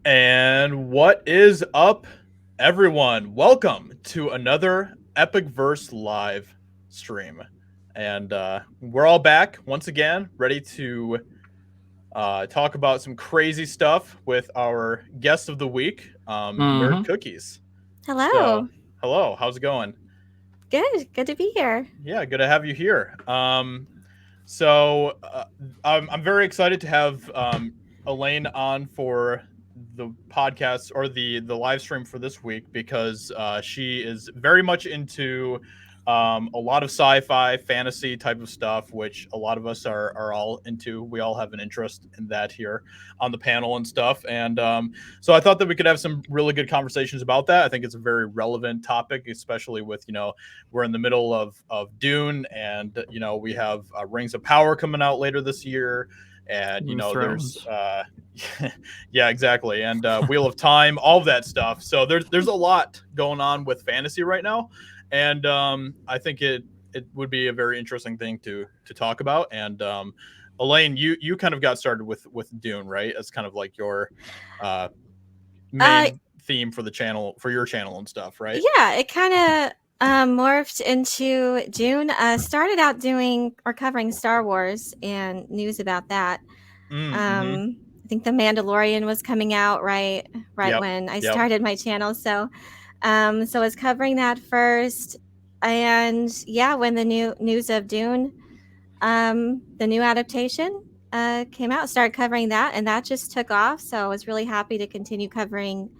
And what is up, everyone? Welcome to another Epic Verse live stream. And we're all back once again, ready to talk about some crazy stuff with our guest of the week, Nerd Cookies. So, Hello. hello, how's it going? Good to be here. Yeah, good to have you here. I'm very excited to have Elaine on for the podcast or the live stream for this week because she is very much into a lot of sci-fi, fantasy type of stuff, which a lot of us are all into. We all have an interest in that here on the panel and stuff. And so I thought that we could have some really good conversations about that. I think it's a very relevant topic, especially with, we're in the middle of Dune, and we have Rings of Power coming out later this year, and there's yeah, exactly, and Wheel of Time, all of that stuff. So there's a lot going on with fantasy right now, and I think it would be a very interesting thing to talk about. And Elaine, you kind of got started with Dune, right? As kind of like your main theme for the channel, for your channel and stuff, right? Yeah, it kind of morphed into Dune. Started out doing or covering Star Wars and news about that. I think The Mandalorian was coming out right when I started my channel. So I was covering that first. And yeah, when the new news of Dune, the new adaptation came out, started covering that, and that just took off. So I was really happy to continue covering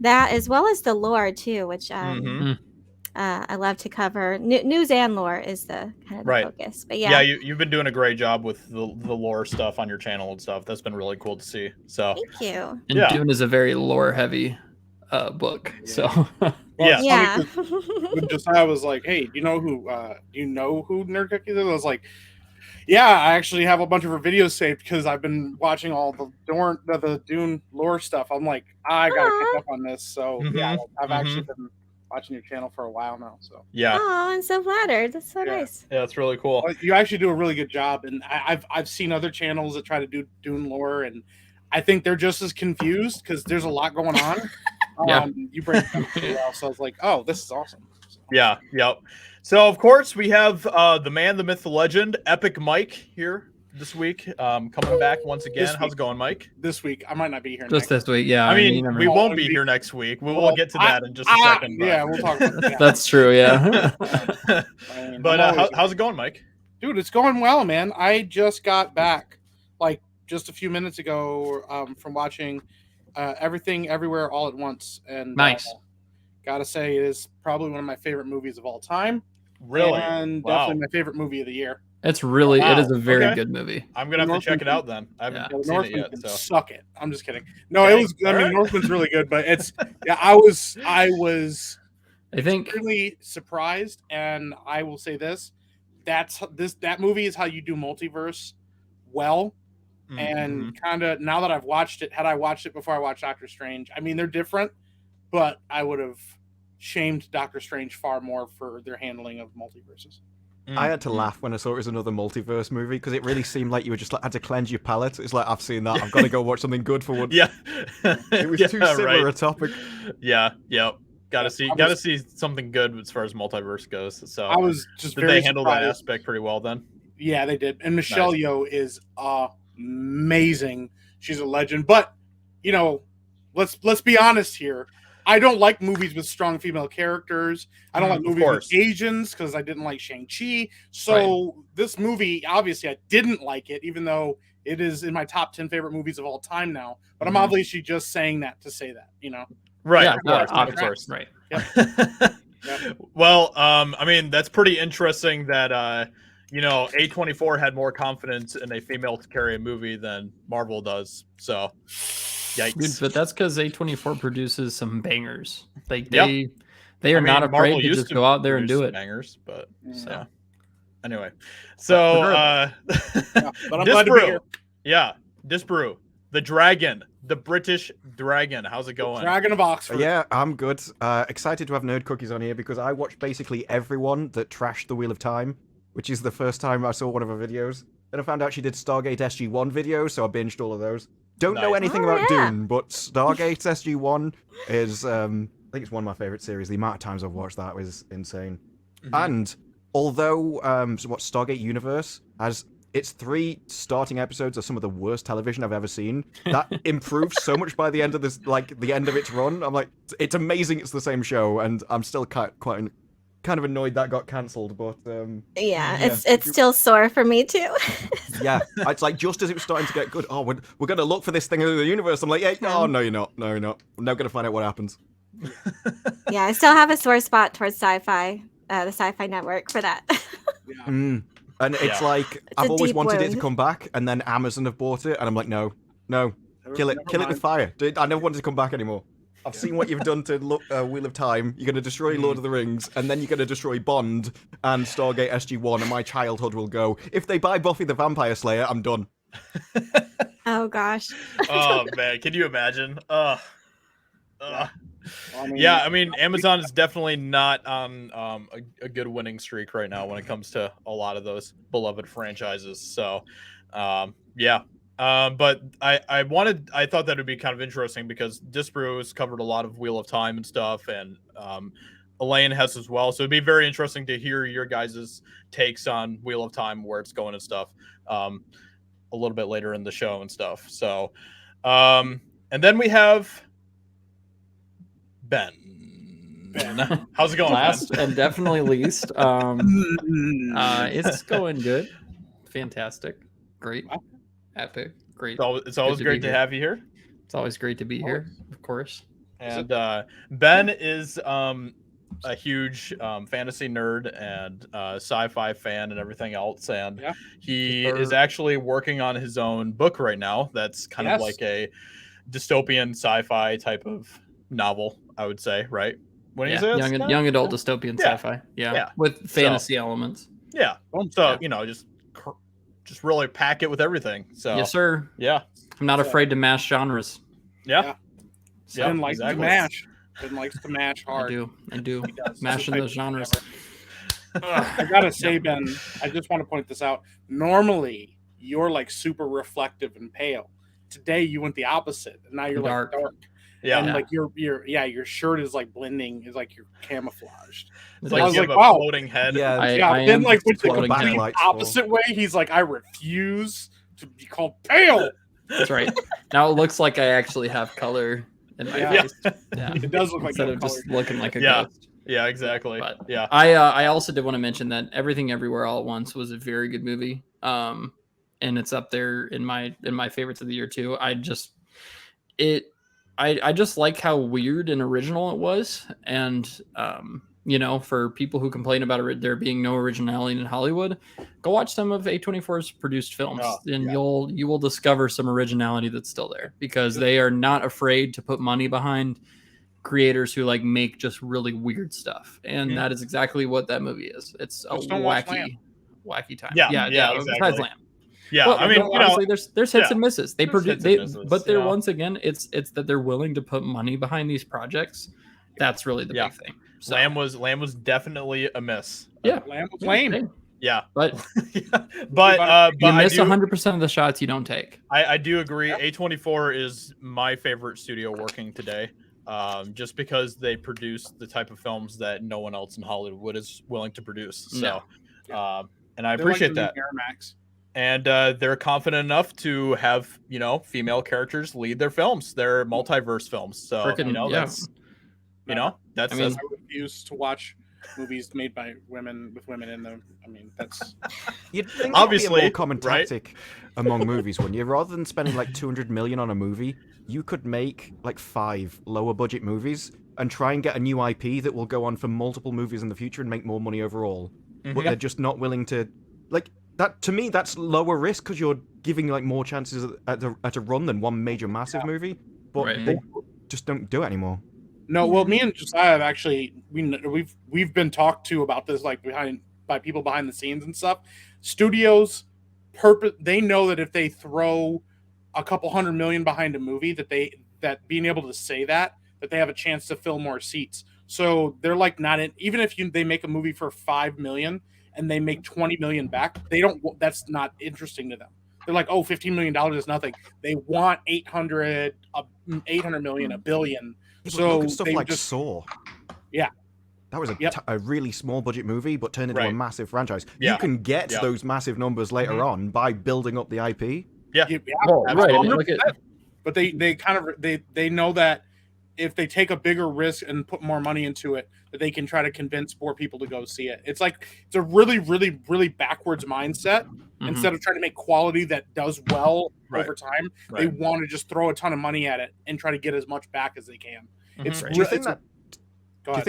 that, as well as the lore too, which I love to cover. News and lore is the kind of the focus. But yeah, you've been doing a great job with the lore stuff on your channel and stuff. That's been really cool to see. So thank you. And Dune is a very lore heavy book. Yeah. So yeah. When Josiah was like, "Hey, do you know who Nerd Cookies is?" I was like, "Yeah, I actually have a bunch of her videos saved because I've been watching all the Dune lore stuff." I'm like, I gotta pick up on this. So yeah, I've actually been watching your channel for a while now. So yeah. Oh, I'm so flattered. That's so nice. Yeah, that's really cool. You actually do a really good job, and I've seen other channels that try to do Dune lore, and I think they're just as confused because there's a lot going on. You break it down pretty well, so I was like, "Oh, this is awesome." So. Yeah, yep. So of course we have the man, the myth, the legend, Epic Mike here this week, coming back once again. How's it going, Mike? This week I might not be here. Just this week, yeah. I mean, we won't be here next week. We'll get to that in just a second. Yeah, we'll talk about that. That's true, yeah. But how's it going, Mike? Dude, it's going well, man. I just got back, like just a few minutes ago, from watching Everything Everywhere All at Once, and nice. Gotta say, it is probably one of my favorite movies of all time. Really? And definitely my favorite movie of the year. It's really, it is a very good movie. I'm gonna have to check it out then. I haven't seen it yet. So suck it. I'm just kidding. No, it was. I mean, Northman's really good, but it's. Yeah, I was. I think really surprised, and I will say this: that movie is how you do multiverse well. And kind of now that I've watched it, had I watched it before I watched Doctor Strange, I mean they're different, but I would have shamed Doctor Strange far more for their handling of multiverses. I had to laugh when I saw it was another multiverse movie because it really seemed like you were just like had to cleanse your palate. It's like, I've seen that. I've got to go watch something good for once. Yeah, it was too similar a topic. Yeah. Gotta see something good as far as multiverse goes. So I was just did they handle that aspect pretty well then? Yeah, they did. And Michelle Yeoh is amazing. She's a legend. But let's be honest here. I don't like movies with strong female characters. I don't like movies with Asians because I didn't like Shang-Chi. So this movie, obviously, I didn't like it, even though it is in my top 10 favorite movies of all time now. But I'm obviously just saying that to say that, Right, yeah, of course. Right. Yep. Well, I mean, that's pretty interesting that A24 had more confidence in a female to carry a movie than Marvel does. So, yikes. Dude, but that's because A24 produces some bangers. Like they are not afraid to just go out there and do it. Bangers, but so anyway, so but I'm glad to be here. Yeah, Disbrew, the dragon, the British dragon. How's it going? Dragon of Oxford. Yeah, I'm good. Excited to have Nerd Cookies on here because I watched basically everyone that trashed the Wheel of Time, which is the first time I saw one of her videos. Then I found out she did Stargate SG-1 videos, so I binged all of those. don't know anything about Dune, but Stargate SG-1 is, I think it's one of my favorite series. The amount of times I've watched that was insane. And although, Stargate Universe has its 3 starting episodes are some of the worst television I've ever seen, that improved so much by the end of this, like, the end of its run. I'm like, it's amazing it's the same show, and I'm still quite kind of annoyed that got cancelled, but it's still sore for me too. Yeah, it's like just as it was starting to get good, we're gonna look for this thing in the universe. I'm like, no, you're not. No, you're not. I'm now gonna find out what happens. Yeah, I still have a sore spot towards sci-fi, the Sci-Fi Network for that. And it's like I've always wanted it to come back, and then Amazon have bought it, and I'm like, no, kill it with fire. I never wanted to come back anymore. I've seen what you've done to Wheel of Time. You're going to destroy Lord of the Rings, and then you're going to destroy Bond and Stargate SG-1, and my childhood will go. If they buy Buffy the Vampire Slayer, I'm done. Oh, gosh. Oh, man. Can you imagine? I mean, Amazon is definitely not on a good winning streak right now when it comes to a lot of those beloved franchises. So, but I thought that would be kind of interesting because Disbrew has covered a lot of Wheel of Time and stuff, and Elaine has as well. So it'd be very interesting to hear your guys' takes on Wheel of Time, where it's going and stuff, a little bit later in the show and stuff. So, and then we have Ben. How's it going? Last Ben? and definitely least. It's going good. Fantastic. Great. Epic. Great. It's always great to have you here. It's always great to be here, of course. And Ben is a huge fantasy nerd and sci-fi fan and everything else. And he is actually working on his own book right now. That's kind of like a dystopian sci-fi type of novel, I would say, right? When you say young adult dystopian sci-fi. Yeah. With fantasy elements. Yeah. So, just really pack it with everything. So yes, sir. Yeah. I'm not afraid to mash genres. Yeah. Ben likes to mash. Ben likes to mash hard. I do. Mashing those genres. I gotta say, Ben, I just want to point this out. Normally, you're like super reflective and pale. Today, you went the opposite, and now you're like dark. Yeah, and like your shirt is like blending, is like you're camouflaged. It's like I was like, wow, floating head. I then like with the complete opposite way, he's like, I refuse to be called pale. That's right. Now it looks like I actually have color in my face. Yeah. It does look like instead of just looking like a ghost. Yeah, exactly. But I also did want to mention that Everything Everywhere All at Once was a very good movie. And it's up there in my favorites of the year too. I just like how weird and original it was. And, for people who complain about there being no originality in Hollywood, go watch some of A24's produced films and you will discover some originality that's still there because they are not afraid to put money behind creators who like make just really weird stuff. And that is exactly what that movie is. It's a wacky time. Yeah, exactly. Besides Lamb. Yeah, well, I mean, honestly, there's hits and misses. They produce, but they're once again, it's that they're willing to put money behind these projects. That's really the big thing. So, Lamb was definitely a miss. Yeah, Lamb was lame. Yeah, but you miss 100% of the shots you don't take. I do agree. A24 is my favorite studio working today, just because they produce the type of films that no one else in Hollywood is willing to produce. So, and I appreciate that. And they're confident enough to have female characters lead their films. They're multiverse films, so that's I refuse to watch movies made by women with women in them. I mean, that's you'd think obviously a more common tactic among movies, wouldn't you? Rather than spending like $200 million on a movie, you could make like 5 lower budget movies and try and get a new IP that will go on for multiple movies in the future and make more money overall. But they're just not willing to like. That to me, that's lower risk because you're giving like more chances at a run than one major massive movie. But they just don't do it anymore. No, well, me and Josiah have actually we've been talked to about this like by people behind the scenes and stuff. Studios they know that if they throw a couple $100 million behind a movie that being able to say that they have a chance to fill more seats. So they're like not in, even if they make a movie for $5 million. And they make $20 million back, they don't. That's not interesting to them. They're like, oh, $15 million is nothing. They want 800 million, $1 billion. Yeah, so look at stuff they like just, Saw. Yeah. That was a really small budget movie, but turned into a massive franchise. Yeah. You can get those massive numbers later on by building up the IP. Yeah. Oh, right. I mean, look at. But they kind of they know that if they take a bigger risk and put more money into it, that they can try to convince more people to go see it. It's like it's a really, really, really backwards mindset. Instead of trying to make quality that does well over time, they want to just throw a ton of money at it and try to get as much back as they can. It's Do you think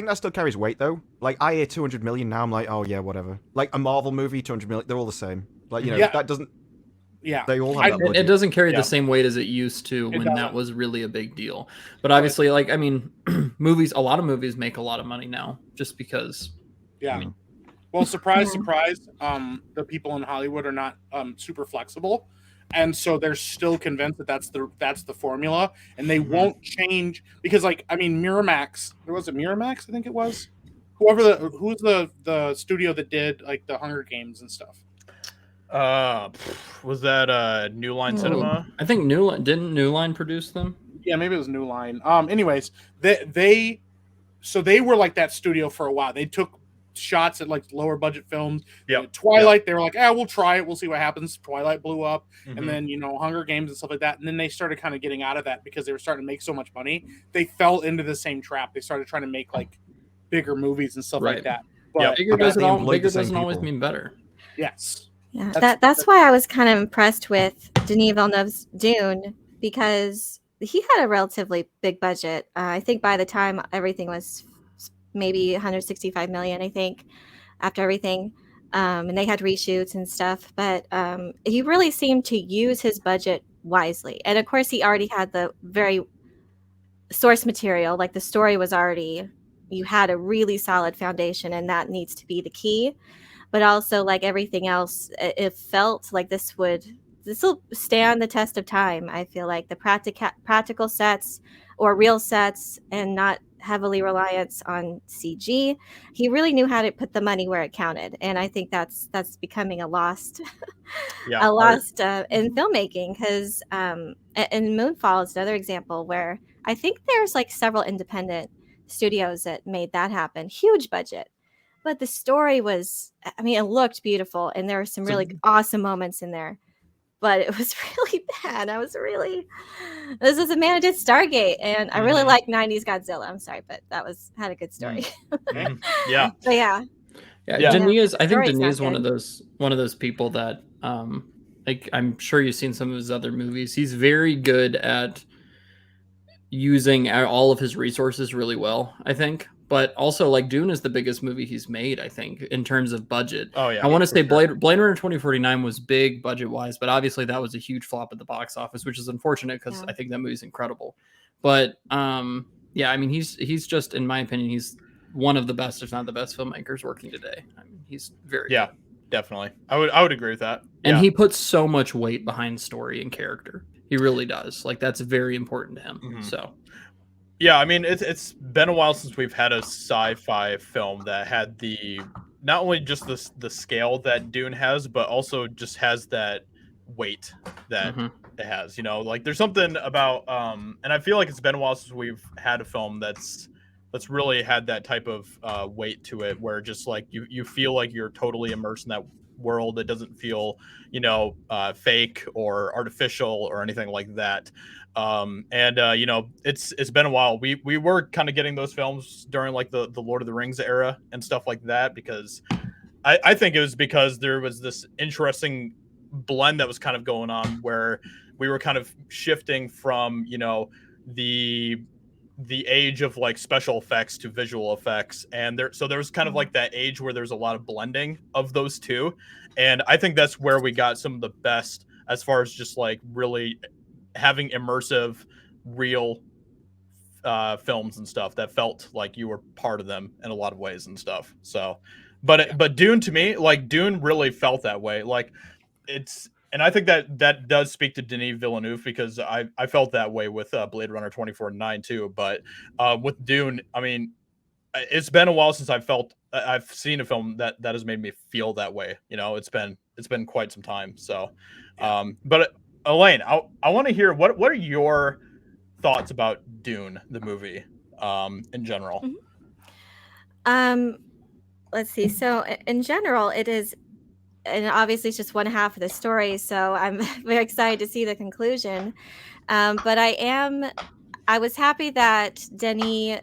that still carries weight though? Like I hear 200 million now, I'm like, oh yeah, whatever. Like a Marvel movie, 200 million, they're all the same. Like that doesn't. Yeah, they all have that budget. It doesn't carry the same weight as it used to when that was really a big deal. But obviously, like I mean, a lot of movies make a lot of money now just because. Yeah. I mean, well, surprise, surprise. The people in Hollywood are not super flexible, and so they're still convinced that that's the formula, and they won't change because, like, I mean, Miramax. Was it Miramax? I think it was. Who's the studio that did like the Hunger Games and stuff. Was that New Line Cinema? I think didn't New Line produce them? Yeah, maybe it was New Line. Anyways, they were like that studio for a while. They took shots at like lower budget films. Twilight, they were like, we'll try it, we'll see what happens. Twilight blew up, and then Hunger Games and stuff like that. And then they started kind of getting out of that because they were starting to make so much money. They fell into the same trap. They started trying to make like bigger movies and stuff like that. But bigger doesn't always mean better. Yes. Yeah, that's why I was kind of impressed with Denis Villeneuve's Dune, because he had a relatively big budget. I think by the time everything was maybe 165 million, I think, after everything. And they had reshoots and stuff. But he really seemed to use his budget wisely. And of course, he already had the very source material. Like the story was already, you had a really solid foundation, and that needs to be the key. But also, like everything else, it felt like this will stand the test of time. I feel like the practical sets or real sets, and not heavily reliance on CG. He really knew how to put the money where it counted, and I think that's becoming a lost, in filmmaking. Because and Moonfall is another example where I think there's like several independent studios that made that happen. Huge budget. But the story was, I mean, it looked beautiful, and there were some really awesome moments in there. But it was really bad. This is a man who did Stargate, and I really like 90s Godzilla. I'm sorry, but had a good story. Yeah. But yeah. Denis, I think Denis is one of those people that, like, I'm sure you've seen some of his other movies. He's very good at using all of his resources really well, I think. But also, like, Dune is the biggest movie he's made, I think, in terms of budget. Oh, yeah. I want to say Blade Runner 2049 was big budget-wise, but obviously that was a huge flop at the box office, which is unfortunate because I think that movie's incredible. But, I mean, he's just, in my opinion, he's one of the best, if not the best, filmmakers working today. I mean, he's very good. Definitely. I would agree with that. And he puts so much weight behind story and character. He really does. Like, that's very important to him. So... Yeah, I mean, it's been a while since we've had a sci-fi film that had not only just the scale that Dune has, but also just has that weight that it has. Like there's something about, and I feel like it's been a while since we've had a film that's really had that type of weight to it, where just like you feel like you're totally immersed in that world. It doesn't feel, fake or artificial or anything like that. It's been a while. We were kind of getting those films during like the Lord of the Rings era and stuff like that, because I think it was because there was this interesting blend that was kind of going on where we were kind of shifting from, the age of like special effects to visual effects. And there was kind of like that age where there's a lot of blending of those two. And I think that's where we got some of the best as far as just like really having immersive, real films and stuff that felt like you were part of them in a lot of ways and stuff. So, but Dune, to me, like Dune really felt that way. Like and I think that does speak to Denis Villeneuve, because I felt that way with Blade Runner 2049 too. But with Dune, I mean, it's been a while since I've seen a film that has made me feel that way. It's been quite some time. So, But Elaine, I want to hear what are your thoughts about Dune, the movie, in general? Let's see. So in general, it is, and obviously it's just one half of the story. So I'm very excited to see the conclusion. But I was happy that Denis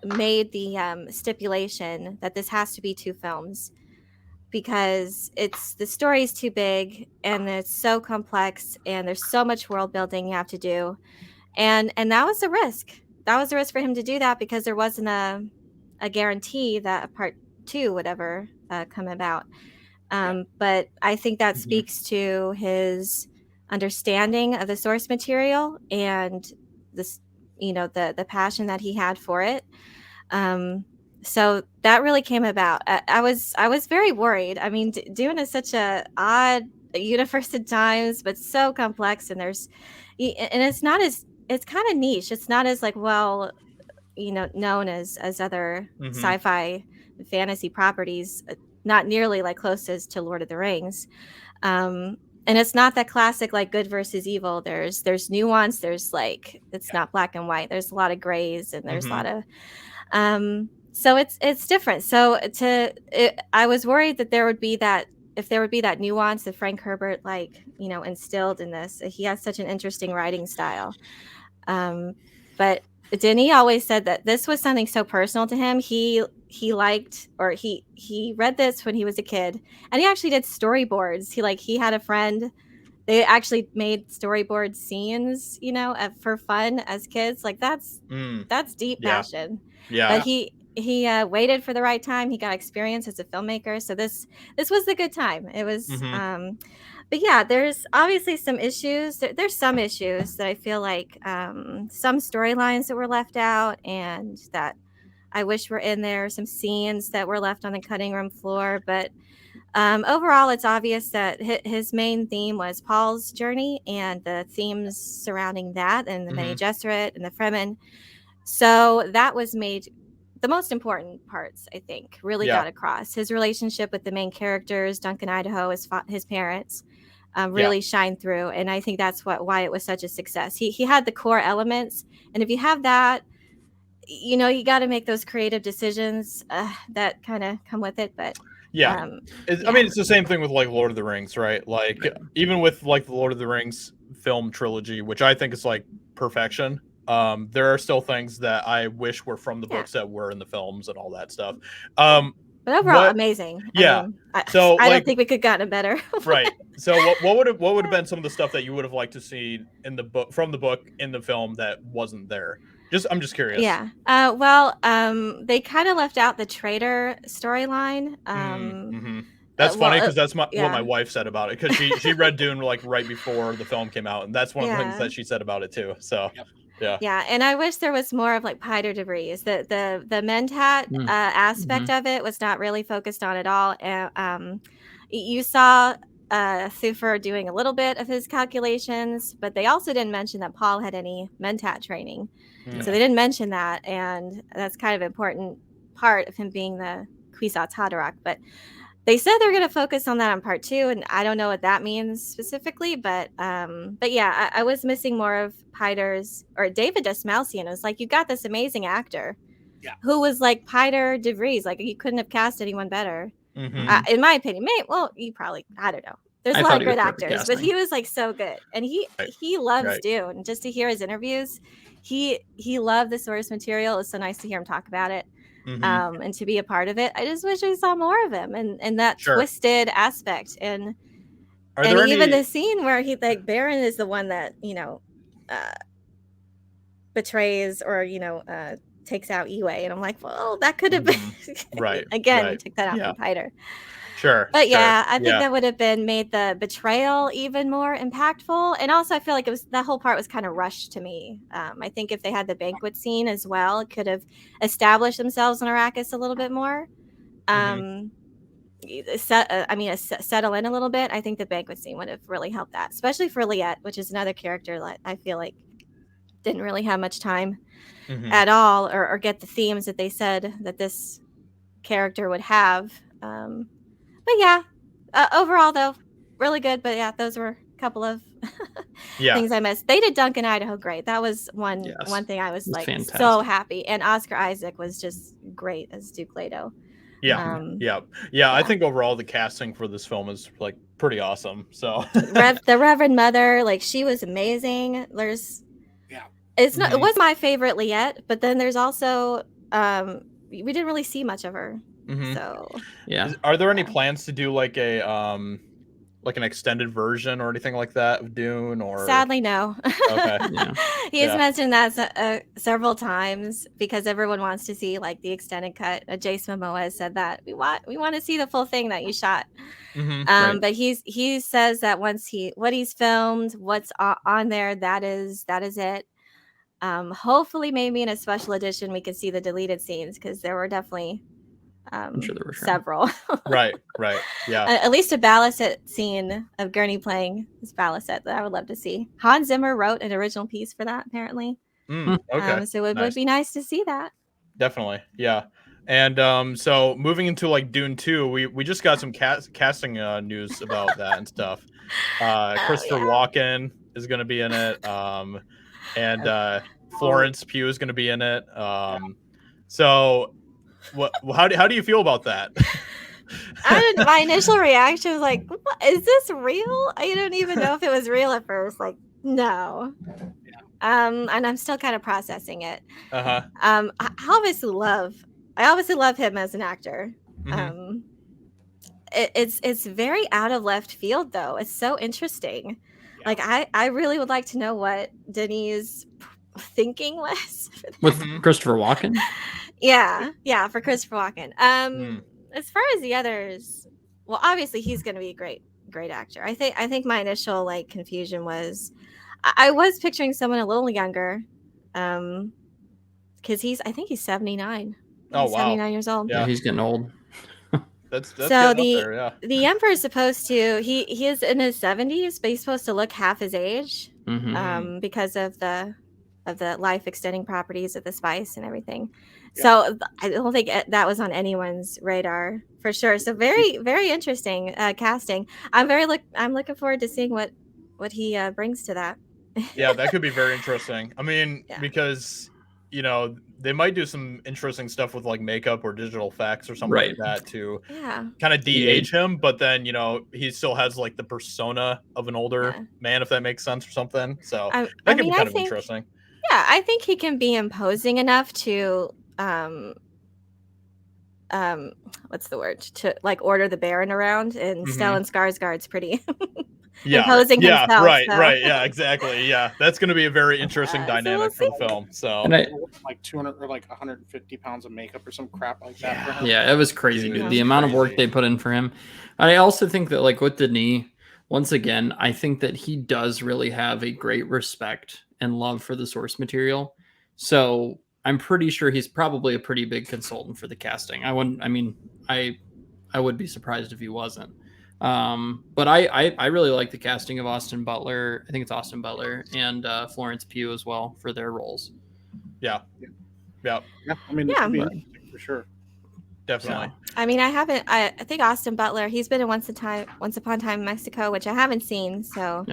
made the stipulation that this has to be 2 films, because the story is too big and it's so complex and there's so much world building you have to do, and that was a risk. That was a risk for him to do that, because there wasn't a guarantee that a part 2 would ever come about. But I think that speaks to his understanding of the source material and this, the passion that he had for it. So that really came about. I was very worried. I mean, Dune is such a odd universe at times, but so complex, and it's kind of niche. It's not as well, known as other sci-fi fantasy properties. Not nearly close as to Lord of the Rings. And it's not that classic good versus evil. There's nuance. There's it's not black and white. There's a lot of grays, and there's a lot of so it's different. So I was worried that there would be that nuance that Frank Herbert instilled in this. He has such an interesting writing style. But Denis always said that this was something so personal to him. He liked, or he read this when he was a kid, and he actually did storyboards. He had a friend. They actually made storyboard scenes, for fun as kids. That's deep passion. Yeah. But he waited for the right time. He got experience as a filmmaker. So this was a good time. It was, but yeah, there's obviously some issues. There's some issues that I feel some storylines that were left out and that I wish were in there. Some scenes that were left on the cutting room floor. But overall, it's obvious that his main theme was Paul's journey and the themes surrounding that, and the Bene Gesserit and the Fremen. So that was made. The most important parts, I think, really got across. His relationship with the main characters, Duncan, Idaho, his parents, really shined through, and I think that's why it was such a success. He had the core elements, and if you have that, you got to make those creative decisions that kind of come with it. But I mean, it's the same thing with Lord of the Rings, right? Even with the Lord of the Rings film trilogy, which I think is perfection. There are still things that I wish were from the books that were in the films and all that stuff. But overall, amazing. Yeah. I don't think we could have gotten it better. Right. So what would have been some of the stuff that you would have liked to see in the book, from the book, in the film that wasn't there? I'm just curious. Yeah. They kind of left out the traitor storyline. That's funny, because that's what my wife said about it, because she read Dune right before the film came out, and that's one of the things that she said about it too. So. Yeah, and I wish there was more of Piter de Vries. The Mentat aspect of it was not really focused on at all. You saw Thufir doing a little bit of his calculations, but they also didn't mention that Paul had any Mentat training. So they didn't mention that, and that's kind of an important part of him being the Kwisatz Haderach. But they said they're going to focus on that on part 2, and I don't know what that means specifically, but yeah, I was missing more of Piter's, or David Dastmalchian. It was you got this amazing actor who was Piter de Vries. You couldn't have cast anyone better, in my opinion. You probably, I don't know. There's a lot of great actors, but he was so good, and he loves Dune. Just to hear his interviews, he loved the source material. It was so nice to hear him talk about it. And to be a part of it. I just wish I saw more of him and that twisted aspect. And even the scene where he Baron is the one that betrays or takes out Iwe, and I'm well, that could have been again. Took that out from Piter. Sure. But I think that would have made the betrayal even more impactful. And also, I feel that whole part was kind of rushed to me. I think if they had the banquet scene as well, it could have established themselves in Arrakis a little bit more. Settle in a little bit. I think the banquet scene would have really helped that, especially for Liet, which is another character that I feel didn't really have much time at all, or get the themes that they said that this character would have. But overall, though, really good. But those were couple of things I missed. They did Duncan, Idaho great. That was one thing I was like fantastic. So happy. And Oscar Isaac was just great as Duke Leto. Yeah. I think overall the casting for this film is like pretty awesome. So the Reverend Mother, like she was amazing. There's it's not it was my favorite yet, but then there's also we didn't really see much of her. So are there any plans to do like a like an extended version or anything like that of Dune? Or sadly no. Okay. He's mentioned that several times because everyone wants to see like the extended cut. Jason Momoa has said that we want to see the full thing that you shot. But he says that once what he's filmed, what's on there, that is it. Hopefully maybe in a special edition we could see the deleted scenes because there were definitely I'm sure there were several. right. Yeah. At least a Balisette scene of Gurney playing this Balisette that I would love to see. Hans Zimmer wrote an original piece for that, apparently. Okay. So it would be nice to see that. Definitely. Yeah. And so moving into like Dune 2, we just got some casting news about that and stuff. Christopher Walken is going to be in it. And Florence Pugh is going to be in it. So how do you feel about that? My initial reaction was like, is this real? I don't even know if it was real at first. Like, no. And I'm still kind of processing it. I obviously love him as an actor. It's very out of left field though. It's so interesting. Like I really would like to know what Denis' thinking was with Christopher Walken. Yeah, for Christopher Walken. As far as the others, well, obviously he's going to be a great actor. I think my initial like confusion was I was picturing someone a little younger, because I think he's 79. Oh, wow. 79 years old. Yeah, he's getting old. That's so the Emperor is supposed to he is in his 70s, but he's supposed to look half his age, because of the life extending properties of the spice and everything. So I don't think that was on anyone's radar for sure. So very, very interesting casting. I'm looking forward to seeing what he brings to that. Yeah, that could be very interesting. I mean, because they might do some interesting stuff with like makeup or digital effects or something like that to kind of de-age him, but then he still has like the persona of an older man, if that makes sense or something. So that could be kind of interesting. Yeah, I think he can be imposing enough to what's the word, to like order the Baron around, and Stellan Skarsgård's pretty imposing himself. Right, yeah, exactly. Yeah, that's going to be a very interesting dynamic for the film. So like 200 or like 150 pounds of makeup or some crap like that for him. Yeah, it was crazy, dude. The amount of work they put in for him. I also think that like with Denis, once again, I think that he does really have a great respect and love for the source material. So I'm pretty sure he's probably a pretty big consultant for the casting. I would be surprised if he wasn't. But I really like the casting of Austin Butler. I think it's Austin Butler and Florence Pugh as well for their roles. Yeah. I mean, this would be interesting for sure. Definitely. So, I mean, I think Austin Butler, he's been in Once Upon a Time in Mexico, which I haven't seen. So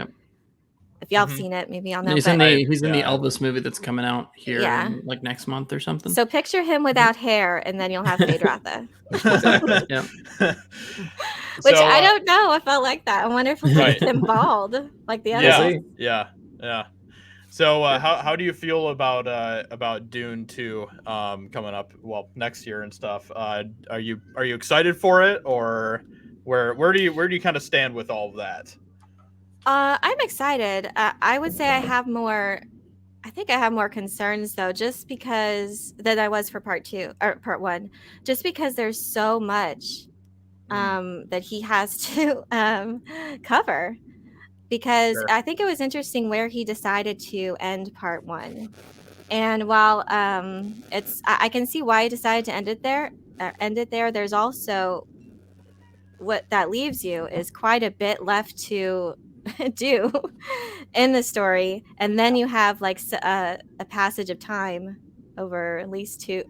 if y'all have seen it, maybe y'all know. He's in the Elvis movie that's coming out here in, like next month or something. So picture him without hair, and then you'll have Fade Ratha. Which I don't know if I like that. I wonder if we'll make him bald like the others. Yeah. So how do you feel about Dune 2 coming up next year and stuff? Are you excited for it, or where do you kind of stand with all of that? I'm excited. I would say I have more concerns though, just because than I was for part 1, just because there's so much that he has to cover. Because I think it was interesting where he decided to end part 1, and while I can see why he decided to end it there. There's also what that leaves you is quite a bit left to do in the story, and then you have like a passage of time over at least 2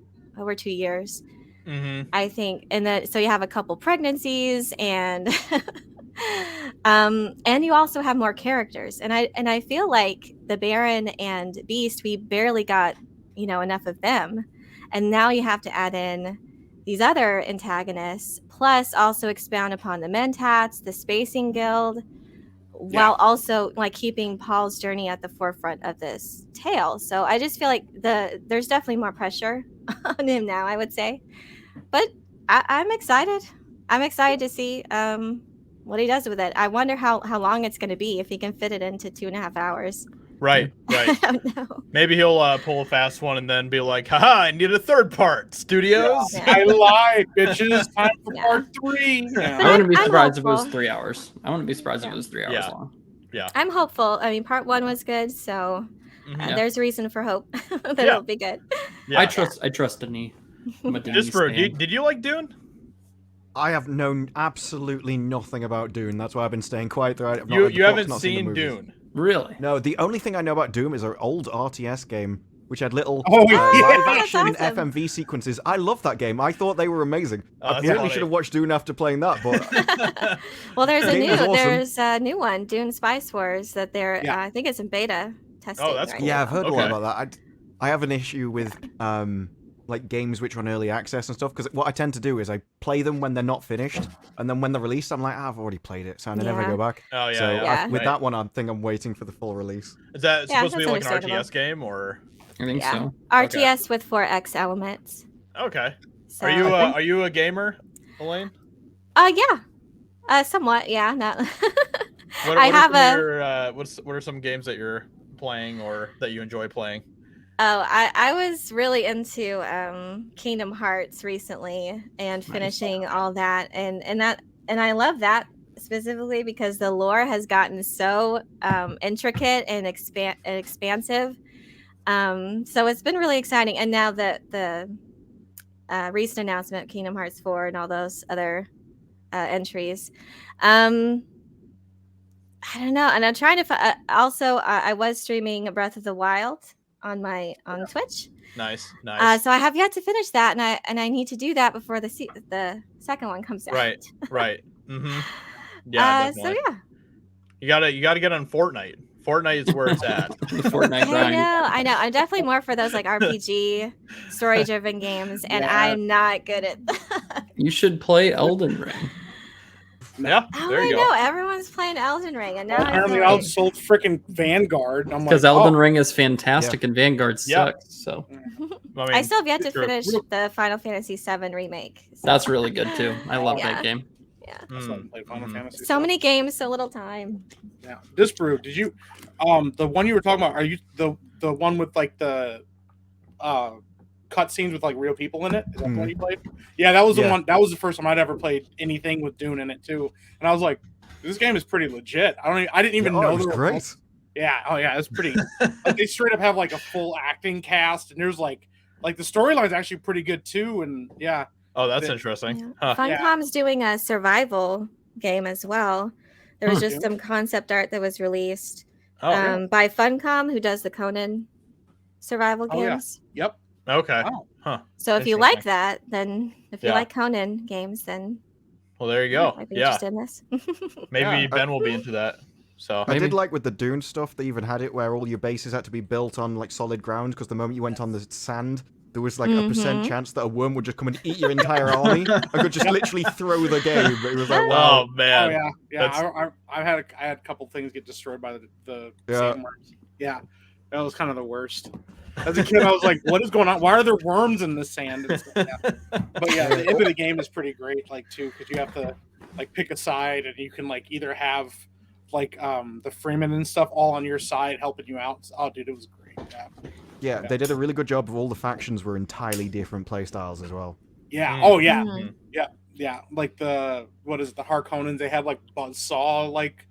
years, I think, and then so you have a couple pregnancies and And you also have more characters, and I feel like the Baron and Beast, we barely got enough of them, and now you have to add in these other antagonists, plus also expound upon the Mentats, the Spacing Guild, while also like keeping Paul's journey at the forefront of this tale. So I just feel like there's definitely more pressure on him now, I would say, but I'm excited. I'm excited to see what he does with it. I wonder how long it's going to be, if he can fit it into 2.5 hours. Right. I don't know. Maybe he'll pull a fast one and then be like, haha, I need a third part, studios. Yeah. I lied, bitches. Time for part 3. I wouldn't be surprised if it was 3 hours. I wouldn't be surprised if it was 3 hours long. Yeah. I'm hopeful. I mean, part 1 was good, so there's reason for hope that it'll be good. Yeah. I trust Denis. Did you like Dune? I have known absolutely nothing about Dune. That's why I've been staying quiet throughout. You haven't seen Dune? Really? No, the only thing I know about Doom is an old RTS game, which had little awesome. live-action FMV sequences. I love that game. I thought they were amazing. I probably should have watched Dune after playing that, but... Well, there's a new one, Dune Spice Wars, that they're, I think it's in beta testing. Oh, that's cool. Yeah, I've heard a lot about that. I have an issue with... like games which are on early access and stuff, because what I tend to do is I play them when they're not finished, and then when they're released, I'm like, I've already played it, so I never go back. Oh yeah. So with that one, I think I'm waiting for the full release. Is that supposed to be like an RTS game, or? I think so. RTS with 4X elements. Okay. So, are you a gamer, Elaine? Yeah. Somewhat. Yeah. Not. What are some games that you're playing or that you enjoy playing? Oh, I was really into Kingdom Hearts recently and finishing all that, and I love that specifically because the lore has gotten so intricate and expansive. So it's been really exciting, and now the recent announcement of Kingdom Hearts 4 and all those other entries. I don't know, and I'm trying to also I was streaming Breath of the Wild on Twitch. Nice. So I have yet to finish that, and I need to do that before the second one comes out. Right. Mm-hmm. Yeah. So yeah. You gotta get on Fortnite. Fortnite is where it's at. Fortnite grind. I know. I'm definitely more for those like RPG story-driven games, and I'm not good at that. You should play Elden Ring. Yeah, there you go. I know everyone's playing Elden Ring, and now apparently outsold freaking Vanguard. Because Elden Ring is fantastic and Vanguard sucks. So I still have yet to finish the Final Fantasy VII remake. So. That's really good too. I love that game. Yeah. Final Fantasy so many games, so little time. Yeah. Disbrew, did you the one you were talking about, are you the one with like the cutscenes with like real people in it? Is that the one you played? Yeah, that was the one. That was the first time I'd ever played anything with Dune in it too. And I was like, this game is pretty legit. I didn't even know it was great. Yeah. Oh yeah, it's pretty. Like they straight up have like a full acting cast, and there's like the storyline's actually pretty good too. And yeah. Oh, that's interesting. Yeah. Huh. Funcom's doing a survival game as well. There was just some concept art that was released by Funcom, who does the Conan survival games. Yeah. Yep. Okay. Oh. Huh. So if you like that, then if you like Conan games, then there you go. Might be interested in this. Maybe Ben will be into that. So I did like with the Dune stuff, they even had it where all your bases had to be built on like solid ground, because the moment you went on the sand, there was like a % chance that a worm would just come and eat your entire army. I could just literally throw the game. It was like, wow. Oh man. Oh yeah. I had a couple things get destroyed by the sandworms. Yeah, that was kind of the worst. As a kid, I was like, "What is going on? Why are there worms in the sand?" But yeah, the end of the game is pretty great, like too, because you have to like pick a side, and you can like either have like the Freeman and stuff all on your side helping you out. Oh, dude, it was great. Yeah, they did a really good job of all the factions were entirely different playstyles as well. Yeah. Oh yeah. Yeah. Like the Harkonnens, they had like buzzsaw like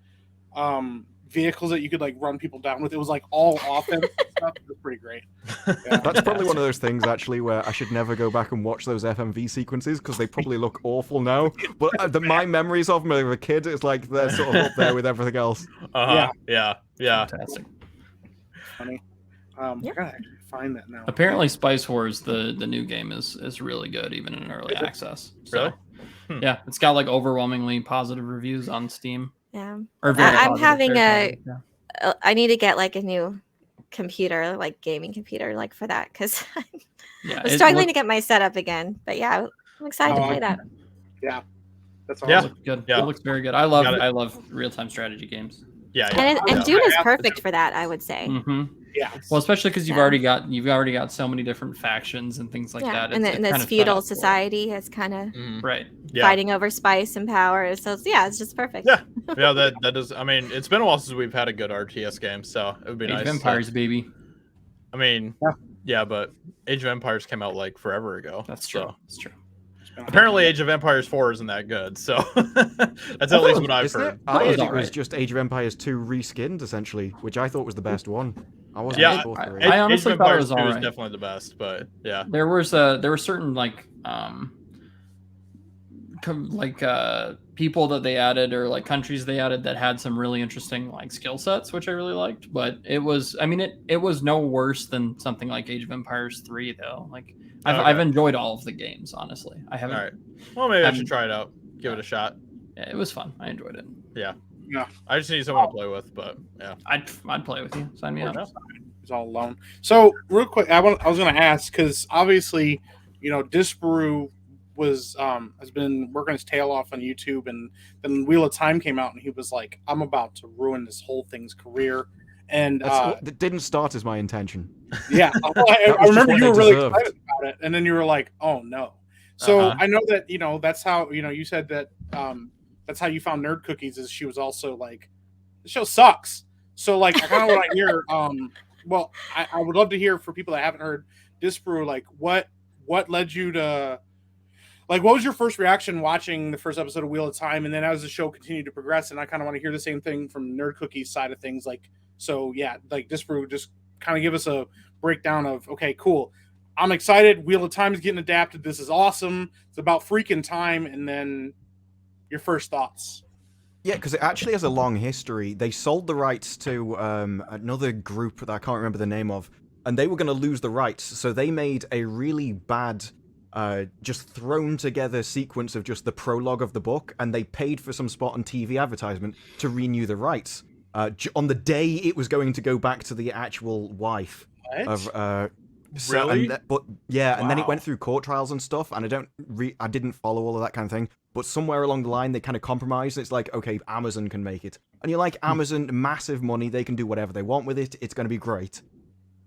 vehicles that you could like run people down with. It was like all offense stuff. It was pretty great. Yeah. That's probably one of those things actually where I should never go back and watch those FMV sequences because they probably look awful now. But my memories of them as a kid, it's like they're sort of up there with everything else. Yeah. Fantastic. Funny. I gotta find that now. Apparently, Spice Wars, the new game, is really good, even in early access. So, really? Yeah, it's got like overwhelmingly positive reviews on Steam. Yeah. Or very I'm positive, having very positive, yeah. I need to get like a new computer, like gaming computer, like for that, because Yeah, I'm struggling to get my setup again. But yeah, I'm excited to play that. Yeah, that's It awesome. looks good. Yeah. It looks very good. I love real-time strategy games. Yeah, And Dune is perfect for that, I would say. Mm-hmm. Yeah. Well, especially because you've already got so many different factions and things like that. And this feudal society is kind of right. fighting over spice and power. So it's just perfect. Yeah, yeah. That is. I mean, it's been a while since we've had a good RTS game, so it would be nice. Age of Empires, baby. I mean, yeah, but Age of Empires came out like forever ago. That's true. That's true. Apparently, Age of Empires 4 isn't that good, so that's at least what I've heard. I thought it was just Age of Empires 2 reskinned, essentially, which I thought was the best one. I wasn't I honestly thought it was all right. Definitely the best, but yeah, there were certain people that they added or like countries they added that had some really interesting like skill sets, which I really liked. But it was no worse than something like Age of Empires 3 though. Like I've enjoyed all of the games, honestly. I haven't. All right. Well, maybe I should try it out. Give it a shot. Yeah, it was fun. I enjoyed it. Yeah. Yeah. I just need someone to play with, but yeah. I'd play with you. Sign me up. He's all alone. So real quick, I was going to ask because obviously, Disparu has been working his tail off on YouTube, and then Wheel of Time came out, and he was like, "I'm about to ruin this whole thing's career." And that didn't start as my intention. Yeah, I remember you were really excited about it, and then you were like, "Oh no!" So I know that that's how you said that that's how you found Nerd Cookies. Is she was also like, "The show sucks." So like, I kind of want to hear. Well, I would love to hear for people that haven't heard Disparu, like what led you to. Like, what was your first reaction watching the first episode of Wheel of Time, and then as the show continued to progress? And I kind of want to hear the same thing from Nerd Cookie's side of things. Like, so yeah, like Disparu, just kind of give us a breakdown of, okay, cool, I'm excited. Wheel of Time is getting adapted. This is awesome. It's about freaking time. And then your first thoughts. Yeah, because it actually has a long history. They sold the rights to another group that I can't remember the name of, and they were going to lose the rights, so they made a really bad. Just thrown together sequence of just the prologue of the book, and they paid for some spot on TV advertisement to renew the rights on the day it was going to go back to the actual wife of really? And then it went through court trials and stuff, and I didn't follow all of that kind of thing, but somewhere along the line they kind of compromised. It's like, okay, Amazon can make it, and you're like, Amazon, massive money, they can do whatever they want with it, it's going to be great.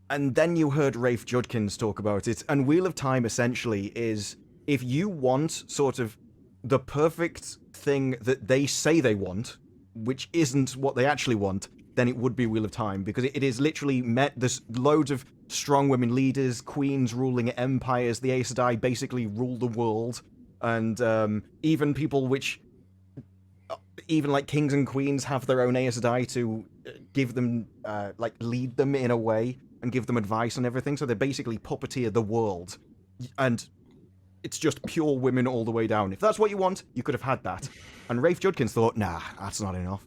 And then you heard Rafe Judkins talk about it, and Wheel of Time essentially is, if you want sort of the perfect thing that they say they want, which isn't what they actually want, then it would be Wheel of Time, because it is literally there's loads of strong women leaders, queens ruling empires, the Aes Sedai basically rule the world, and even people even like kings and queens have their own Aes Sedai to give them, lead them in a way, and give them advice and everything, so they basically puppeteer the world. And it's just pure women all the way down. If that's what you want, you could have had that. And Rafe Judkins thought, nah, that's not enough.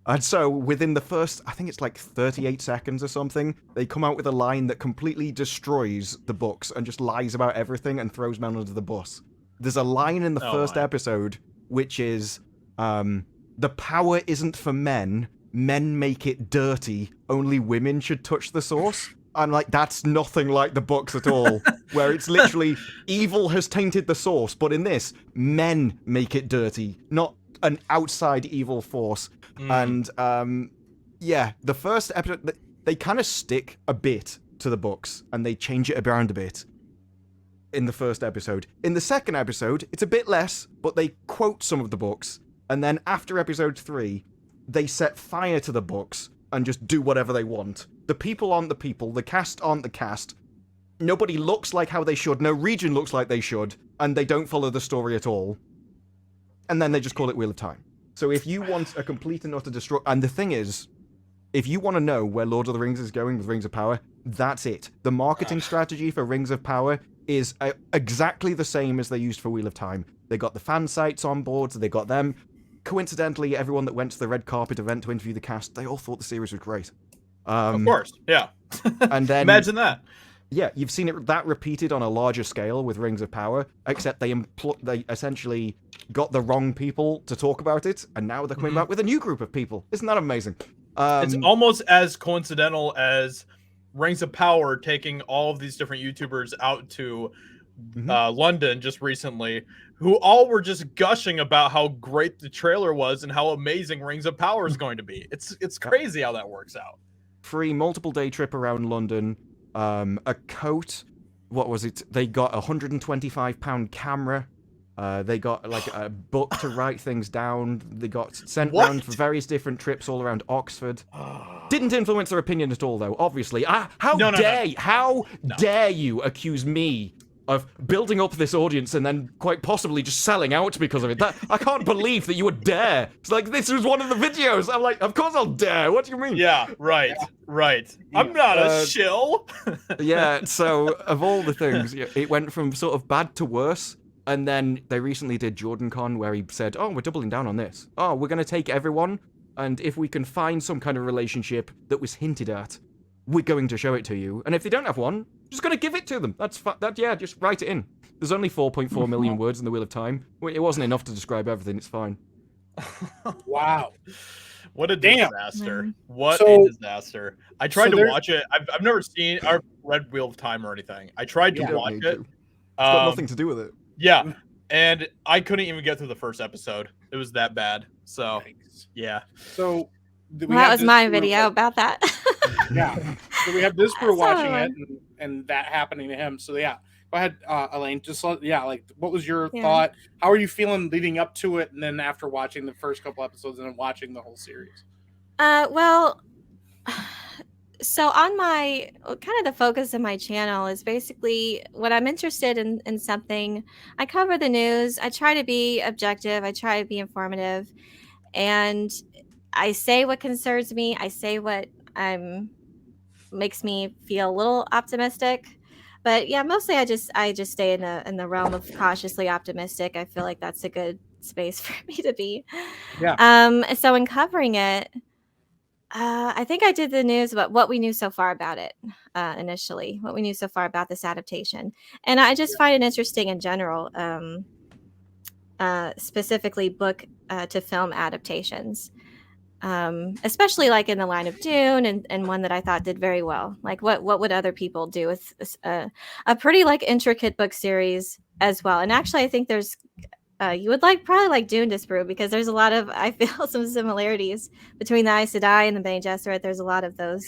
And so within the first, I think it's like 38 seconds or something, they come out with a line that completely destroys the books and just lies about everything and throws men under the bus. There's a line in the first episode, which is, the power isn't for men make it dirty, only women should touch the source. And like, that's nothing like the books at all, where it's literally evil has tainted the source, but in this, men make it dirty, not an outside evil force. And the first episode, they kind of stick a bit to the books and they change it around a bit in the first episode. In the second episode, it's a bit less, but they quote some of the books. And then after episode 3, they set fire to the books and just do whatever they want. The people aren't the people, the cast aren't the cast, nobody looks like how they should, no region looks like they should, and they don't follow the story at all. And then they just call it Wheel of Time. So if you want a complete and utter destruction, and the thing is, if you want to know where Lord of the Rings is going with Rings of Power, that's it. The marketing strategy for Rings of Power is exactly the same as they used for Wheel of Time. They got the fan sites on board, so they got them. Coincidentally, everyone that went to the red carpet event to interview the cast, they all thought the series was great. Of course, yeah. And then imagine that. Yeah, you've seen it that repeated on a larger scale with Rings of Power, except they essentially got the wrong people to talk about it, and now they're coming back with a new group of people. Isn't that amazing? It's almost as coincidental as Rings of Power taking all of these different YouTubers out to London just recently, who all were just gushing about how great the trailer was and how amazing Rings of Power is going to be. It's crazy how that works out. Free multiple day trip around London, a coat. What was it? They got a £125 camera. They got like a book to write things down. They got sent around for various different trips all around Oxford. Didn't influence their opinion at all, though. Obviously, how dare you accuse me of building up this audience and then quite possibly just selling out because of it? I can't believe that you would dare. It's like, this was one of the videos. I'm like, of course I'll dare. What do you mean? Yeah, right. I'm not a shill. Yeah, so of all the things, it went from sort of bad to worse. And then they recently did JordanCon, where he said, oh, we're doubling down on this. Oh, we're going to take everyone, and if we can find some kind of relationship that was hinted at, we're going to show it to you. And if they don't have one, just going to give it to them. Just write it in. There's only 4.4 million words in the Wheel of Time. It wasn't enough to describe everything. It's fine. Wow. What a disaster. What a disaster. I tried to watch it. I've never seen or read Wheel of Time or anything. I tried to watch it. It's got nothing to do with it. Yeah, and I couldn't even get through the first episode. It was that bad. So, yeah. So that was my video about that. Yeah. So we have this for watching it and that happening to him. So yeah, go ahead, Elaine. Just what was your thought? How are you feeling leading up to it, and then after watching the first couple episodes and then watching the whole series? Well, so on my kind of the focus of my channel is basically when I'm interested in something, I cover the news. I try to be objective. I try to be informative, and I say what concerns me. I say what makes me feel a little optimistic. But yeah, mostly I just stay in the realm of cautiously optimistic. I feel like that's a good space for me to be. Yeah. So in covering it, I think I did the news about what we knew so far about it initially, what we knew so far about this adaptation. And I just find it interesting in general, specifically book to film adaptations, especially like in the line of Dune and one that I thought did very well. Like what would other people do with a pretty like intricate book series as well? And actually, I think there's you would probably like Dune Disprove, because there's a lot of, I feel, some similarities between the Aes Sedai and the Bene Gesserit. There's a lot of those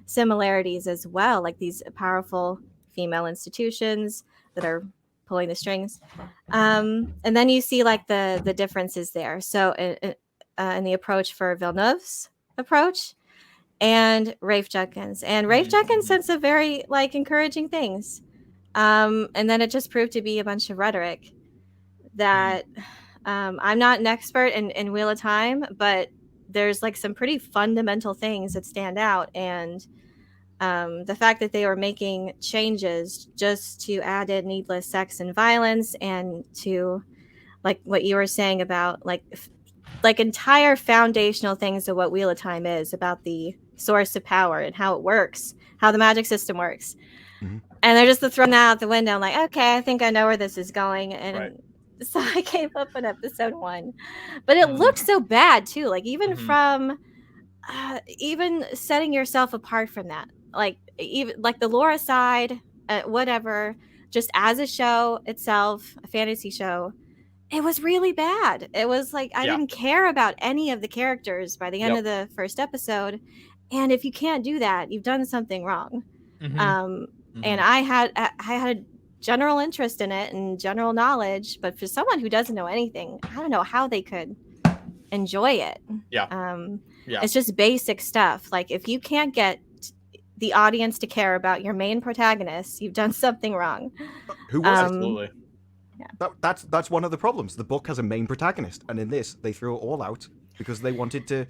similarities as well, like these powerful female institutions that are pulling the strings. And then you see like the differences there. So in the approach for Villeneuve's approach and Rafe Judkins. And Rafe Judkins said some very like encouraging things. And then it just proved to be a bunch of rhetoric that I'm not an expert in Wheel of Time, but there's like some pretty fundamental things that stand out. And the fact that they were making changes just to add in needless sex and violence, and to like what you were saying about like entire foundational things of what Wheel of Time is, about the source of power and how it works, how the magic system works. And they're just throwing that out the window. I'm like, okay, I think I know where this is going. And so I gave up on episode 1, but it looked so bad too. Like even from even setting yourself apart from that, like even like the lore aside, whatever, just as a show itself, a fantasy show, it was really bad. It was like I didn't care about any of the characters by the end of the first episode. And if you can't do that, you've done something wrong. And I had general interest in it and general knowledge, but for someone who doesn't know anything, I don't know how they could enjoy it. It's just basic stuff. Like if you can't get the audience to care about your main protagonist, you've done something wrong. Who was absolutely. That's one of the problems. The book has a main protagonist, and in this they threw it all out because they wanted to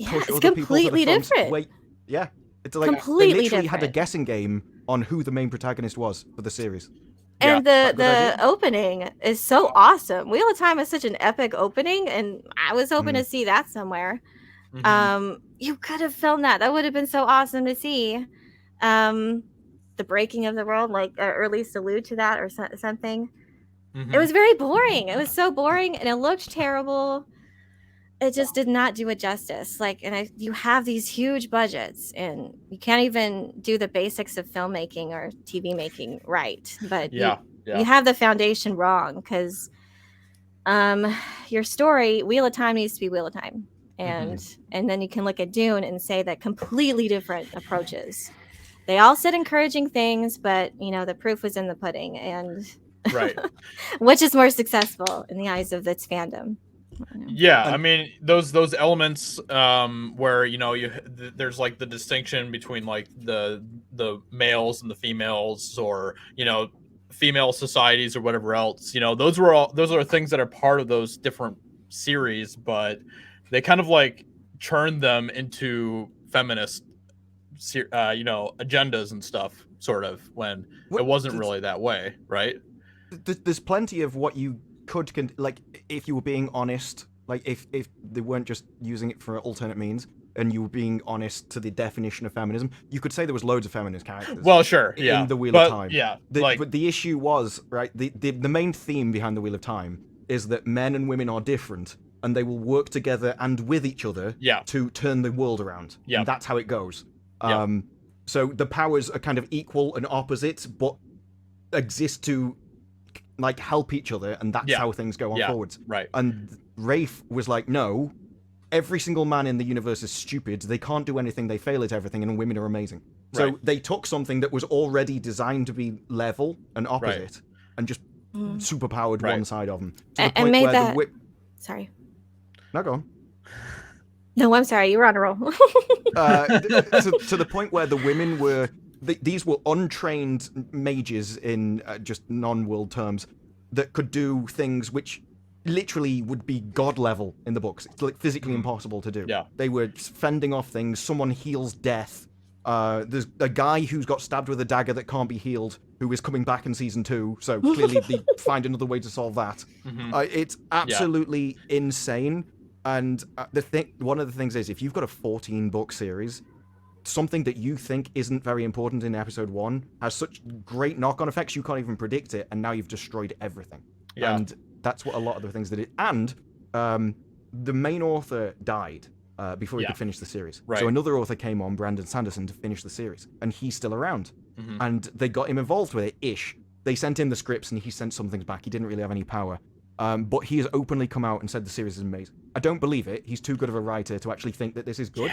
push it's other completely people to the front. different. It's like completely they literally different. had a guessing game on who the main protagonist was for the series. And the opening is so awesome. Wheel of Time is such an epic opening, and I was hoping to see that somewhere. You could have filmed that. That would have been so awesome to see. The the breaking of the world, like, or at least allude to that or something. Mm-hmm. It was very boring. It was so boring, and it looked terrible. It just did not do it justice. Like, and you have these huge budgets, and you can't even do the basics of filmmaking or TV making right. But you have the foundation wrong, because your story, Wheel of Time, needs to be Wheel of Time, and then you can look at Dune and say that completely different approaches. They all said encouraging things, but the proof was in the pudding, and right, which is more successful in the eyes of its fandom. Yeah, I mean those elements where there's like the distinction between like the males and the females, or female societies or whatever else. Those are things that are part of those different series, but they kind of like turned them into feminist agendas and stuff, sort of, when it wasn't really that way, right? There's plenty of what you could like, if you were being honest, like if they weren't just using it for alternate means, and you were being honest to the definition of feminism, you could say there was loads of feminist characters. Well, sure, yeah, in the Wheel of Time. Yeah, but the issue was, right, the main theme behind the Wheel of Time is that men and women are different, and they will work together and with each other to turn the world around. Yeah, and that's how it goes. So the powers are kind of equal and opposite, but exist to like help each other, and that's how things go on forwards. Right. And Rafe was like, no, every single man in the universe is stupid. They can't do anything. They fail at everything, and women are amazing. So they took something that was already designed to be level and opposite, and just superpowered one side of them. To the point and made where that. Sorry. No, go on. No, I'm sorry. You were on a roll. To the point where the women were. These were untrained mages in just non-world terms that could do things which literally would be god level in the books. It's like physically impossible to do. Yeah. They were fending off things. Someone heals death. There's a guy who's got stabbed with a dagger that can't be healed, who is coming back in season 2. So clearly they find another way to solve that. It's absolutely insane. And one of the things is, if you've got a 14-book series, something that you think isn't very important in episode 1 has such great knock-on effects you can't even predict it, and now you've destroyed everything. Yeah. And that's what a lot of the things that it. And the main author died before he could finish the series. Right. So another author came on, Brandon Sanderson, to finish the series, and he's still around. And they got him involved with it ish. They sent him the scripts, and he sent some things back. He didn't really have any power. But he has openly come out and said the series is amazing. I don't believe it. He's too good of a writer to actually think that this is good.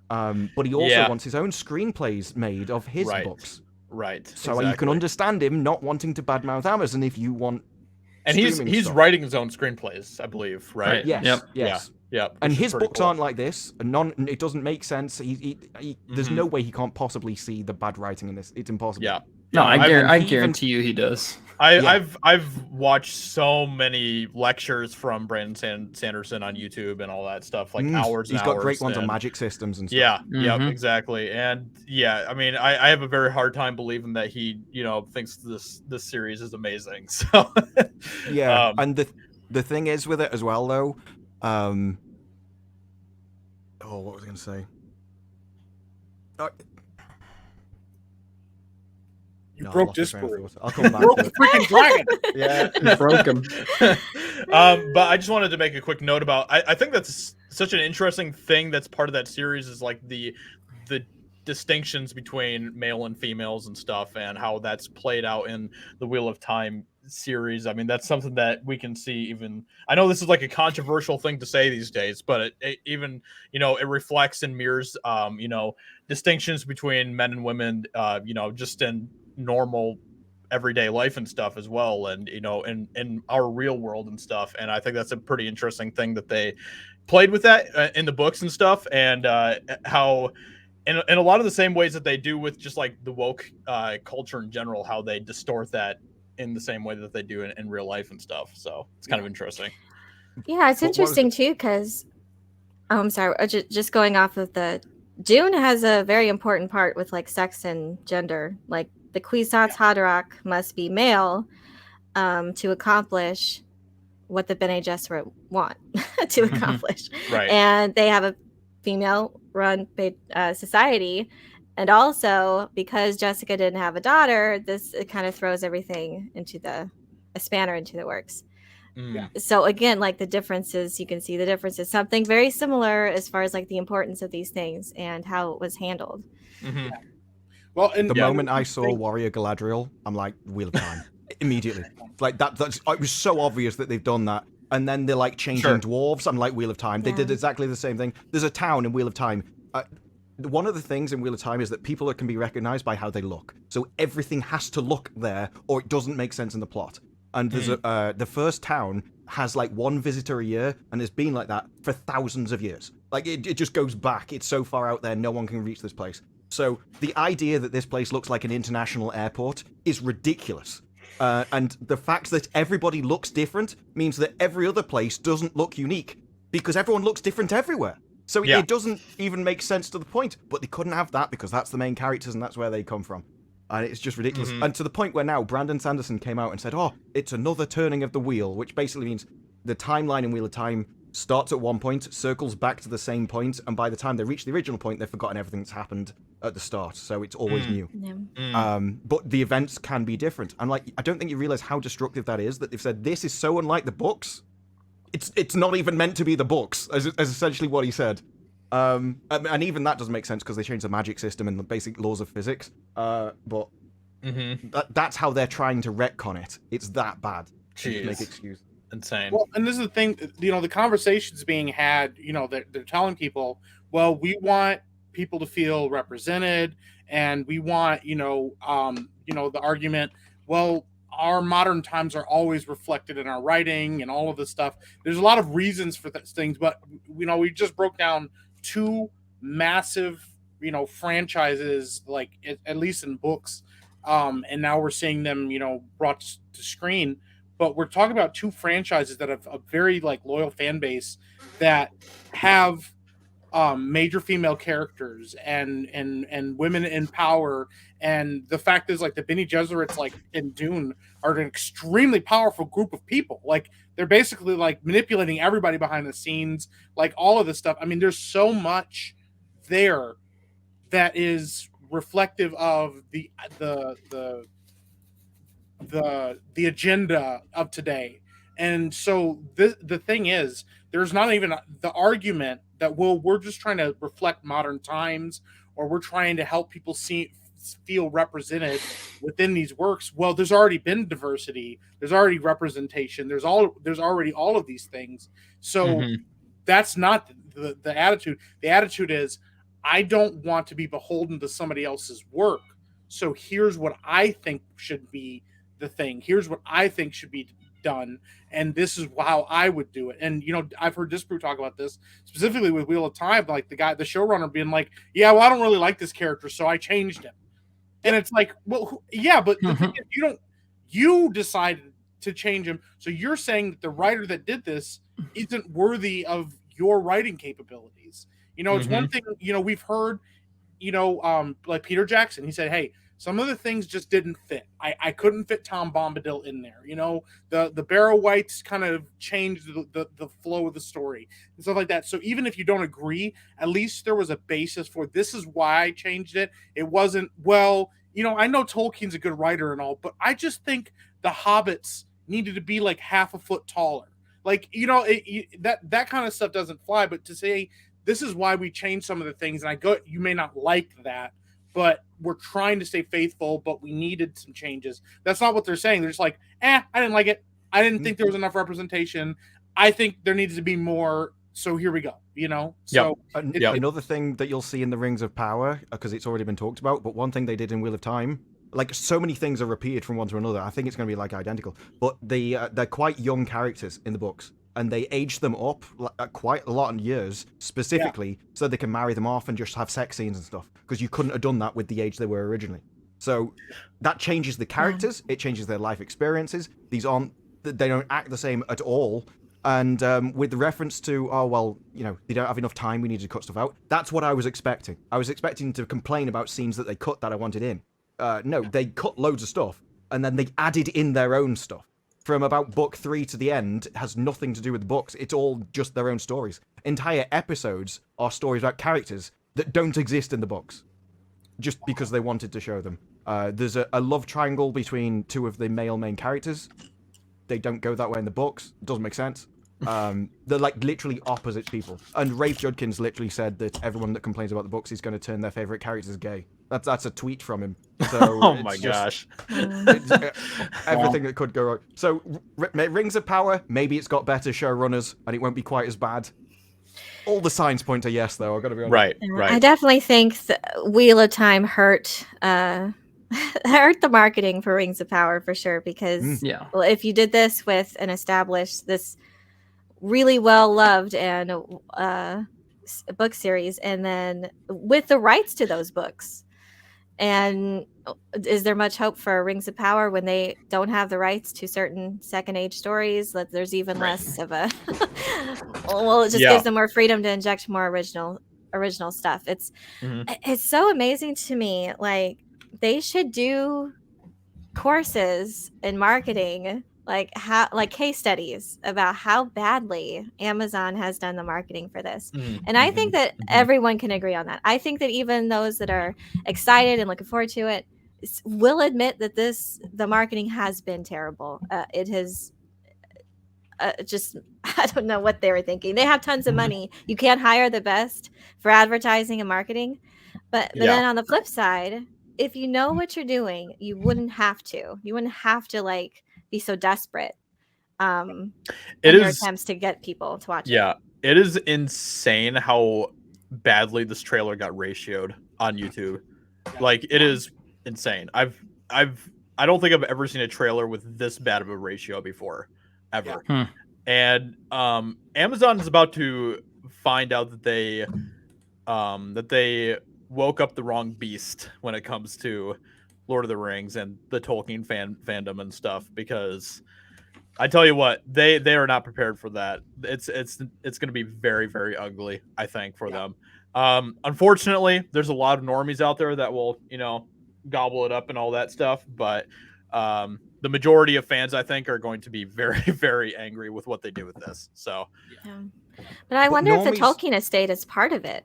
But he also wants his own screenplays made of his books. Right. So you can understand him not wanting to badmouth Amazon if you want. And he's writing his own screenplays, I believe, right? Yes. Yes. Yeah. And his books aren't like this. It doesn't make sense. There's no way he can't possibly see the bad writing in this. It's impossible. Yeah. No, I guarantee you he does. I've watched so many lectures from Brandon Sanderson on YouTube and all that stuff, like hours. He's got great ones on magic systems and stuff. Yeah, yeah, exactly. And I mean, I have a very hard time believing that he, thinks this series is amazing. So and the thing is with it as well, though. What was I going to say? You broke Discord. I'll come back. Broke the freaking dragon. Yeah, you broke him. But I just wanted to make a quick note about. I think that's such an interesting thing that's part of that series is like the distinctions between male and females and stuff, and how that's played out in the Wheel of Time series. I mean, that's something that we can see. Even I know this is like a controversial thing to say these days, but it even it reflects and mirrors distinctions between men and women. Just in normal everyday life and stuff as well, and in our real world and stuff. And I think that's a pretty interesting thing that they played with that in the books and stuff, and how in a lot of the same ways that they do with just like the woke culture in general, how they distort that in the same way that they do in real life and stuff. So it's kind of interesting. Yeah, it's interesting too, because I'm sorry, just going off of Dune has a very important part with like sex and gender. Like the Kwisatz Haderach must be male to accomplish what the Bene Gesserit want to accomplish. Right. And they have a female-run society, And also, because Jessica didn't have a daughter, it kind of throws everything into a spanner into the works. Yeah. So again, like the differences, you can see the differences. Something very similar as far as like the importance of these things and how it was handled. Mm-hmm. Yeah. Well, and the moment I saw Warrior Galadriel, I'm like, Wheel of Time. Immediately. Like that's it was so obvious that they've done that. And then they're like changing dwarves. I'm like, Wheel of Time. They did exactly the same thing. There's a town in Wheel of Time. One of the things in Wheel of Time is that people can be recognized by how they look. So everything has to look there, or it doesn't make sense in the plot. And there's the first town has like one visitor a year, and it's been like that for thousands of years. Like it just goes back. It's so far out there, no one can reach this place. So the idea that this place looks like an international airport is ridiculous. And the fact that everybody looks different means that every other place doesn't look unique, because everyone looks different everywhere. So it doesn't even make sense to the point. But they couldn't have that because that's the main characters and that's where they come from. And it's just ridiculous. Mm-hmm. And to the point where now Brandon Sanderson came out and said, oh, it's another turning of the wheel, which basically means the timeline in Wheel of Time starts at one point, circles back to the same point, and by the time they reach the original point, they've forgotten everything that's happened at the start. So it's always new. Yeah. But the events can be different. And like, I don't think you realize how destructive that is, that they've said, this is so unlike the books. It's not even meant to be the books, as essentially what he said. And even that doesn't make sense because they changed the magic system and the basic laws of physics. But that's how they're trying to retcon it. It's that bad. Jeez. Make excuse. Insane. Well, and this is the thing, the conversations being had, they're telling people, well, we want people to feel represented, and we want, the argument, well, our modern times are always reflected in our writing and all of this stuff. There's a lot of reasons for things, but we just broke down two massive, franchises, like at least in books, and now we're seeing them, brought to screen. But we're talking about two franchises that have a very loyal fan base that have major female characters and women in power. And the fact is, the Bene Gesserits, in Dune, are an extremely powerful group of people. They're basically manipulating everybody behind the scenes, all of this stuff. I mean, there's so much there that is reflective of the agenda of today. And so the thing is, there's not even the argument that, well, we're just trying to reflect modern times, or we're trying to help people feel represented within these works. Well, there's already been diversity, there's already representation, there's already all of these things. So that's not the attitude. The attitude is, I don't want to be beholden to somebody else's work. So here's what I think should be the thing. Here's what I think should be done, and this is how I would do it. And I've heard Disprue talk about this specifically with Wheel of Time, the showrunner being like, yeah, well, I don't really like this character, so I changed him. And it's like, well, yeah, but the thing is, you decided to change him, so you're saying that the writer that did this isn't worthy of your writing capabilities. It's one thing, we've heard, like Peter Jackson, he said, hey, some of the things just didn't fit. I couldn't fit Tom Bombadil in there. The Barrow Whites kind of changed the flow of the story and stuff like that. So even if you don't agree, at least there was a basis for, this is why I changed it. It wasn't, well, I know Tolkien's a good writer and all, but I just think the hobbits needed to be half a foot taller. That kind of stuff doesn't fly. But to say, this is why we changed some of the things, and you may not like that, but we're trying to stay faithful, but we needed some changes. That's not what they're saying. They're just like, I didn't like it. I didn't think there was enough representation. I think there needs to be more. So here we go, So another thing that you'll see in the Rings of Power, because it's already been talked about, but one thing they did in Wheel of Time, so many things are repeated from one to another. I think it's going to be identical, but they're quite young characters in the books, and they age them up quite a lot in years, specifically so they can marry them off and just have sex scenes and stuff, because you couldn't have done that with the age they were originally. So that changes the characters, it changes their life experiences. They don't act the same at all. And with the reference to, they don't have enough time, we need to cut stuff out. That's what I was expecting. I was expecting to complain about scenes that they cut that I wanted in. No, they cut loads of stuff, and then they added in their own stuff. From about book 3 to the end, has nothing to do with the books. It's all just their own stories. Entire episodes are stories about characters that don't exist in the books. just because they wanted to show them. There's a love triangle between two of the male main characters. They don't go that way in the books. It doesn't make sense. They're like literally opposite people. And Rafe Judkins literally said that everyone that complains about the books is going to turn their favorite characters gay. That's a tweet from him. So oh my gosh. Everything that could go wrong. So Rings of Power, maybe it's got better showrunners and it won't be quite as bad. All the signs point to yes, though. I've got to be honest. Right. I definitely think Wheel of Time hurt the marketing for Rings of Power for sure. Because well, if you did this with an established this really well loved and book series, and then with the rights to those books, and is there much hope for Rings of Power when they don't have the rights to certain second age stories? That there's even less of a well, it just gives them more freedom to inject more original stuff. It's so amazing to me. Like, they should do courses in marketing, like case studies about how badly Amazon has done the marketing for this. And I think that everyone can agree on that. I think that even those that are excited and looking forward to it will admit that the marketing has been terrible. It has just, I don't know what they were thinking. They have tons of money. You can't hire the best for advertising and marketing. But then on the flip side, if you know what you're doing, you wouldn't have to. You wouldn't have to like be so desperate in your attempts to get people to watch it. Yeah, it is insane how badly this trailer got ratioed on YouTube. Like, it is insane. I don't think I've ever seen a trailer with this bad of a ratio before, ever. And Amazon is about to find out that they woke up the wrong beast when it comes to Lord of the Rings and the Tolkien fandom and stuff, because I tell you what, they are not prepared for that. It's going to be very, very ugly, I think, for them. Unfortunately, there's a lot of normies out there that will, gobble it up and all that stuff, but the majority of fans, I think, are going to be very, very angry with what they do with this. So but I wonder if the Tolkien estate is part of it.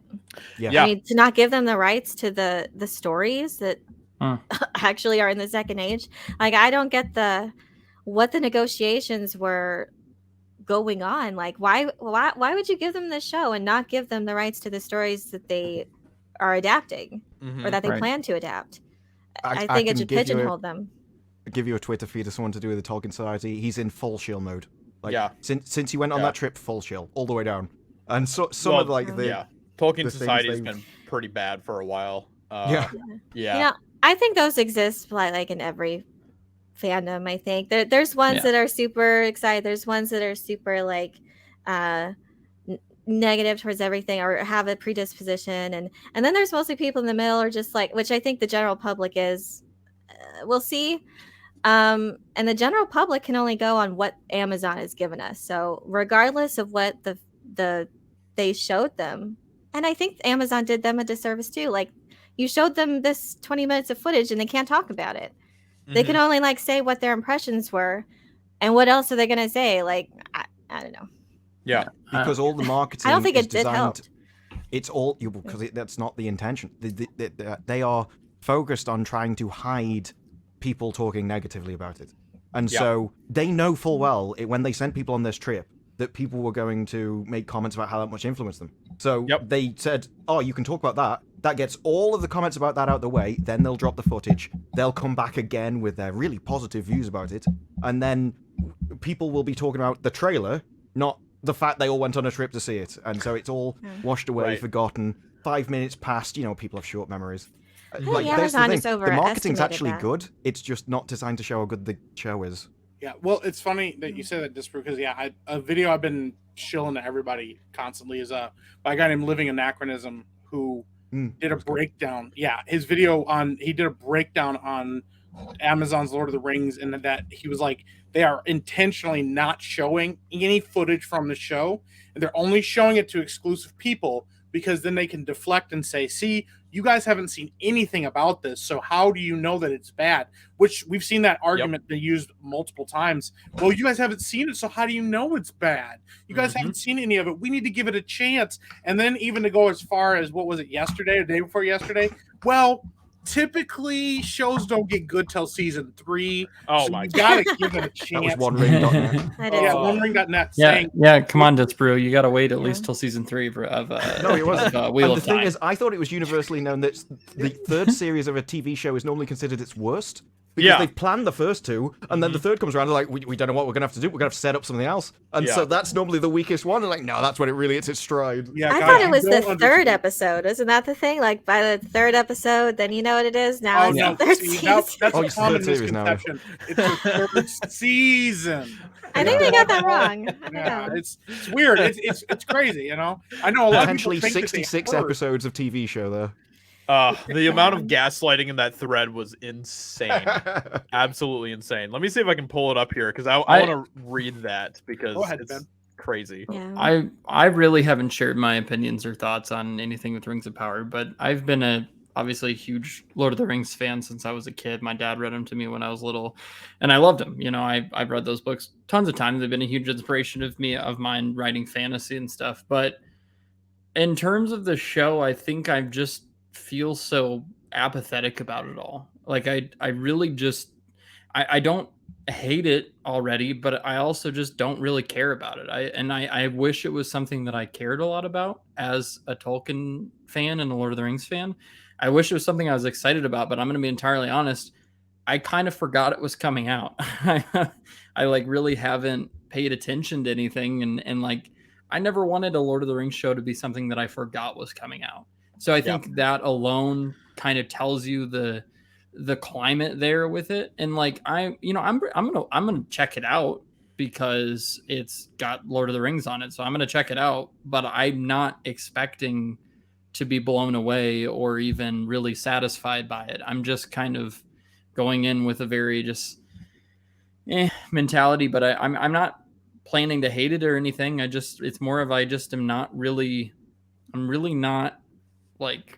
I mean, to not give them the rights to the stories that actually are in the Second Age. Like, I don't get what the negotiations were going on. Like, why would you give them the show and not give them the rights to the stories that they are adapting or that they plan to adapt? I think it should pigeonhole them. I'll give you a Twitter feed of someone to do with the Tolkien Society. He's in full shill mode. Like, since he went on that trip, full shill all the way down. And some of the Tolkien Society has been pretty bad for a while. I think those exist like in every fandom. I think there's ones that are super excited. There's ones that are super like negative towards everything or have a predisposition, and then there's mostly people in the middle, or just like, which I think the general public is. We'll see. And the general public can only go on what Amazon has given us. So regardless of what they showed them, and I think Amazon did them a disservice too. Like, you showed them this 20 minutes of footage and they can't talk about it. They can only like say what their impressions were, and what else are they going to say? Like, I don't know. Yeah, because all the marketing. I don't think is it designed, helped. It's all because that's not the intention. They are focused on trying to hide people talking negatively about it, and so they know full well when they sent people on this trip that people were going to make comments about how that much influenced them. So they said, "Oh, you can talk about that." That gets all of the comments about that out the way. Then they'll drop the footage. They'll come back again with their really positive views about it, and then people will be talking about the trailer, not the fact they all went on a trip to see it. And so it's all washed away, forgotten. 5 minutes passed. People have short memories. Amazon is overestimated. The marketing's actually good. It's just not designed to show how good the show is. Yeah, well, it's funny that you say that, just because a video I've been shilling to everybody constantly is by a guy named Living Anachronism, who did a breakdown. Yeah, his video he did a breakdown on Amazon's Lord of the Rings, and that he was like, they are intentionally not showing any footage from the show, and they're only showing it to exclusive people, because then they can deflect and say, see, you guys haven't seen anything about this, so how do you know that it's bad? Which we've seen that argument been used multiple times. Well, you guys haven't seen it, so how do you know it's bad? You guys haven't seen any of it. We need to give it a chance. And then even to go as far as, what was it, yesterday or the day before yesterday? Well, typically shows don't get good till season 3. Oh so my you God. gotta give it a chance. That was OneRing.net. Yeah, OneRing.net. Yeah, come on, Disbrew. You gotta wait at least till season 3 of No, it wasn't. Wheel And of the thing Time. is, I thought it was universally known that the third series of a TV show is normally considered its worst. Because they've planned the first 2, and then the third comes around, and like, we don't know what we're going to have to do. We're going to have to set up something else. And so that's normally the weakest one. And like, no, that's when it really hits its stride. Yeah, I thought it was the third episode. Isn't that the thing? Like, by the third episode, then you know what it is? Now it's the third season. That's a common misconception. It's the third season. I think they got that wrong. Yeah, it's weird. It's crazy, you know? I know a lot of people Potentially think 66 episodes of TV show there. The amount of gaslighting in that thread was insane. Absolutely insane. Let me see if I can pull it up here because I want to read that because it's crazy. Yeah. I really haven't shared my opinions or thoughts on anything with Rings of Power, but I've been obviously a huge Lord of the Rings fan since I was a kid. My dad read them to me when I was little, and I loved them. You know, I've read those books tons of times. They've been a huge inspiration of mine writing fantasy and stuff. But in terms of the show, I think I just feel so apathetic about it all. Like I really just I don't hate it already, but I also just don't really care about it. I wish it was something that I cared a lot about as a Tolkien fan and a Lord of the Rings fan. I wish it was something I was excited about, but I'm going to be entirely honest. I kind of forgot it was coming out. I like really haven't paid attention to anything. And like, I never wanted a Lord of the Rings show to be something that I forgot was coming out. So I think that alone kind of tells you the climate there with it. And like, I'm going to check it out because it's got Lord of the Rings on it. So I'm going to check it out, but I'm not expecting to be blown away or even really satisfied by it. I'm just kind of going in with a very just mentality, but I'm not planning to hate it or anything. It's more of, I'm really not like,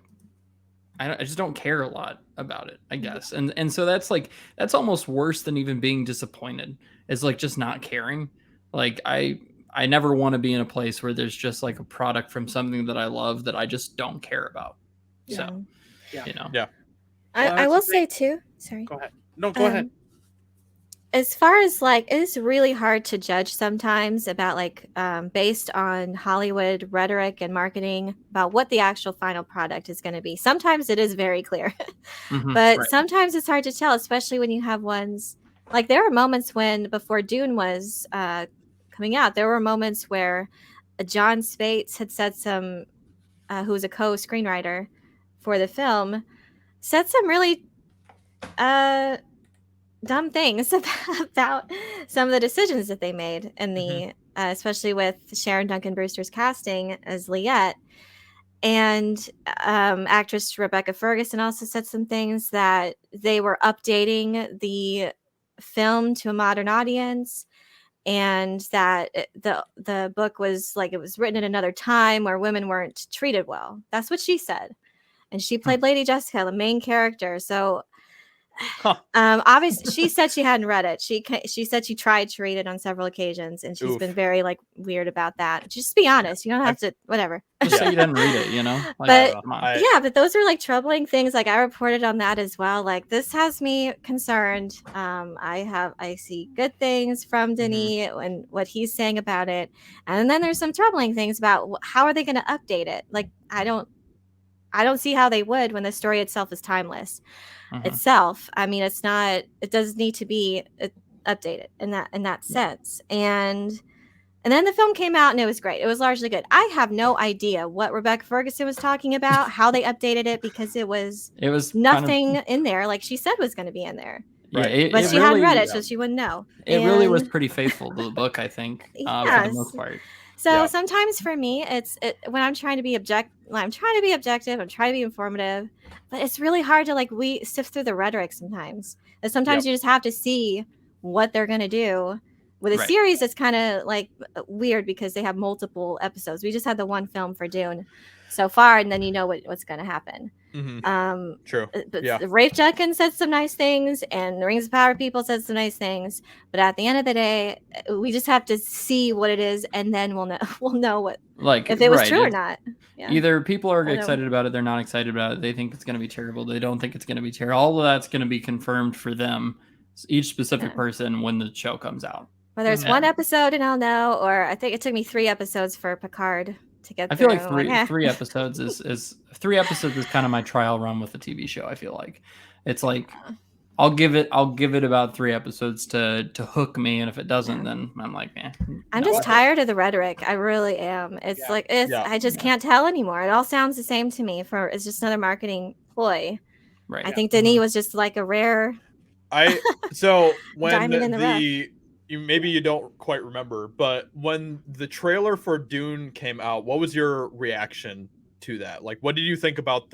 I just don't care a lot about it, I guess. And so that's almost worse than even being disappointed. It's like just not caring. Like I never want to be in a place where there's just like a product from something that I love that I just don't care about. So, you know. Yeah. I will say too. Sorry. Go ahead. No, go ahead. As far as like, it's really hard to judge sometimes about like based on Hollywood rhetoric and marketing about what the actual final product is going to be. Sometimes it is very clear, but sometimes it's hard to tell, especially when you have ones like there were moments when before Dune was coming out, there were moments where John Spates had said who was a co-screenwriter for the film, said some really dumb things about some of the decisions that they made in the especially with Sharon Duncan Brewster's casting as Liette, and actress Rebecca Ferguson also said some things that they were updating the film to a modern audience, and that the book was like, it was written in another time where women weren't treated well. That's what she said, and she played Lady Jessica, the main character. So obviously she said she hadn't read it. She said she tried to read it on several occasions, and she's been very like weird about that. Just be honest. You don't have to whatever. Just say you didn't read it, you know? Like, but those are like troubling things. Like I reported on that as well. Like this has me concerned. I see good things from Denis and what he's saying about it. And then there's some troubling things about how are they going to update it? Like I don't see how they would when the story itself is timeless. Itself. I mean, it does need to be updated in that sense. And then the film came out and it was great. It was largely good. I have no idea what Rebecca Ferguson was talking about, how they updated it, because it was nothing in there like she said was going to be in there. Right. But she hadn't read it, so she wouldn't know. It really was pretty faithful to the book, I think, for the most part. So sometimes for me, when I'm trying to be objective, I'm trying to be informative, but it's really hard to like sift through the rhetoric sometimes. And sometimes you just have to see what they're going to do. With a series, it's kind of like weird because they have multiple episodes. We just had the one film for Dune so far, and then you know what's going to happen. True. Rafe Judkins said some nice things, and the Rings of Power people said some nice things. But at the end of the day, we just have to see what it is, and then we'll know what if it was true or not. Yeah. Either people are excited about it, they're not excited about it. They think it's going to be terrible. They don't think it's going to be terrible. All of that's going to be confirmed for them, each specific person, when the show comes out. Well, there's one episode, and I'll know. Or I think it took me 3 episodes for Picard to get. I feel like three episodes is 3 episodes is kind of my trial run with the TV show. I feel like it's like I'll give it about 3 episodes to hook me, and if it doesn't, then I'm like, I'm just tired of the rhetoric. I really am. It's I just can't tell anymore. It all sounds the same to me. It's just another marketing ploy. Right. I think Denis was just like a rare. So when maybe you don't quite remember, but when the trailer for Dune came out, what was your reaction to that? Like, what did you think about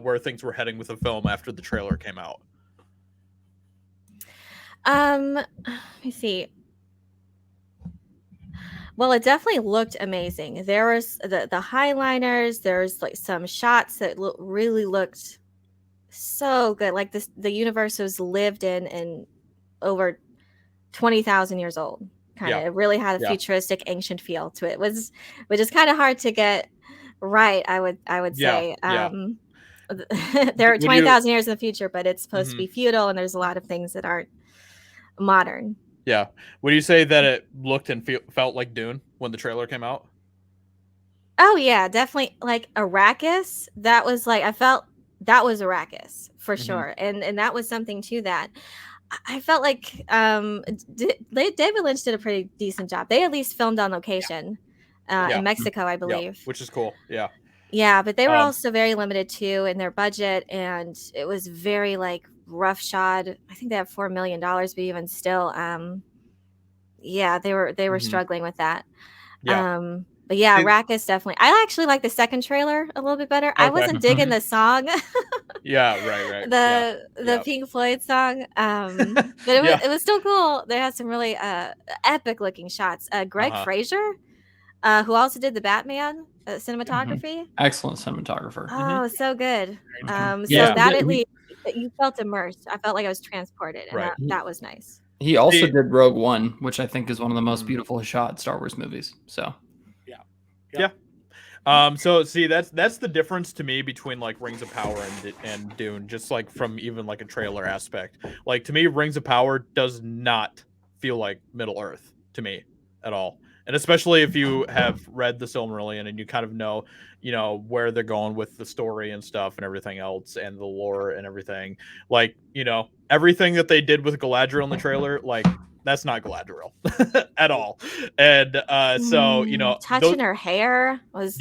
where things were heading with the film after the trailer came out? Let me see. Well, it definitely looked amazing. There was the highliners. There's like some shots that really looked so good. Like the universe was lived in over 20,000 years old. Kind of, it really had a futuristic, ancient feel to it. Which is kind of hard to get right. I would say. There are 20,000 years in the future, but it's supposed to be feudal, and there's a lot of things that aren't modern. Yeah. Would you say that it looked and felt like Dune when the trailer came out? Oh yeah, definitely. Like Arrakis, that was like, I felt that was Arrakis for sure, and that was something to that. I felt like David Lynch did a pretty decent job. They at least filmed on location in Mexico, I believe, which is cool. Yeah, but they were also very limited too in their budget, and it was very like roughshod. I think they have $4 million, but even still, they were struggling with that. But yeah, Arrakis definitely. I actually like the second trailer a little bit better. Okay. I wasn't digging the song. Right. The Pink Floyd song. But it was still cool. They had some really epic looking shots. Greg Fraser, who also did the Batman cinematography. Excellent cinematographer. Oh, so good. So that at least you felt immersed. I felt like I was transported, and that was nice. He also did Rogue One, which I think is one of the most beautiful shot Star Wars movies. So so see, that's the difference to me between like Rings of Power and Dune, just like from even like a trailer aspect. Like to me, Rings of Power does not feel like Middle Earth to me at all. And especially if you have read the Silmarillion and you kind of know, where they're going with the story and stuff and everything else and the lore and everything. Like, everything that they did with Galadriel in the trailer, like that's not Galadriel at all. And touching her hair was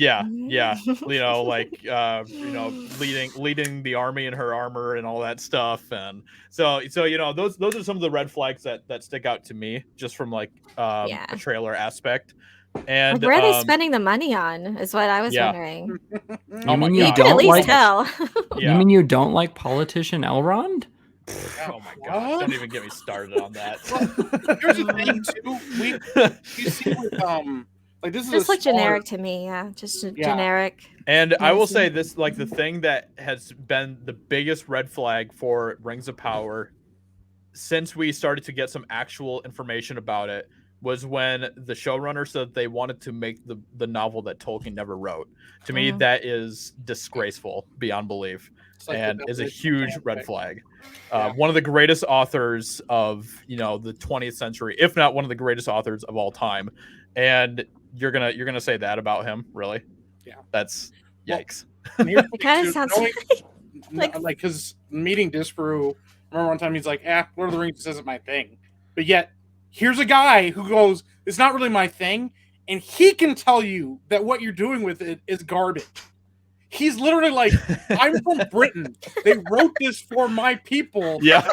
leading the army in her armor and all that stuff. And so those are some of the red flags that stick out to me just from like a trailer aspect. And where are they spending the money on is what I was wondering. You mean you can at least tell. You mean you don't like politician Elrond? Oh my god! Don't even get me started on that. Here's the thing too. You see with like this is just like generic to me, just generic. And I will say this, like the thing that has been the biggest red flag for Rings of Power since we started to get some actual information about it was when the showrunner said they wanted to make the novel that Tolkien never wrote. To me, that is disgraceful beyond belief. And is a huge red flag. One of the greatest authors of the 20th century, if not one of the greatest authors of all time, and you're gonna say that about him, really? Yeah, that's yikes. It kind of sounds like because meeting Disparu, remember one time he's like, Lord of the Rings isn't my thing, but yet here's a guy who goes, it's not really my thing, and he can tell you that what you're doing with it is garbage. He's literally like, I'm from Britain. They wrote this for my people. Yeah.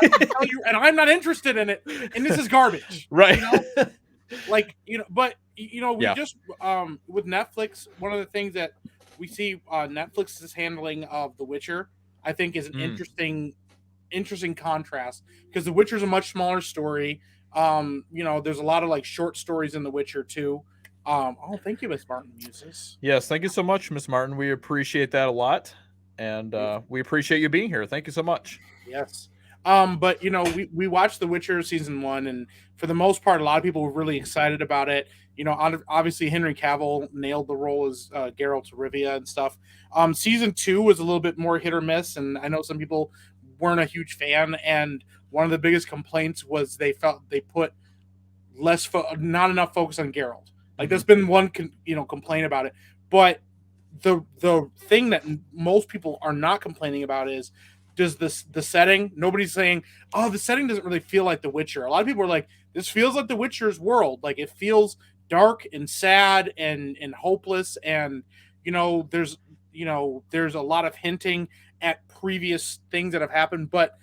And I'm not interested in it. And this is garbage. Right. We just, with Netflix, one of the things that we see Netflix's handling of The Witcher, I think is an interesting contrast because The Witcher is a much smaller story. There's a lot of like short stories in The Witcher too. Thank you, Miss Martin Muses. Yes, thank you so much, Miss Martin. We appreciate that a lot. and we appreciate you being here. Thank you so much. Yes. But we watched The Witcher season 1, and for the most part, a lot of people were really excited about it. Obviously Henry Cavill nailed the role as Geralt of Rivia and stuff. Season 2 was a little bit more hit or miss, and I know some people weren't a huge fan. And one of the biggest complaints was they felt they put not enough focus on Geralt. Like there's been one complaint about it, but the thing that most people are not complaining about is the setting. Nobody's saying, oh, the setting doesn't really feel like The Witcher. A lot of people are like, this feels like The Witcher's world. Like it feels dark and sad and hopeless, and there's a lot of hinting at previous things that have happened, but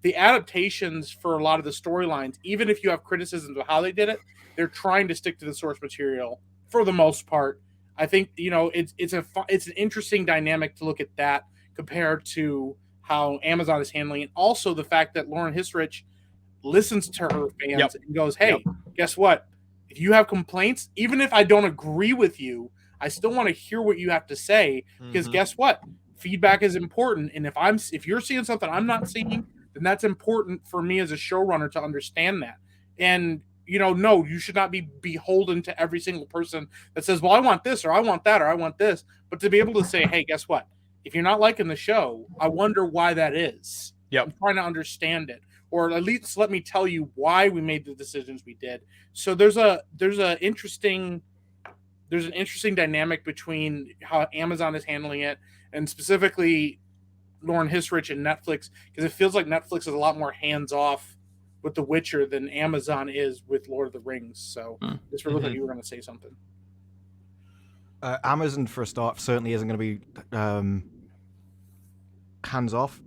the adaptations for a lot of the storylines, even if you have criticisms of how they did it, they're trying to stick to the source material for the most part. I think it's an interesting dynamic to look at that compared to how Amazon is handling it. Also, the fact that Lauren Hisrich listens to her fans and goes, "Hey, guess what? If you have complaints, even if I don't agree with you, I still want to hear what you have to say because guess what? Feedback is important, and if you're seeing something I'm not seeing, then that's important for me as a showrunner to understand that." And no, you should not be beholden to every single person that says, well, I want this, or I want that, or I want this. But to be able to say, hey, guess what? If you're not liking the show, I wonder why that is. I'm trying to understand it. Or at least let me tell you why we made the decisions we did. So there's an interesting dynamic between how Amazon is handling it, and specifically Lauren Hisrich and Netflix, because it feels like Netflix is a lot more hands-off with The Witcher than Amazon is with Lord of the Rings. So this looked like you were going to say something. Amazon, for a start, certainly isn't going to be hands-off.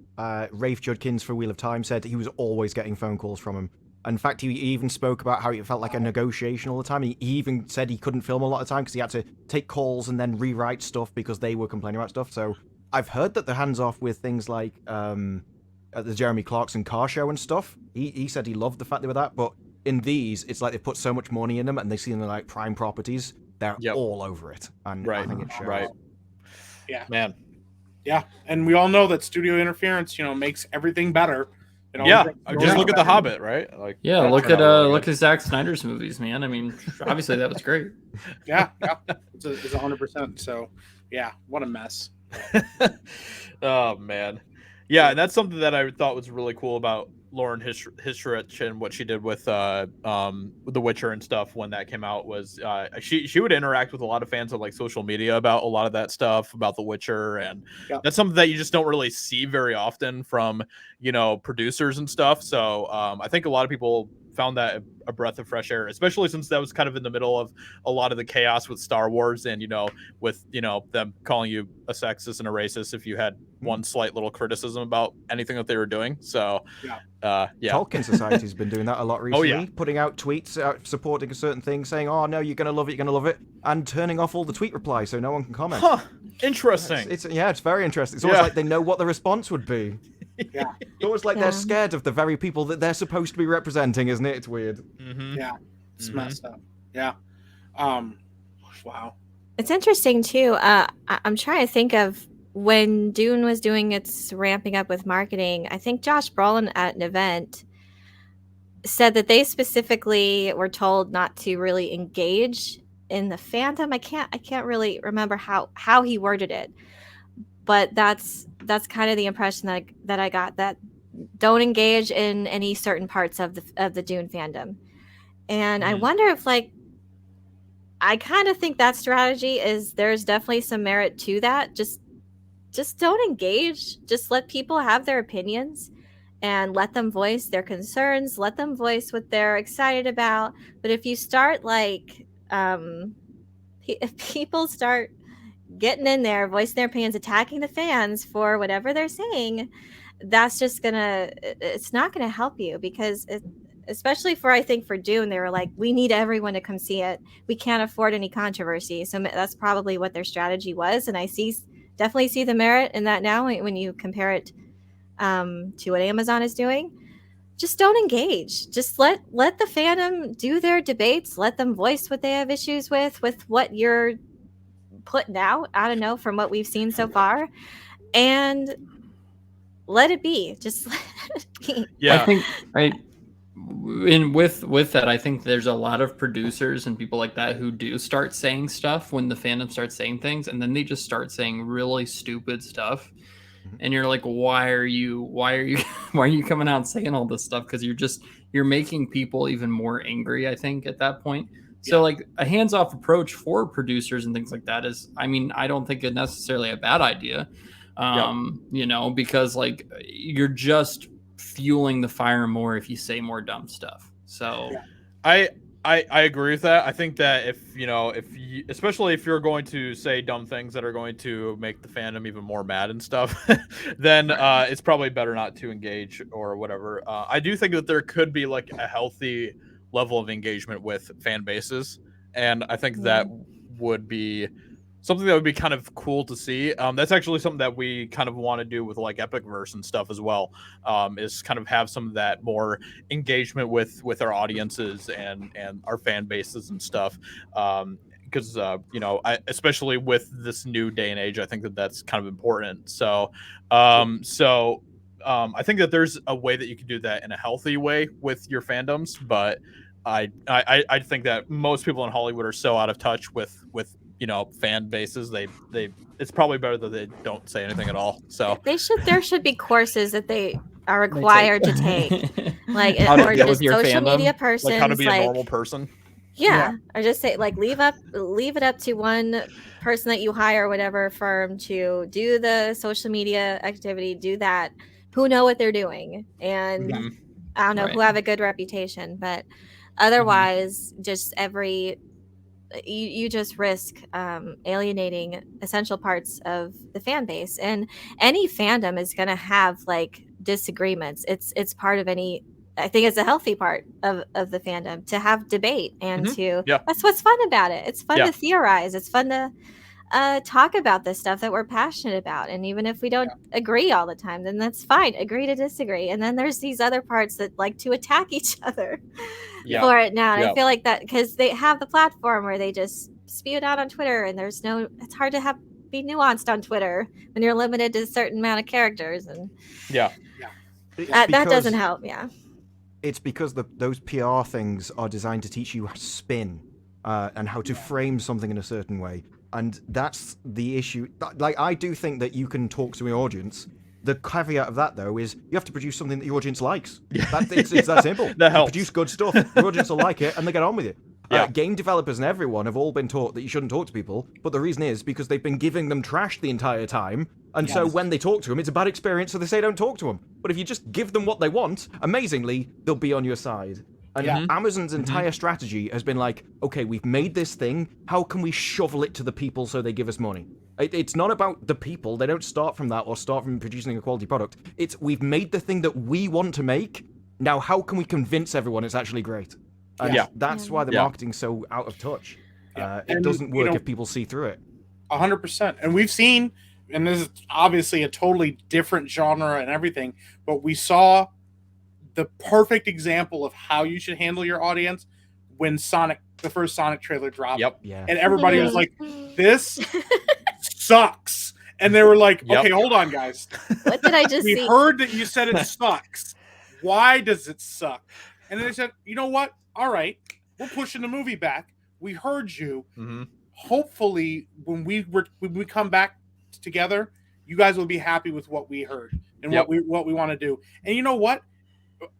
Rafe Judkins for Wheel of Time said he was always getting phone calls from him. In fact, he even spoke about how it felt like a negotiation all the time. He even said he couldn't film a lot of time because he had to take calls and then rewrite stuff because they were complaining about stuff. So I've heard that they're hands-off with things like at the Jeremy Clarkson car show and stuff. He said he loved the fact they were that, but in these, it's like they've put so much money in them and they see them like prime properties. They're all over it, and I think it shows. Right. Yeah, man. Yeah, and we all know that studio interference, makes everything better. Just look at The Hobbit, right? Like, look at Zack Snyder's movies, man. I mean, obviously that was great. Yeah, it's 100%. So, yeah, what a mess. Oh man. Yeah, and that's something that I thought was really cool about Lauren Hisrich and what she did with The Witcher and stuff when that came out was she would interact with a lot of fans on like social media about a lot of that stuff about The Witcher, and that's something that you just don't really see very often from producers and stuff. So I think a lot of people found that a breath of fresh air, especially since that was kind of in the middle of a lot of the chaos with Star Wars and with them calling you a sexist and a racist if you had one slight little criticism about anything that they were doing. So Tolkien Society's been doing that a lot recently, putting out tweets supporting a certain thing, saying, oh no, you're gonna love it, and turning off all the tweet replies so no one can comment. Interesting. It's very interesting. It's almost like they know what the response would be. Yeah, it's almost like they're scared of the very people that they're supposed to be representing, isn't it? It's weird. Yeah, it's messed up. Yeah. Wow. It's interesting too. I'm trying to think of when Dune was doing its ramping up with marketing. I think Josh Brolin at an event said that they specifically were told not to really engage in the fandom. I can't really remember how he worded it, but that's kind of the impression that I got, that don't engage in any certain parts of the Dune fandom. And I wonder if I kind of think that strategy there's definitely some merit to that. Just don't engage. Just let people have their opinions and let them voice their concerns. Let them voice what they're excited about. But if you start if people start getting in there, voicing their opinions, attacking the fans for whatever they're saying, that's just it's not gonna help you, because especially I think for Dune, they were like, we need everyone to come see it. We can't afford any controversy. So that's probably what their strategy was. And I definitely see the merit in that now when you compare it to what Amazon is doing. Just don't engage. Just let the fandom do their debates. Let them voice what they have issues with what you're putting out. I don't know, from what we've seen so far. and let it be. Just let it be. Yeah. I think with that, I think there's a lot of producers and people like that who do start saying stuff when the fandom starts saying things, and then they just start saying really stupid stuff. And you're like, why are you coming out and saying all this stuff? Because you're making people even more angry, I think, at that point. So like a hands-off approach for producers and things like that is, I mean, I don't think it's necessarily a bad idea. You know, because like you're just fueling the fire more if you say more dumb stuff. So I agree with that. I think that if you, especially if you're going to say dumb things that are going to make the fandom even more mad and stuff, then it's probably better not to engage or whatever. I do think that there could be like a healthy level of engagement with fan bases, and I think that would be something that would be kind of cool to see. That's actually something that we kind of want to do with like Epicverse and stuff as well, is kind of have some of that more engagement with our audiences and our fan bases and stuff. Because especially with this new day and age, I think that that's kind of important. So I think that there's a way that you can do that in a healthy way with your fandoms, but I think that most people in Hollywood are so out of touch with fan bases. They it's probably better that they don't say anything at all. So there should be courses that they are required to take, like How to or deal just with your social fandom? media persons, like how to be a normal person. Yeah, or just say like leave it up to one person that you hire, whatever firm, to do the social media activity, do that, who know what they're doing, and I don't know, who have a good reputation. But otherwise, just you just risk alienating essential parts of the fan base, and any fandom is going to have like disagreements. It's part of any. I think it's a healthy part of the fandom to have debate and that's what's fun about it. It's fun to theorize. It's fun to talk about this stuff that we're passionate about. And even if we don't agree all the time, then that's fine. Agree to disagree. And then there's these other parts that like to attack each other for it now. And I feel like that because they have the platform where they just spew it out on Twitter, and it's hard to be nuanced on Twitter when you're limited to a certain amount of characters. And that doesn't help. Yeah. It's because those PR things are designed to teach you how to spin and how to frame something in a certain way. And that's the issue. Like, I do think that you can talk to an audience. The caveat of that, though, is you have to produce something that your audience likes. It's that simple. That helps. Produce good stuff. Your audience will like it, and they get on with it. Game developers and everyone have all been taught that you shouldn't talk to people, but the reason is because they've been giving them trash the entire time, and so when they talk to them, it's a bad experience, so they say don't talk to them. But if you just give them what they want, amazingly, they'll be on your side. And Amazon's entire strategy has been like, okay, we've made this thing, how can we shovel it to the people so they give us money? It's not about the people, they don't start from that or start from producing a quality product. It's we've made the thing that we want to make, now how can we convince everyone it's actually great? And that's why the marketing's so out of touch. It doesn't work if people see through it. 100%. And we've seen, and this is obviously a totally different genre and everything, but we saw the perfect example of how you should handle your audience when the first Sonic trailer dropped. And everybody was like, this sucks. And they were like, okay, hold on, guys. What did I just see? We heard that you said it sucks. Why does it suck? And then they said, you know what? All right, we're pushing the movie back. We heard you. Hopefully, when we come back together, you guys will be happy with what we heard and what we want to do. And you know what?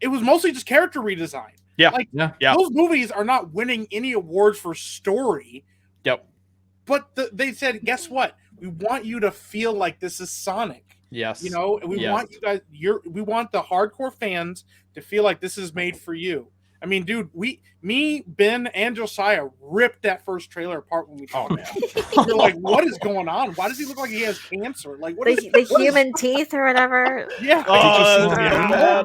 It was mostly just character redesign. Those movies are not winning any awards for story. But they said, guess what? We want you to feel like this is Sonic. Yes. You know, we want you guys. We want the hardcore fans to feel like this is made for you. I mean, dude, Ben, and Josiah ripped that first trailer apart when we talked about it. We're like, what is going on? Why does he look like he has cancer? Like, what the human teeth or whatever? Yeah.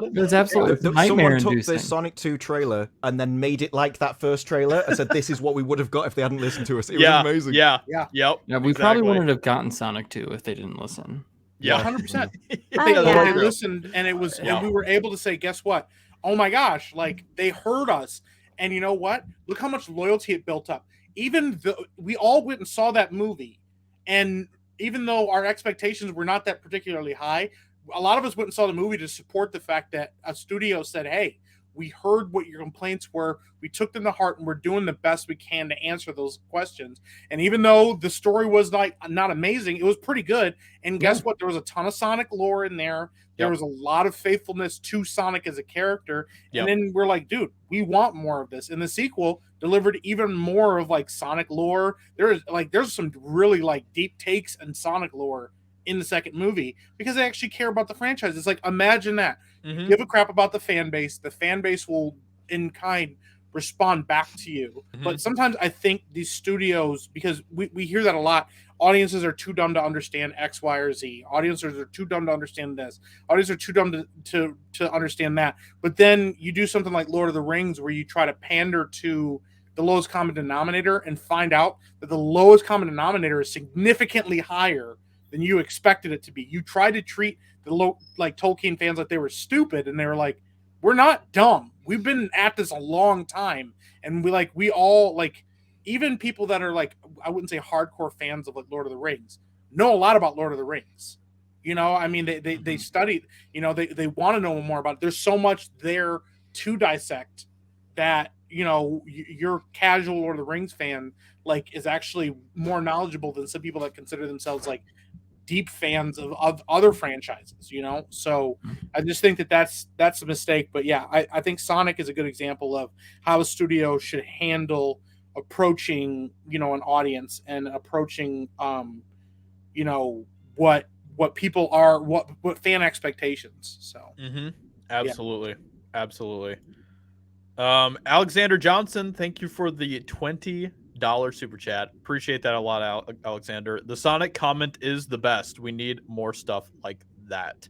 It was absolutely nightmare. Someone took this Sonic 2 trailer and then made it like that first trailer and said, this is what we would have got if they hadn't listened to us. It was amazing. We probably wouldn't have gotten Sonic 2 if they didn't listen. 100%. They listened, and it was, and we were able to say, guess what? Oh my gosh, like they heard us. And you know what? Look how much loyalty it built up. Even we all went and saw that movie, and even though our expectations were not that particularly high, a lot of us went and saw the movie to support the fact that a studio said, hey, we heard what your complaints were. We took them to heart, and we're doing the best we can to answer those questions. And even though the story was not amazing, it was pretty good. And guess what? There was a ton of Sonic lore in there. There was a lot of faithfulness to Sonic as a character. And then we're like, dude, we want more of this. And the sequel delivered even more of like Sonic lore. There's some really like deep takes and Sonic lore in the second movie because they actually care about the franchise. It's like, imagine that. Give a crap about the fan base. The fan base will in kind respond back to you. But sometimes I think these studios, because we hear that a lot, audiences are too dumb to understand X, Y, or Z. Audiences are too dumb to understand this. Audiences are too dumb to understand that. But then you do something like Lord of the Rings where you try to pander to the lowest common denominator and find out that the lowest common denominator is significantly higher than you expected it to be. You try to treat the Tolkien fans like they were stupid, and they were like, we're not dumb. We've been at this a long time, and we all even people that are like, I wouldn't say hardcore fans of like Lord of the Rings know a lot about Lord of the Rings. I mean, they studied, they want to know more about it. There's so much there to dissect that, your casual Lord of the Rings fan is actually more knowledgeable than some people that consider themselves like deep fans of other franchises, So I just think that's a mistake. But yeah, I think Sonic is a good example of how a studio should handle approaching, an audience and approaching, what people are, what fan expectations. So absolutely. Yeah. Absolutely. Alexander Johnson, thank you for the $20 super chat. Appreciate that a lot, Alexander. The Sonic comment is the best. We need more stuff like that.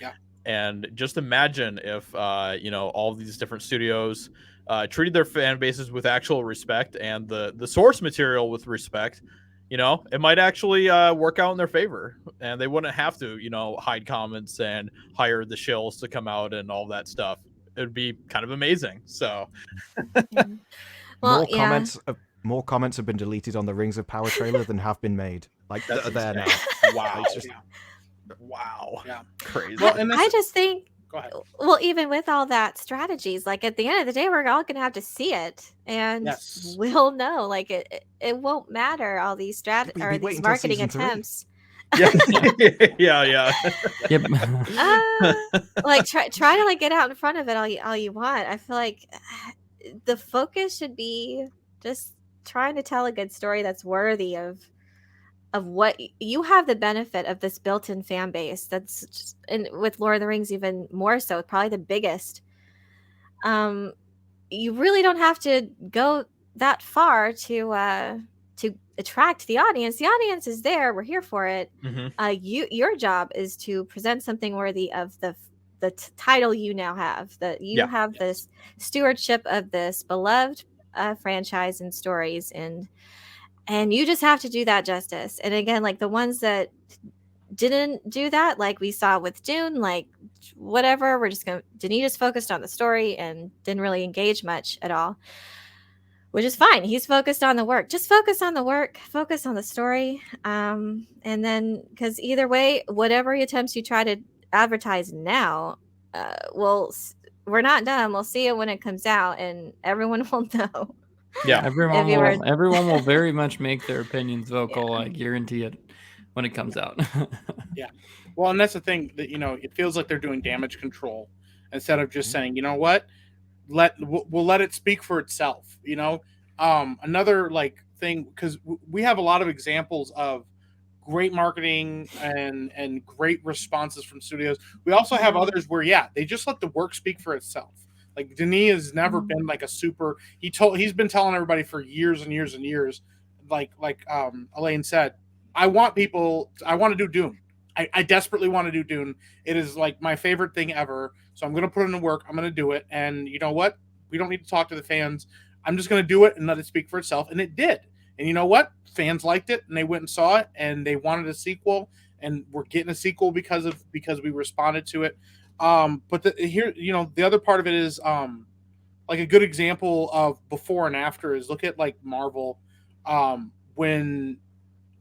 Yeah. And just imagine if all these different studios treated their fan bases with actual respect and the source material with respect. It might actually work out in their favor, and they wouldn't have to hide comments and hire the shills to come out and all that stuff. It would be kind of amazing. So well, more comments have been deleted on the Rings of Power trailer than have been made. That's there now. Wow. Wow. Yeah. Crazy. Well, I just think, go ahead. Well, even with all that strategies, at the end of the day, we're all going to have to see it, and we'll know. It won't matter all these these marketing attempts. Yeah. Yep. Try to get out in front of it all you want. I feel like the focus should be just trying to tell a good story that's worthy of what you have, the benefit of this built-in fan base that's just, and with Lord of the Rings even more so, probably the biggest. You really don't have to go that far to attract the audience. The audience is there. We're here for it. Your job is to present something worthy of the title you now have. That you have this stewardship of this beloved franchise and stories, and you just have to do that justice. And again, the ones that didn't do that, like we saw with Dune, whatever, Denis focused on the story and didn't really engage much at all, which is fine. He's focused on the work. Just focus on the work, focus on the story. And then, because either way, whatever attempts you try to advertise now, we're not done. We'll see it when it comes out, and everyone will know. Yeah, everyone will very much make their opinions vocal. Yeah. I guarantee it when it comes out. Yeah, well, and that's the thing that it feels like they're doing damage control instead of just saying, what, we'll let it speak for itself. Another thing, because we have a lot of examples of great marketing and great responses from studios. We also have others where they just let the work speak for itself. Denis has never been a super. He's been telling everybody for years and years and years, Elaine said, I want to do Dune. I desperately want to do Dune. It is my favorite thing ever. So I'm going to put in the work. I'm going to do it. And you know what? We don't need to talk to the fans. I'm just going to do it and let it speak for itself. And it did. And you know what? Fans liked it, and they went and saw it, and they wanted a sequel, and we're getting a sequel because we responded to it. But the other part of it is a good example of before and after is look at Marvel when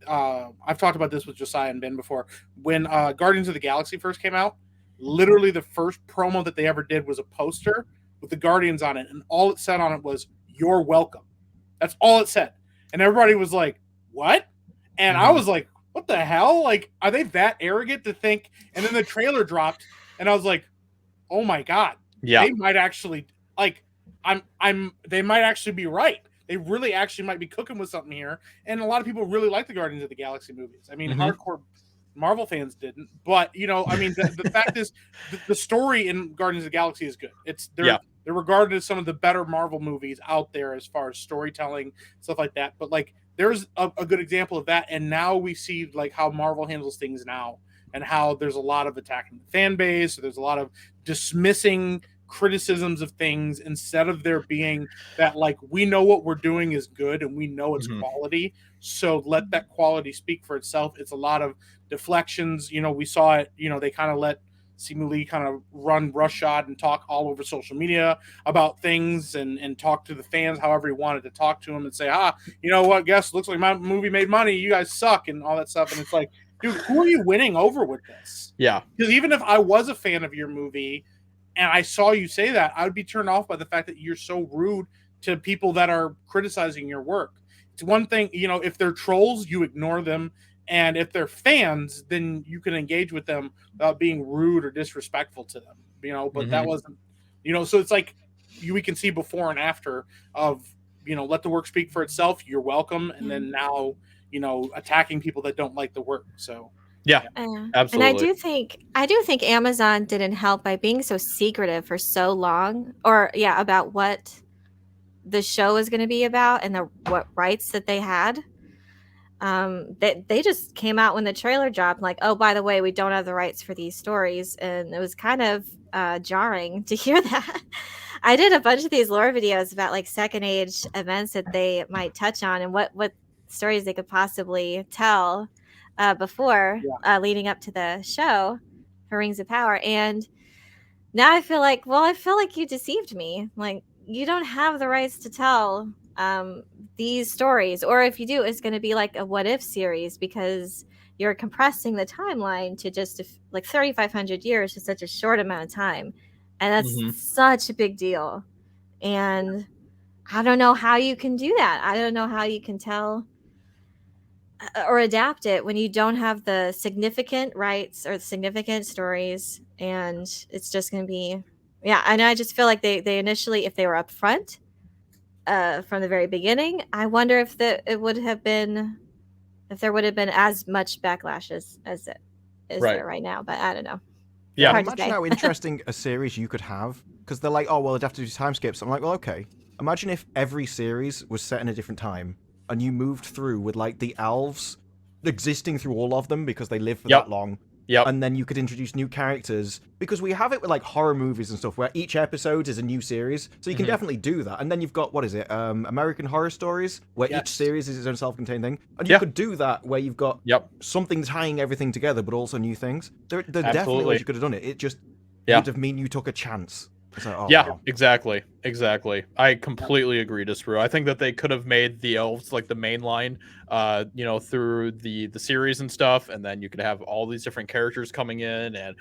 I've talked about this with Josiah and Ben before. When Guardians of the Galaxy first came out, literally the first promo that they ever did was a poster with the Guardians on it, and all it said on it was "You're welcome." That's all it said, and everybody was like, "What?" And I was like, "What the hell? Like, are they that arrogant to think?" And then the trailer dropped, and I was like, "Oh my god, they might actually like." They might actually be right. They really actually might be cooking with something here. And a lot of people really like the Guardians of the Galaxy movies. I mean, hardcore Marvel fans didn't, but I mean, the fact is, the story in Guardians of the Galaxy is good. They're regarded as some of the better Marvel movies out there as far as storytelling, stuff like that. But like, there's a good example of that. And now we see like how Marvel handles things now, and how there's a lot of attacking the fan base. There's a lot of dismissing criticisms of things instead of there being that like, we know what we're doing is good and we know it's quality, so let that quality speak for itself. It's a lot of deflections. We saw it. They kind of let Simu Lee kind of run roughshod and talk all over social media about things and talk to the fans however he wanted to talk to them and say, you know what, guess looks like my movie made money, you guys suck, and all that stuff. And it's like, dude, who are you winning over with this? Because even if I was a fan of your movie and I saw you say that, I would be turned off by the fact that you're so rude to people that are criticizing your work. It's one thing, if they're trolls, you ignore them. And if they're fans, then you can engage with them without being rude or disrespectful to them, but that wasn't, so it's like we can see before and after of, let the work speak for itself. You're welcome. And then now, attacking people that don't like the work. So. Yeah, absolutely. And I do think Amazon didn't help by being so secretive for so long, about what the show is going to be about and what rights that they had. They just came out when the trailer dropped, like, oh, by the way, we don't have the rights for these stories, and it was kind of jarring to hear that. I did a bunch of these lore videos about like second age events that they might touch on and what stories they could possibly tell. Before leading up to the show for Rings of Power. And now I feel like you deceived me. Like, you don't have the rights to tell these stories. Or if you do, it's going to be like a what if series, because you're compressing the timeline to just like 3,500 years is such a short amount of time. And that's such a big deal. And I don't know how you can do that. I don't know how you can tell or adapt it when you don't have the significant rights or the significant stories, and it's just going to be and I just feel like they initially, if they were upfront from the very beginning, I wonder if there would have been as much backlash as it is there right now. But I don't know. Imagine how interesting a series you could have, because they're like, oh well, it'd have to do time skips. I'm like, well, okay, imagine if every series was set in a different time and you moved through with like the elves existing through all of them because they live for that long. And then you could introduce new characters, because we have it with like horror movies and stuff where each episode is a new series. So you can definitely do that. And then you've got, what is it? American Horror Stories, where each series is its own self-contained thing. And you could do that where you've got something tying everything together, but also new things. There definitely ways you could have done it. It just would have mean you took a chance. Like, wow. Exactly. I completely agree, Disru. I think that they could have made the elves like the main line, through the series and stuff, and then you could have all these different characters coming in and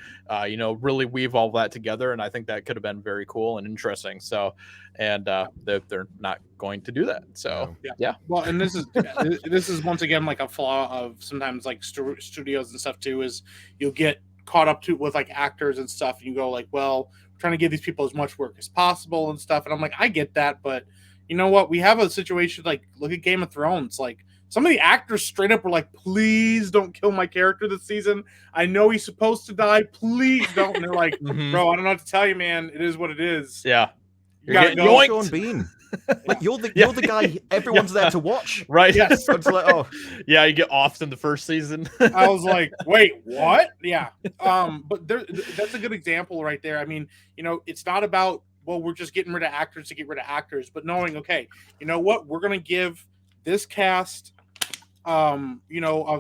really weave all that together. And I think that could have been very cool and interesting. So, and they're not going to do that. So Well, and this is once again like a flaw of sometimes like studios and stuff too, is you'll get caught up with like actors and stuff, and you go like, well, trying to give these people as much work as possible and stuff. And I'm like, I get that, but you know what? We have a situation like, look at Game of Thrones. Like, some of the actors straight up were like, please don't kill my character this season. I know he's supposed to die. Please don't. And they're like, bro, I don't know what to tell you, man. It is what it is. Yeah. You gotta go. Sean Bean. Like, you're the guy everyone's there to watch. Right. Yes. So it's like, you get offed in the first season. I was like, wait, what? Yeah. But that's a good example right there. I mean, it's not about, well, we're just getting rid of actors to get rid of actors, but knowing, okay, you know what? We're going to give this cast, of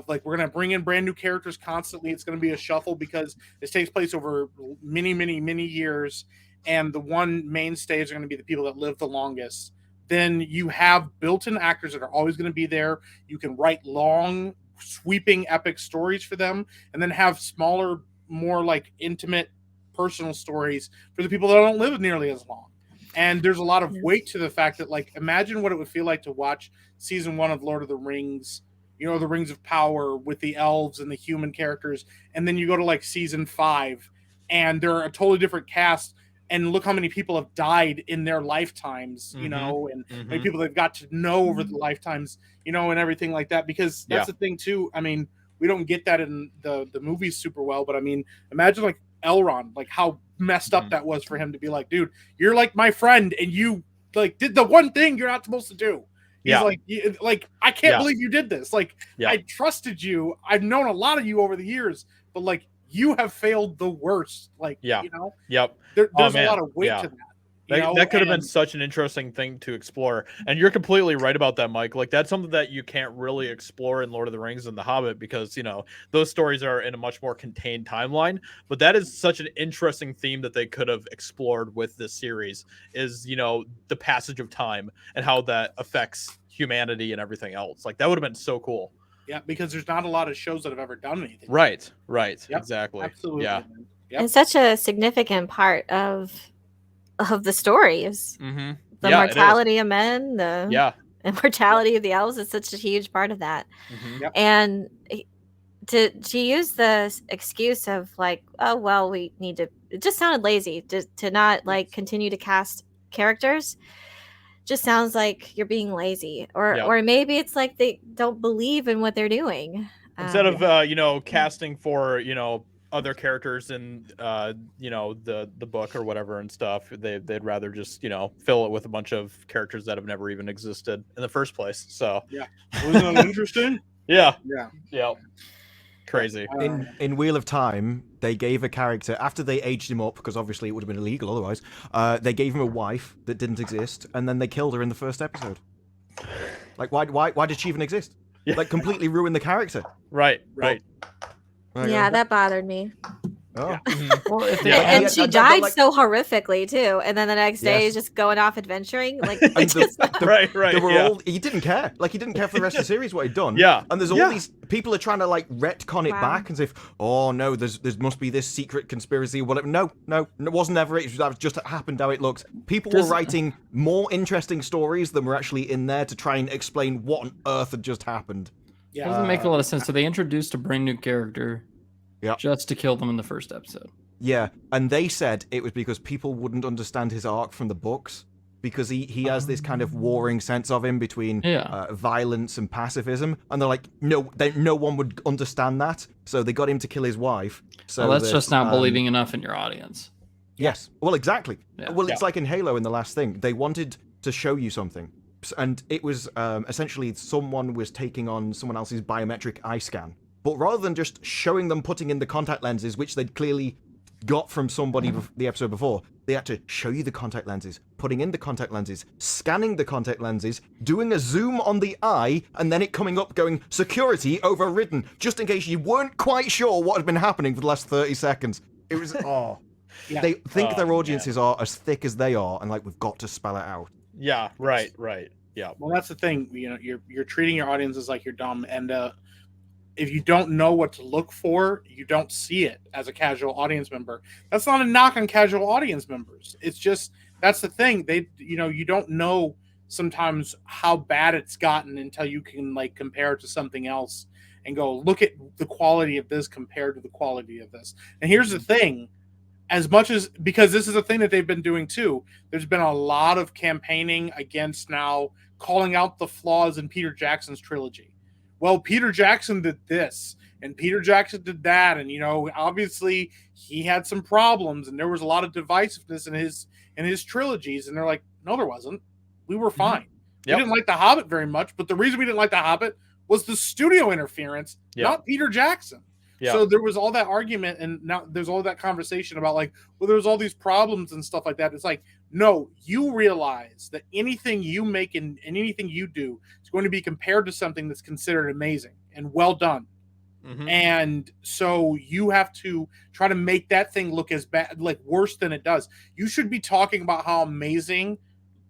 like, we're going to bring in brand new characters constantly. It's going to be a shuffle because this takes place over many, many, many years. And the one mainstay is going to be the people that live the longest. Then you have built-in actors that are always going to be there. You can write long sweeping epic stories for them, and then have smaller, more like intimate personal stories for the people that don't live nearly as long. And there's a lot of weight to the fact that, like, imagine what it would feel like to watch season 1 of Lord of the Rings, the Rings of Power with the elves and the human characters, and then you go to like season 5 and they're a totally different cast, and look how many people have died in their lifetimes, and many people they've got to know over the lifetimes, and everything like that. Because that's the thing too. I mean, we don't get that in the movies super well, but I mean, imagine like Elrond, like how messed up that was for him to be like, dude, you're like my friend, and you like did the one thing you're not supposed to do. He's like, I can't believe you did this. Like, I trusted you. I've known a lot of you over the years, but like, you have failed the worst. Like, there's a lot of weight to that. That could have been such an interesting thing to explore. And you're completely right about that, Mike. Like, that's something that you can't really explore in Lord of the Rings and The Hobbit because, those stories are in a much more contained timeline. But that is such an interesting theme that they could have explored with this series is, the passage of time and how that affects humanity and everything else. Like, that would have been so cool. Yeah, because there's not a lot of shows that have ever done anything. Right. Exactly. Absolutely. Yeah. And such a significant part of the story is the mortality of men, the immortality of the elves is such a huge part of that. And to use the excuse of like, oh well, we need to, it just sounded lazy to not like continue to cast characters. Just sounds like you're being lazy, or maybe it's like they don't believe in what they're doing. Instead of casting for other characters in the book or whatever and stuff, they'd rather just fill it with a bunch of characters that have never even existed in the first place. So wasn't that interesting? Yeah. Crazy. In Wheel of Time, they gave a character, after they aged him up, because obviously it would have been illegal otherwise, they gave him a wife that didn't exist, and then they killed her in the first episode. Like, why did she even exist? Like, completely ruin the character. Right. Yeah, that bothered me. Oh. Well, and she died so horrifically too, and then the next day is just going off adventuring. Like, right. They were all, he didn't care. Like, he didn't care for the rest of the series what he'd done. Yeah. And there's all these people are trying to like retcon it back and say, oh no, there must be this secret conspiracy or whatever. No, it wasn't ever. It just happened how it looks. People were writing more interesting stories than were actually in there to try and explain what on earth had just happened. Yeah. It doesn't make a lot of sense. So they introduced a brand new character. Yeah. Just to kill them in the first episode. Yeah, and they said it was because people wouldn't understand his arc from the books, because he has this kind of warring sense of him between violence and pacifism, and they're like, no one would understand that, so they got him to kill his wife. So that's just not believing enough in your audience. Yes, well, exactly. Yeah. Well, it's like in Halo in the last thing. They wanted to show you something, and it was essentially someone was taking on someone else's biometric eye scan. But rather than just showing them putting in the contact lenses, which they'd clearly got from somebody the episode before, they had to show you the contact lenses, putting in the contact lenses, scanning the contact lenses, doing a zoom on the eye, and then it coming up going, security overridden, just in case you weren't quite sure what had been happening for the last 30 seconds. It was, They think their audiences are as thick as they are, and like, we've got to spell it out. Yeah, right. Yeah. Well, that's the thing. You're treating your audience as like you're dumb, and if you don't know what to look for, you don't see it as a casual audience member. That's not a knock on casual audience members. It's just, that's the thing. You don't know sometimes how bad it's gotten until you can like compare it to something else and go, look at the quality of this compared to the quality of this. And here's the thing, because this is a thing that they've been doing too, there's been a lot of campaigning against now calling out the flaws in Peter Jackson's trilogy. Well, Peter Jackson did this, and Peter Jackson did that, and obviously he had some problems, and there was a lot of divisiveness in his trilogies, and they're like, no, there wasn't. We were fine. We didn't like The Hobbit very much, but the reason we didn't like The Hobbit was the studio interference, not Peter Jackson. Yeah. So there was all that argument, and now there's all that conversation about like, well, there's all these problems and stuff like that. It's like, no, you realize that anything you make and anything you do is going to be compared to something that's considered amazing and well done. Mm-hmm. And so you have to try to make that thing look as bad, like worse than it does. You should be talking about how amazing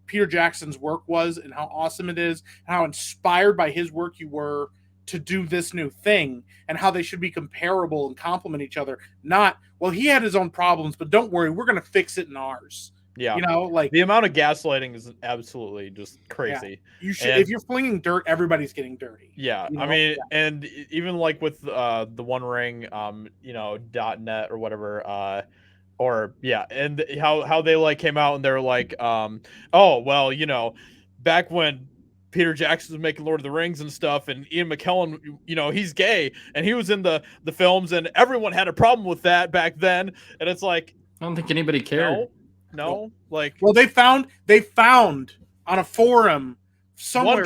Peter Jackson's work was and how awesome it is, and how inspired by his work you were to do this new thing and how they should be comparable and complement each other. Not, well, he had his own problems, but don't worry, we're going to fix it in ours. Yeah. You know, like the amount of gaslighting is absolutely just crazy. Yeah. You should, if you're flinging dirt, everybody's getting dirty. Yeah. You know? I mean, and even like with the One Ring, .net or whatever, and how they like came out and they're like, oh, well, back when Peter Jackson was making Lord of the Rings and stuff, and Ian McKellen, he's gay, and he was in the films, and everyone had a problem with that back then. And it's like, I don't think anybody cared. No, like, well, they found on a forum somewhere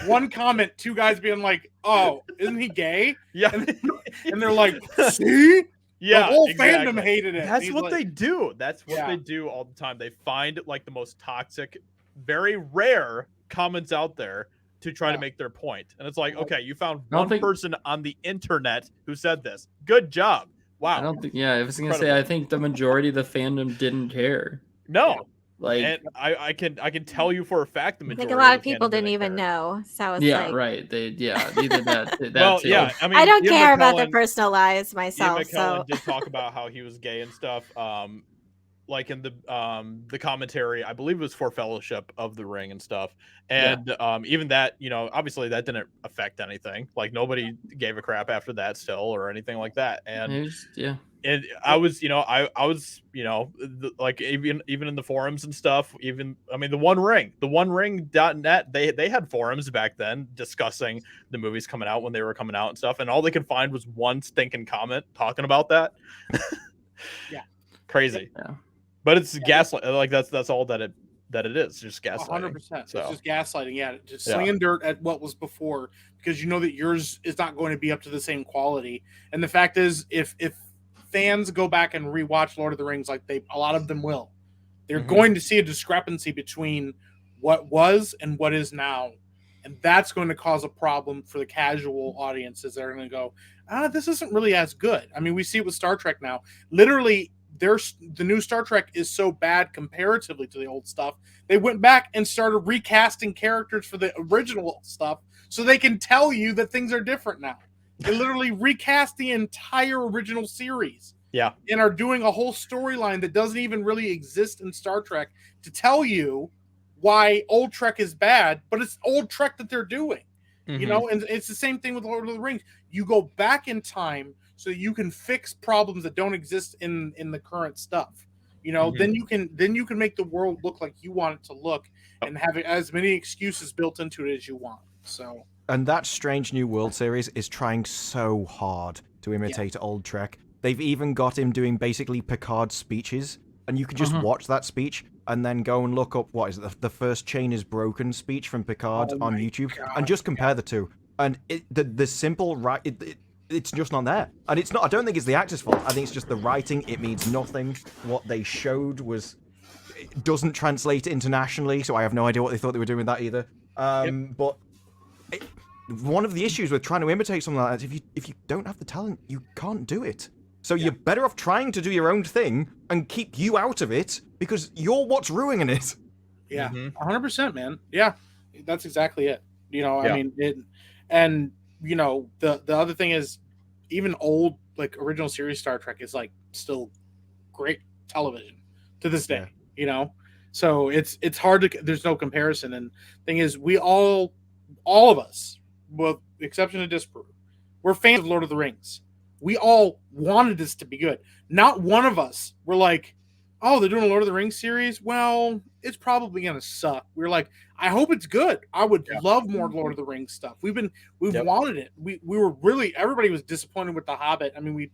one comment, two guys being like, "Oh, isn't he gay?" Yeah, and they're like, "See." Yeah, the whole fandom hated it. That's what they do. That's what they do all the time. They find like the most toxic, very rare comments out there to try to make their point. And it's like, okay, you found one person on the internet who said this. Good job. Wow. I don't think. Yeah, I was gonna say. I think the majority of the fandom didn't care. No. Like, and I can tell you for a fact the majority. I think a lot of people didn't even know. So it's right. Neither that. Well, too. yeah. I mean, I don't care about their personal lives myself. Ian McKellen did talk about how he was gay and stuff. Like in the commentary, I believe it was for Fellowship of the Ring and stuff. And even that, obviously that didn't affect anything. Like nobody gave a crap after that still or anything like that. And and I was, like even in the forums and stuff, the One Ring.net, they had forums back then discussing the movies coming out when they were coming out and stuff. And all they could find was one stinking comment talking about that. Yeah. Crazy. Yeah. But it's gaslight. Like that's all that it is. Just gaslighting. 100%. So. It's just gaslighting. Yeah, just slinging dirt at what was before because you know that yours is not going to be up to the same quality. And the fact is, if fans go back and rewatch Lord of the Rings, like a lot of them will, they're going to see a discrepancy between what was and what is now, and that's going to cause a problem for the casual audiences. They're going to go, this isn't really as good. I mean, we see it with Star Trek now. Literally. The new Star Trek is so bad comparatively to the old stuff. They went back and started recasting characters for the original stuff so they can tell you that things are different now. They literally recast the entire original series. Yeah. And are doing a whole storyline that doesn't even really exist in Star Trek to tell you why old Trek is bad, but it's old Trek that they're doing. And it's the same thing with Lord of the Rings. You go back in time so you can fix problems that don't exist in the current stuff. Then you can make the world look like you want it to look and have as many excuses built into it as you want. So, and that Strange New World series is trying so hard to imitate old Trek. They've even got him doing basically Picard's speeches, and you can just watch that speech and then go and look up what is it, the first chain is broken speech from Picard on YouTube, and just compare the two. And the simple it's just not there. And it's not, I don't think it's the actor's fault. I think it's just the writing. It means nothing. What they showed doesn't translate internationally, so I have no idea what they thought they were doing with that either. But one of the issues with trying to imitate something like that is if you don't have the talent, you can't do it. So you're better off trying to do your own thing and keep you out of it because you're what's ruining it. Yeah, 100%, man. Yeah, that's exactly it. I mean, the other thing is even old like original series Star Trek is like still great television to this day, so it's hard to, there's no comparison. And thing is, we all of us, with the exception of Disprove, we're fans of Lord of the Rings. We all wanted this to be good. Not one of us were like, oh, they're doing a Lord of the Rings series. Well, it's probably going to suck. We're like, I hope it's good. I would love more Lord of the Rings stuff. We've wanted it. We were really, everybody was disappointed with The Hobbit. I mean, we,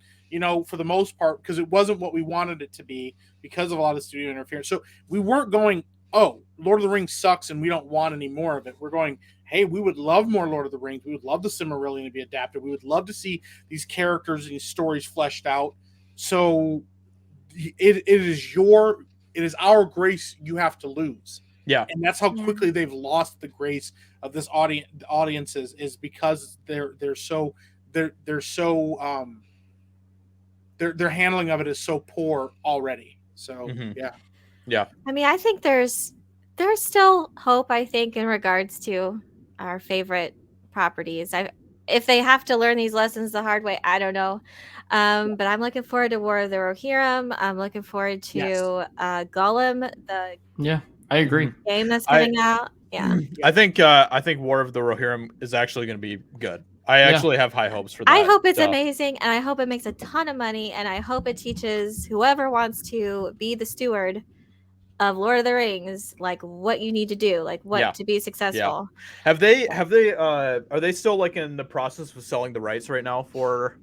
for the most part, because it wasn't what we wanted it to be because of a lot of studio interference. So we weren't going, oh, Lord of the Rings sucks and we don't want any more of it. We're going, hey, we would love more Lord of the Rings. We would love the Silmarillion to be adapted. We would love to see these characters and these stories fleshed out. So it is our grace you have to lose. Yeah. And that's how quickly they've lost the grace of this audiences is because their handling of it is so poor already. So yeah. I mean, I think there's still hope, I think, in regards to our favorite properties. If they have to learn these lessons the hard way, I don't know. But I'm looking forward to War of the Rohirrim. I'm looking forward to Gollum, the I agree. game that's coming out. Yeah. I think War of the Rohirrim is actually going to be good. I actually have high hopes for that. I hope it's amazing, and I hope it makes a ton of money, and I hope it teaches whoever wants to be the steward of Lord of the Rings, like what you need to do, like what to be successful. Are they still like in the process of selling the rights right now for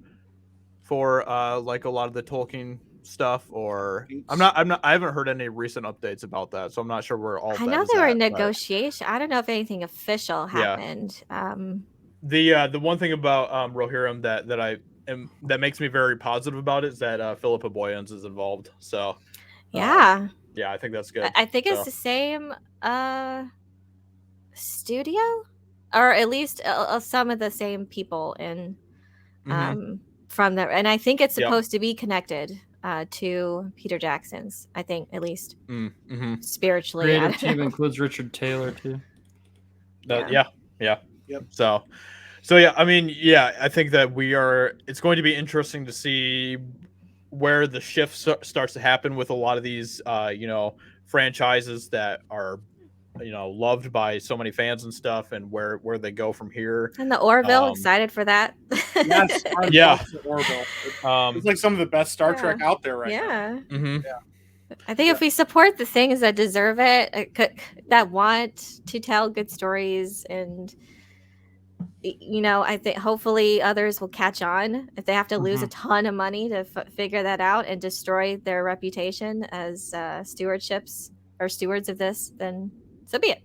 like a lot of the Tolkien stuff? Or I haven't heard any recent updates about that, so I'm not sure where all. I know they were in negotiation. I don't know if anything official happened. The one thing about Rohirrim that makes me very positive about it is that Philippa Boyens is involved. So yeah, I think that's good. I think it's the same studio, or at least some of the same people in from there, and I think it's supposed to be connected to Peter Jackson's. I think at least spiritually. Creative team includes Richard Taylor too. Yep. So yeah, I mean, I think that it's going to be interesting to see where the shift starts to happen with a lot of these, franchises that are, loved by so many fans and stuff, and where they go from here. And the Orville, excited for that. Yes, Orville. It's like some of the best Star Trek out there right now. I think if we support the things that deserve it, that want to tell good stories, and I think hopefully others will catch on. If they have to lose a ton of money to figure that out and destroy their reputation as stewards of this, then so be it.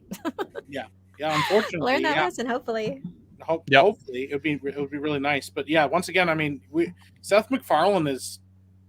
Unfortunately, learn that lesson. Hopefully, hopefully it would be really nice. But once again, I mean, Seth MacFarlane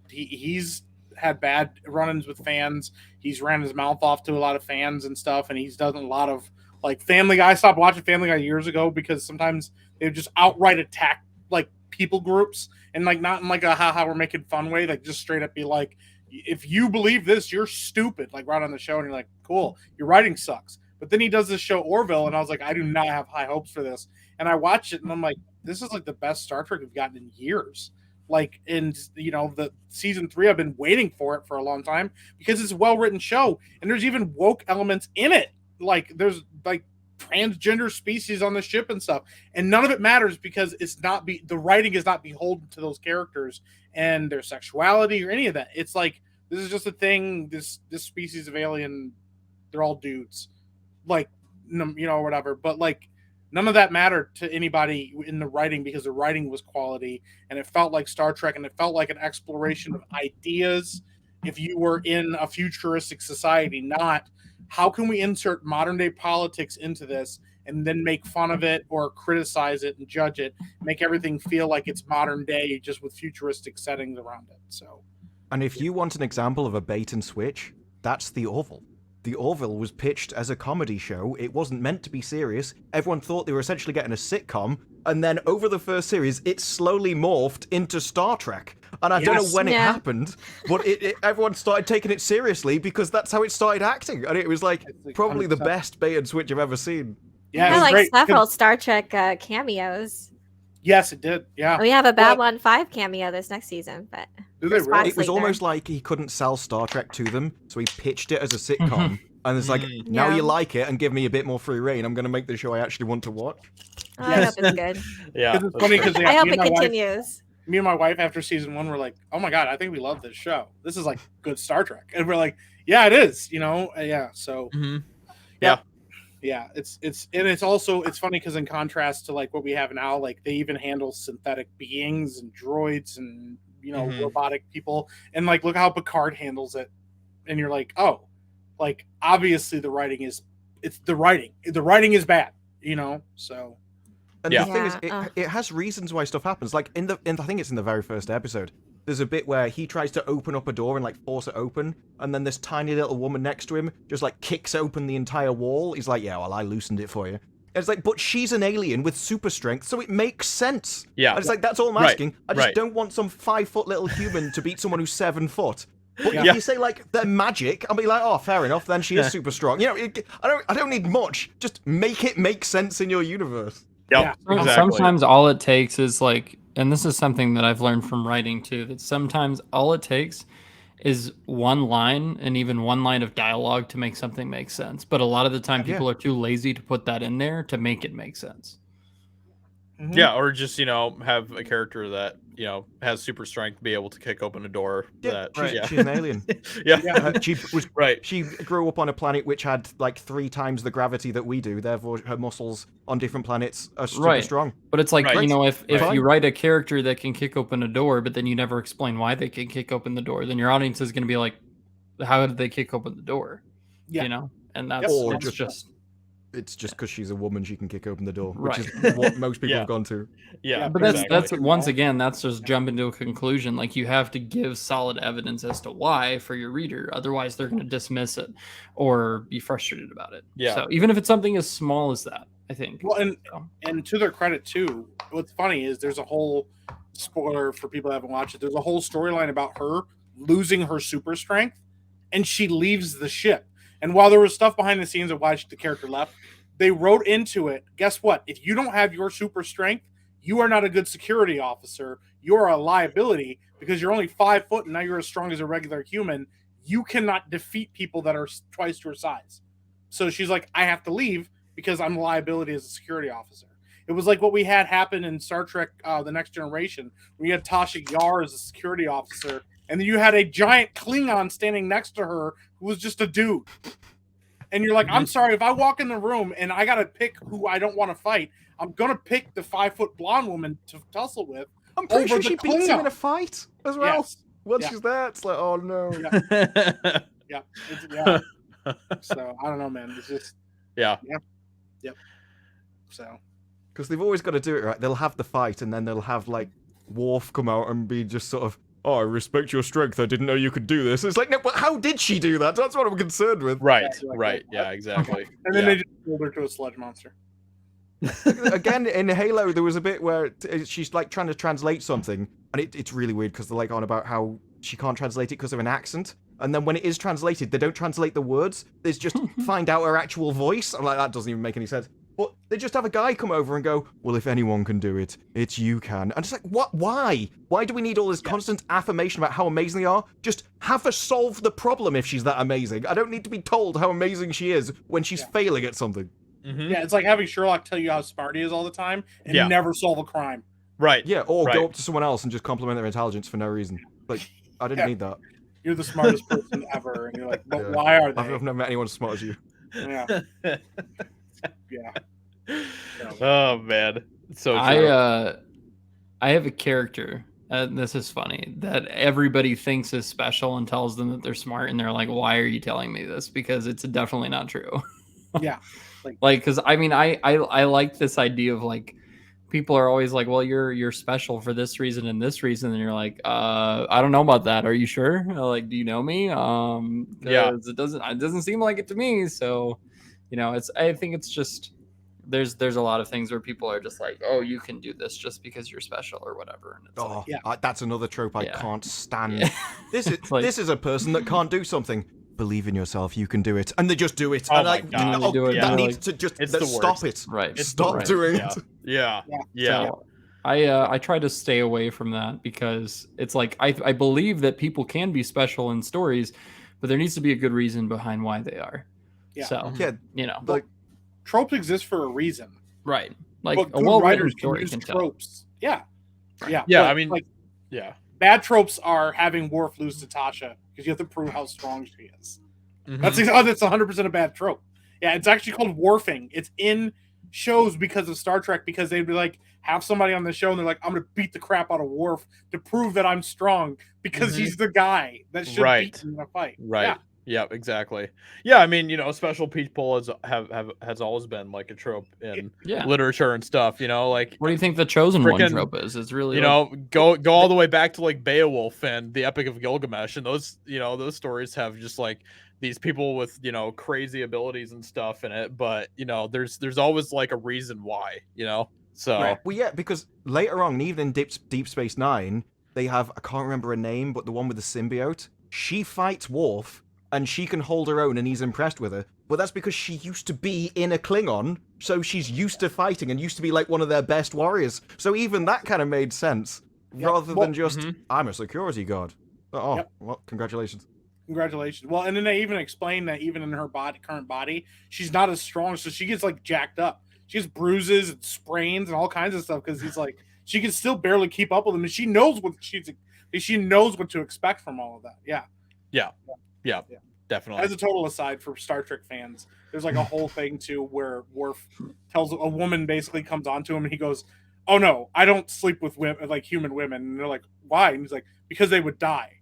he's had bad run-ins with fans. He's ran his mouth off to a lot of fans and stuff, and he's done a lot of like Family Guy. I stopped watching Family Guy years ago because sometimes they would just outright attack like people groups, and like not in like a haha we're making fun way, like just straight up be like, if you believe this, you're stupid, like right on the show, and you're like, cool, your writing sucks. But then he does this show Orville, and I was like, I do not have high hopes for this. And I watched it, and I'm like, this is like the best Star Trek we've gotten in years. Like, and the season 3, I've been waiting for it for a long time because it's a well-written show, and there's even woke elements in it. Like there's like transgender species on the ship and stuff, and none of it matters because the writing is not beholden to those characters and their sexuality or any of that. It's like, this is just a thing. This species of alien, they're all dudes, like, whatever. But like, none of that mattered to anybody in the writing because the writing was quality, and it felt like Star Trek, and it felt like an exploration of ideas. If you were in a futuristic society, not how can we insert modern day politics into this and then make fun of it or criticize it and judge it, make everything feel like it's modern day just with futuristic settings around it. So, and if you want an example of a bait and switch, that's The Orville. The Orville was pitched as a comedy show. It wasn't meant to be serious. Everyone thought they were essentially getting a sitcom, and then over the first series, it slowly morphed into Star Trek. And I don't know when it happened, but everyone started taking it seriously because that's how it started acting. And it was like probably 100%. The best bait and switch I've ever seen. Yeah, it was great. Several Star Trek cameos. Yes, it did. Yeah. We have a Babylon 5 cameo this next season, but it was almost like he couldn't sell Star Trek to them, so he pitched it as a sitcom. And it's like, now you like it and give me a bit more free reign, I'm going to make the show I actually want to watch. Oh, I hope it's good. It's funny because I hope it continues. Me and my wife, after season 1, were like, oh my God, I think we love this show. This is like good Star Trek. And we're like, yeah, it is, so it's funny because in contrast to like what we have now, like they even handle synthetic beings and droids and robotic people, and like look how Picard handles it, and you're like, oh, like obviously the writing is bad, so. And the thing is, it has reasons why stuff happens. Like I think it's in the very first episode. There's a bit where he tries to open up a door and like force it open, and then this tiny little woman next to him just like kicks open the entire wall. He's like, "Yeah, well, I loosened it for you." And it's like, but she's an alien with super strength, so it makes sense. Yeah, and it's like that's all I'm asking. I just don't want some 5-foot little human to beat someone who's 7 foot. But if you say like they're magic, I'll be like, oh, fair enough. Then she is super strong. I don't need much. Just make it make sense in your universe. Yep, exactly. Sometimes all it takes is like, and this is something that I've learned from writing too, that sometimes all it takes is one line and even one line of dialogue to make something make sense. But a lot of the time people are too lazy to put that in there to make it make sense. Mm-hmm. Yeah, or just, have a character that, has super strength, be able to kick open a door. She's an alien. She was She grew up on a planet which had like 3 times the gravity that we do. Therefore, her muscles on different planets are super strong. But it's like, if you write a character that can kick open a door, but then you never explain why they can kick open the door, then your audience is going to be like, how did they kick open the door? Yeah. And that's it's just because she's a woman, she can kick open the door, which is what most people have gone to. Yeah, but that's once again, that's just jumping to a conclusion. Like, you have to give solid evidence as to why for your reader. Otherwise, they're going to dismiss it or be frustrated about it. Yeah. So even if it's something as small as that, I think. Well, and to their credit too, what's funny is there's a whole spoiler for people that haven't watched it. There's a whole storyline about her losing her super strength, and she leaves the ship. And while there was stuff behind the scenes of why the character left, they wrote into it, guess what? If you don't have your super strength, you are not a good security officer. You're a liability because you're only 5 foot and now you're as strong as a regular human. You cannot defeat people that are twice your size. So she's like, I have to leave because I'm a liability as a security officer. It was like what we had happen in Star Trek The Next Generation, where you had Tasha Yar as a security officer, and then you had a giant Klingon standing next to her who was just a dude. And you're like, I'm sorry, if I walk in the room and I got to pick who I don't want to fight, I'm going to pick the 5-foot blonde woman to tussle with. I'm pretty sure she beats him in a fight as well. Yes. Once she's there, it's like, oh no. Yeah. So, I don't know, man. It's just... Yeah. Yep. So... Because they've always got to do it right. They'll have the fight, and then they'll have, like, Worf come out and be just sort of, oh, I respect your strength. I didn't know you could do this. It's like, no, but how did she do that? That's what I'm concerned with. Right. Yeah, exactly. And then they just pulled her to a sludge monster. Again, in Halo, there was a bit where she's like trying to translate something, and it's really weird because they're like on about how she can't translate it because of an accent. And then when it is translated, they don't translate the words. They just find out her actual voice. I'm like, that doesn't even make any sense. But they just have a guy come over and go, well, if anyone can do it, it's you can. And it's like, what? Why? Why do we need all this constant affirmation about how amazing they are? Just have her solve the problem if she's that amazing. I don't need to be told how amazing she is when she's failing at something. Mm-hmm. Yeah, it's like having Sherlock tell you how smart he is all the time and never solve a crime. Right. Yeah, or go up to someone else and just compliment their intelligence for no reason. Like, I didn't need that. You're the smartest person ever. And you're like, but why are they? I've never met anyone as smart as you. Yeah. Oh man, so I have a character. This is funny that everybody thinks is special and tells them that they're smart, and they're like, "Why are you telling me this?" Because it's definitely not true. Yeah, because I mean, I like this idea of like people are always like, "Well, you're special for this reason and this reason," and you're like, "I don't know about that. Are you sure? Like, do you know me? It doesn't seem like it to me." So, I think it's just. There's a lot of things where people are just like, oh, you can do this just because you're special or whatever. And it's that's another trope I can't stand. Yeah. This is a person that can't do something. Believe in yourself, you can do it, and they just do it. Oh and my God. That needs to just stop it. Right. Stop doing it. Yeah. So, I try to stay away from that because it's like I believe that people can be special in stories, but there needs to be a good reason behind why they are. Yeah. So like. Tropes exist for a reason, right? Like but a well-written writers story can use can tropes. Tell. Yeah. I mean, bad tropes are having Worf lose to Tasha because you have to prove how strong she is. Mm-hmm. That's 100% a bad trope. Yeah, it's actually called Worfing. It's in shows because of Star Trek because they'd be like have somebody on the show and they're like, I'm going to beat the crap out of Worf to prove that I'm strong because he's the guy that should beat me in a fight. Right. Yeah, exactly. Yeah, I mean, special people has always been like a trope in literature and stuff. Like, what do you think the chosen one trope is? It's really go all the way back to like Beowulf and the Epic of Gilgamesh, and those those stories have just like these people with crazy abilities and stuff in it. But there's always like a reason why. So well, yeah, because later on, even in Deep Space Nine, they have I can't remember her name, but the one with the symbiote, she fights Worf. and she can hold her own and he's impressed with her. But that's because she used to be in a Klingon, so she's used to fighting and used to be like one of their best warriors. So even that kind of made sense, rather than just, I'm a security guard. Oh, well, congratulations. Congratulations. Well, and then they even explain that even in her current body, she's not as strong, so she gets like jacked up. She has bruises and sprains and all kinds of stuff because he's like, she can still barely keep up with him, and she knows what she knows what to expect from all of that. Yeah, definitely. As a total aside for Star Trek fans, there's like a whole thing too where Worf tells a woman, basically comes onto him and he goes, "Oh no, I don't sleep with women, like human women." And they're like, "Why?" And he's like, "Because they would die.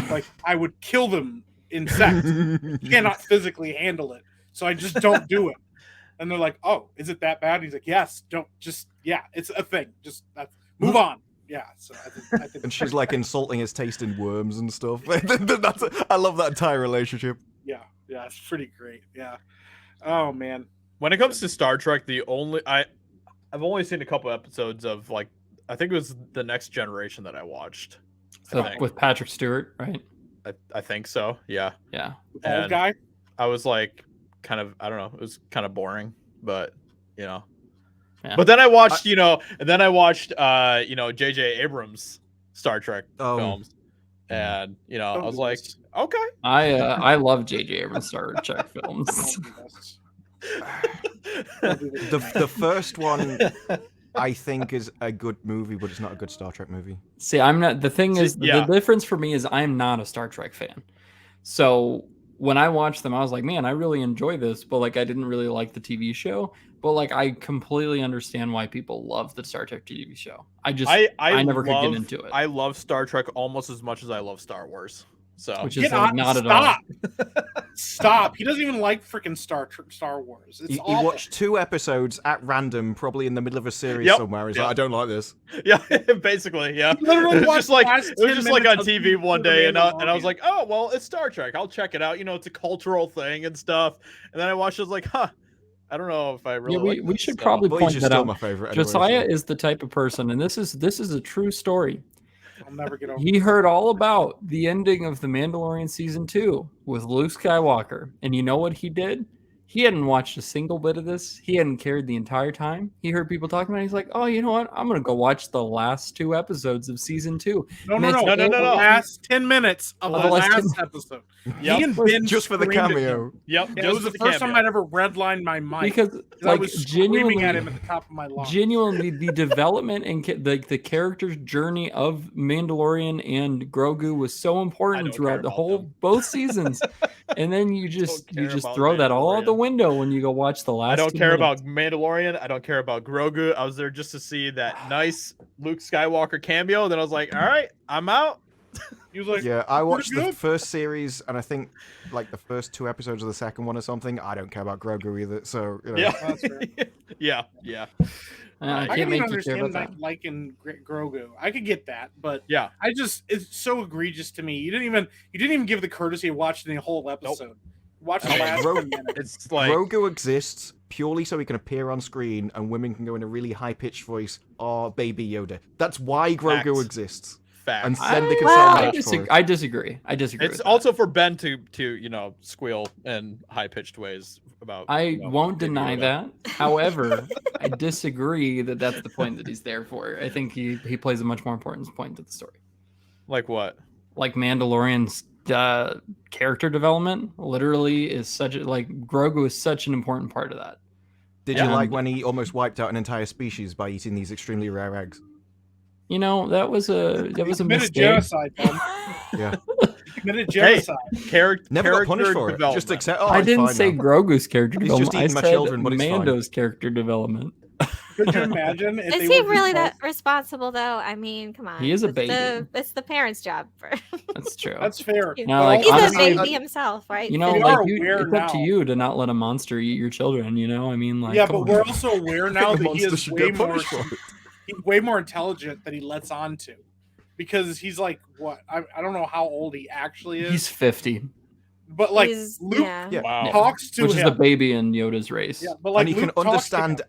Like I would kill them in sex. You cannot physically handle it, so I just don't do it." And they're like, "Oh, is it that bad?" And he's like, "Yes, don't just it's a thing. Just move on." Yeah, so I think and she's like insulting his taste in worms and stuff. I love that entire relationship. Yeah, it's pretty great. Yeah. Oh man. When it comes to Star Trek, I've only seen a couple episodes of like I think it was The Next Generation that I watched. So with Patrick Stewart, right? I think so. Yeah. Yeah. The old guy. I was like, kind of, I don't know, it was kind of boring, but you know. Yeah. But then I watched, J.J. Abrams Star Trek films, and I was like, okay. I love J.J. Abrams Star Trek films. The first one, I think, is a good movie, but it's not a good Star Trek movie. See, I'm not. The thing is, the difference for me is I'm not a Star Trek fan. So when I watched them, I was like, man, I really enjoy this, but like I didn't really like the TV show. But like I completely understand why people love the Star Trek TV show. I never could get into it. I love Star Trek almost as much as I love Star Wars. So which is like not at all. Stop. He doesn't even like freaking Star Wars. He watched 2 episodes at random, probably in the middle of a series somewhere. He's like, I don't like this. Yeah, basically, yeah. It was just like on TV one day, and I was like, oh, well, it's Star Trek. I'll check it out. It's a cultural thing and stuff. And then I watched it, I was like, I don't know if I really. We should probably point that out. My favorite Josiah is the type of person, and this is a true story. I'll never get over He heard all about the ending of The Mandalorian Season 2 with Luke Skywalker. And you know what he did? He hadn't watched a single bit of this. He hadn't cared the entire time. He heard people talking about it. He's like, oh, you know what? I'm going to go watch the last 2 episodes of Season 2. No. The last 10 minutes of the last episode. Just for the cameo. Yep. It was the first time I'd ever redlined my mind. Because I was screaming at him at the top of my lungs. Genuinely, the development and the character's journey of Mandalorian and Grogu was so important throughout both seasons. And then you just throw that all out the window when you go watch the last. I don't care about Mandalorian. I don't care about Grogu. I was there just to see that nice Luke Skywalker cameo. Then I was like, all right, I'm out. He was like, yeah, I watched the first series, and I think like the first 2 episodes of the second one or something. I don't care about Grogu either. So yeah, that's fair. yeah. I can make understand not liking Grogu. I could get that, but yeah, it's so egregious to me. You didn't even give the courtesy of watching the whole episode. Nope. Watch the last 10 minutes. It's like Grogu exists purely so he can appear on screen and women can go in a really high-pitched voice or Baby Yoda. That's why Grogu exists. Facts. And then they can I disagree. It's also for Ben to squeal in high-pitched ways about. I won't deny that. However, I disagree that that's the point that he's there for. I think he plays a much more important point to the story. Like what? Like Mandalorian's character development literally is Grogu is such an important part of that. Did you like when he almost wiped out an entire species by eating these extremely rare eggs? That was a mistake. Genocide, Ben. Yeah. Committed genocide. Never got punished for it. Just accept. I didn't say Grogu's character He's development. just eating my children, but Mando's character development. Could you imagine? Is he really that responsible, though? I mean, come on. He is a baby. It's the parent's job. That's true. That's fair. He's honestly, a baby himself, right? It's up to you to not let a monster eat your children. I mean, yeah, but we're also aware now that he is way more intelligent than he lets on to, because he's like what? I don't know how old he actually is. He's 50. But like Luke talks to him, which is the baby in Yoda's race. Yeah, but like and he can understand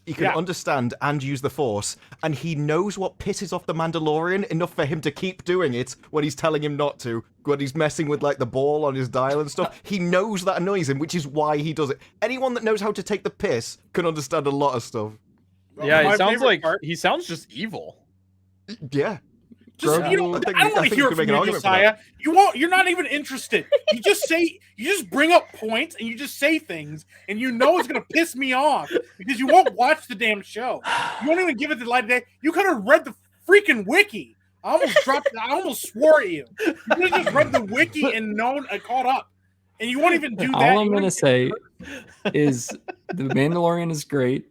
He can understand and use the Force, and he knows what pisses off the Mandalorian enough for him to keep doing it when he's telling him not to, when he's messing with like the ball on his dial and stuff. He knows that annoys him, which is why he does it. Anyone that knows how to take the piss can understand a lot of stuff. Yeah, it sounds like he sounds just evil. Yeah. Just, I don't want to hear it from you, Josiah. You're not even interested. You just bring up points and you just say things, and you know it's gonna piss me off because you won't watch the damn show. You won't even give it the light of day. You could have read the freaking wiki. I almost swore at you. You could have just read the wiki and caught up, and you won't even do that. All I'm gonna say is the Mandalorian is great.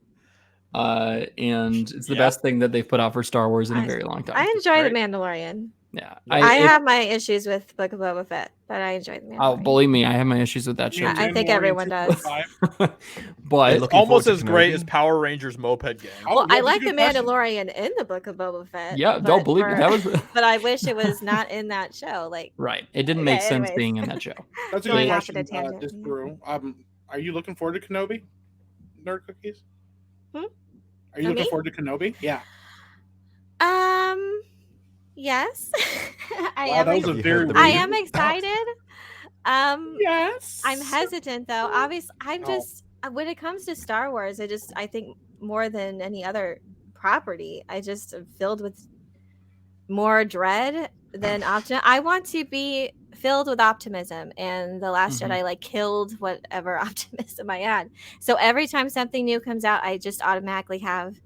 And it's the best thing that they've put out for Star Wars in a very long time. I enjoy The Mandalorian. Yeah, I have my issues with Book of Boba Fett, but I enjoy The Mandalorian. Oh, believe me, I have my issues with that show. Yeah, I think everyone does. But almost as great as Power Rangers Moped Gang. Well, I like The Mandalorian in the Book of Boba Fett. Yeah, don't believe me. That was. But I wish it was not in that show. Like, right, it didn't make sense being in that show. That's a good question. Are you looking forward to Kenobi? Nerd Cookies? Are you looking forward to Kenobi? Yeah. Yes. I am excited. Yes. I'm hesitant though. Obviously, when it comes to Star Wars, I think more than any other property, I just am filled with more dread than optimism. I want to be filled with optimism, and The Last Jedi killed whatever optimism I had. So every time something new comes out, I just automatically have,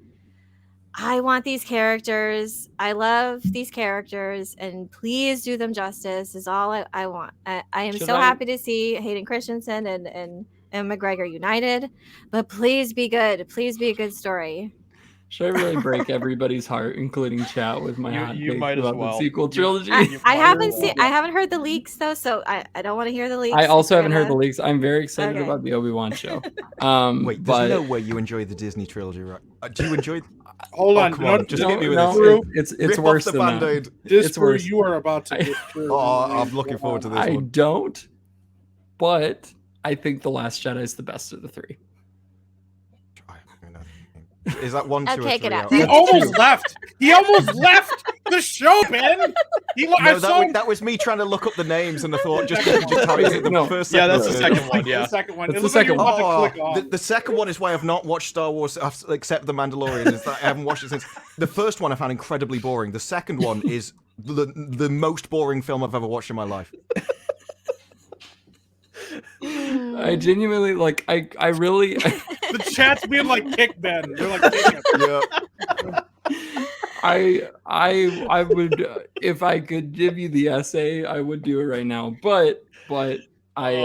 I want these characters. I love these characters, and please do them justice is all I want. I am happy to see Hayden Christensen and McGregor united, but please be good. Please be a good story. Should I really break everybody's heart, including chat, with my hot take about the sequel trilogy? I haven't heard the leaks though, so I don't want to hear the leaks. I also haven't heard the leaks. I'm very excited about the Obi-Wan show. Wait, there's no way you enjoy the Disney trilogy, right? Do you enjoy? Hold on, come on, just hit me with this. It's worse than that. It's worse. You are about to. I'm looking forward to this one. I don't, but I think The Last Jedi is the best of the three. Is that 1, 2, or 3? Get out. He almost left. He almost left the show, Ben. That was me trying to look up the names, and I thought just tell me the first. Yeah, that's the second one. Yeah, the second one. That's the second one. The second one is why I've not watched Star Wars except The Mandalorian. Is that I haven't watched it since. The first one I found incredibly boring. The second one is the most boring film I've ever watched in my life. I genuinely I really the chat's being like kick Ben. They're like kick him. Yeah. I would if I could give you the essay, I would do it right now. But I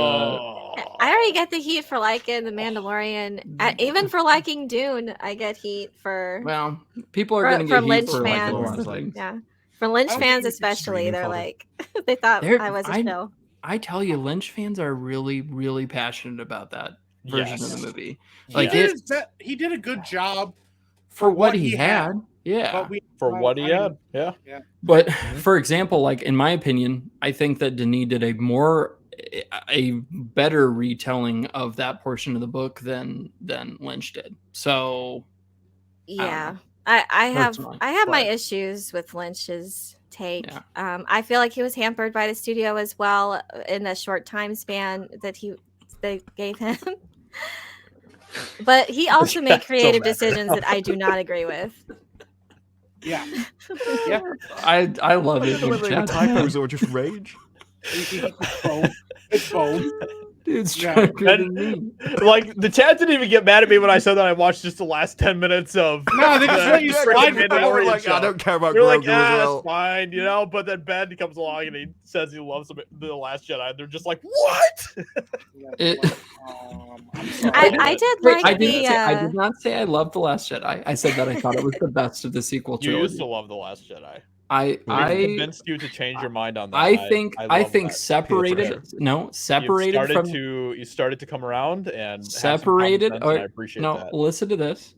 already get the heat for liking The Mandalorian. Even for liking Dune, I get heat for. Well, people are going to get Lynch heat for fans. Yeah, for Lynch fans especially, they're like they thought I was a show. I tell you, Lynch fans are really, really passionate about that version of the movie. Like he did a good job for what he had. Yeah, what he had. Yeah. But for example, like in my opinion, I think that Denis did a better retelling of that portion of the book than Lynch did. So yeah, I have my issues with Lynch's take. Yeah. I feel like he was hampered by the studio as well in the short time span that they gave him. But he also made creative decisions that I do not agree with. Yeah. I love it. Typos or just rage. It's both. Dude's stronger than me. Like the chat didn't even get mad at me when I said that I watched just the last 10 minutes of. No, they just let you slide with that. Like, I don't care about. You're like, as well. It's fine, But then Ben comes along and he says he loves The Last Jedi. And they're just like, what? I did like I did not say I loved The Last Jedi. I said that I thought it was the best of the sequel trilogy. You used to love The Last Jedi. I convinced you to change your mind on that. I think separated. No, separated from. You started to come around and separated. And I appreciate that. Listen to this.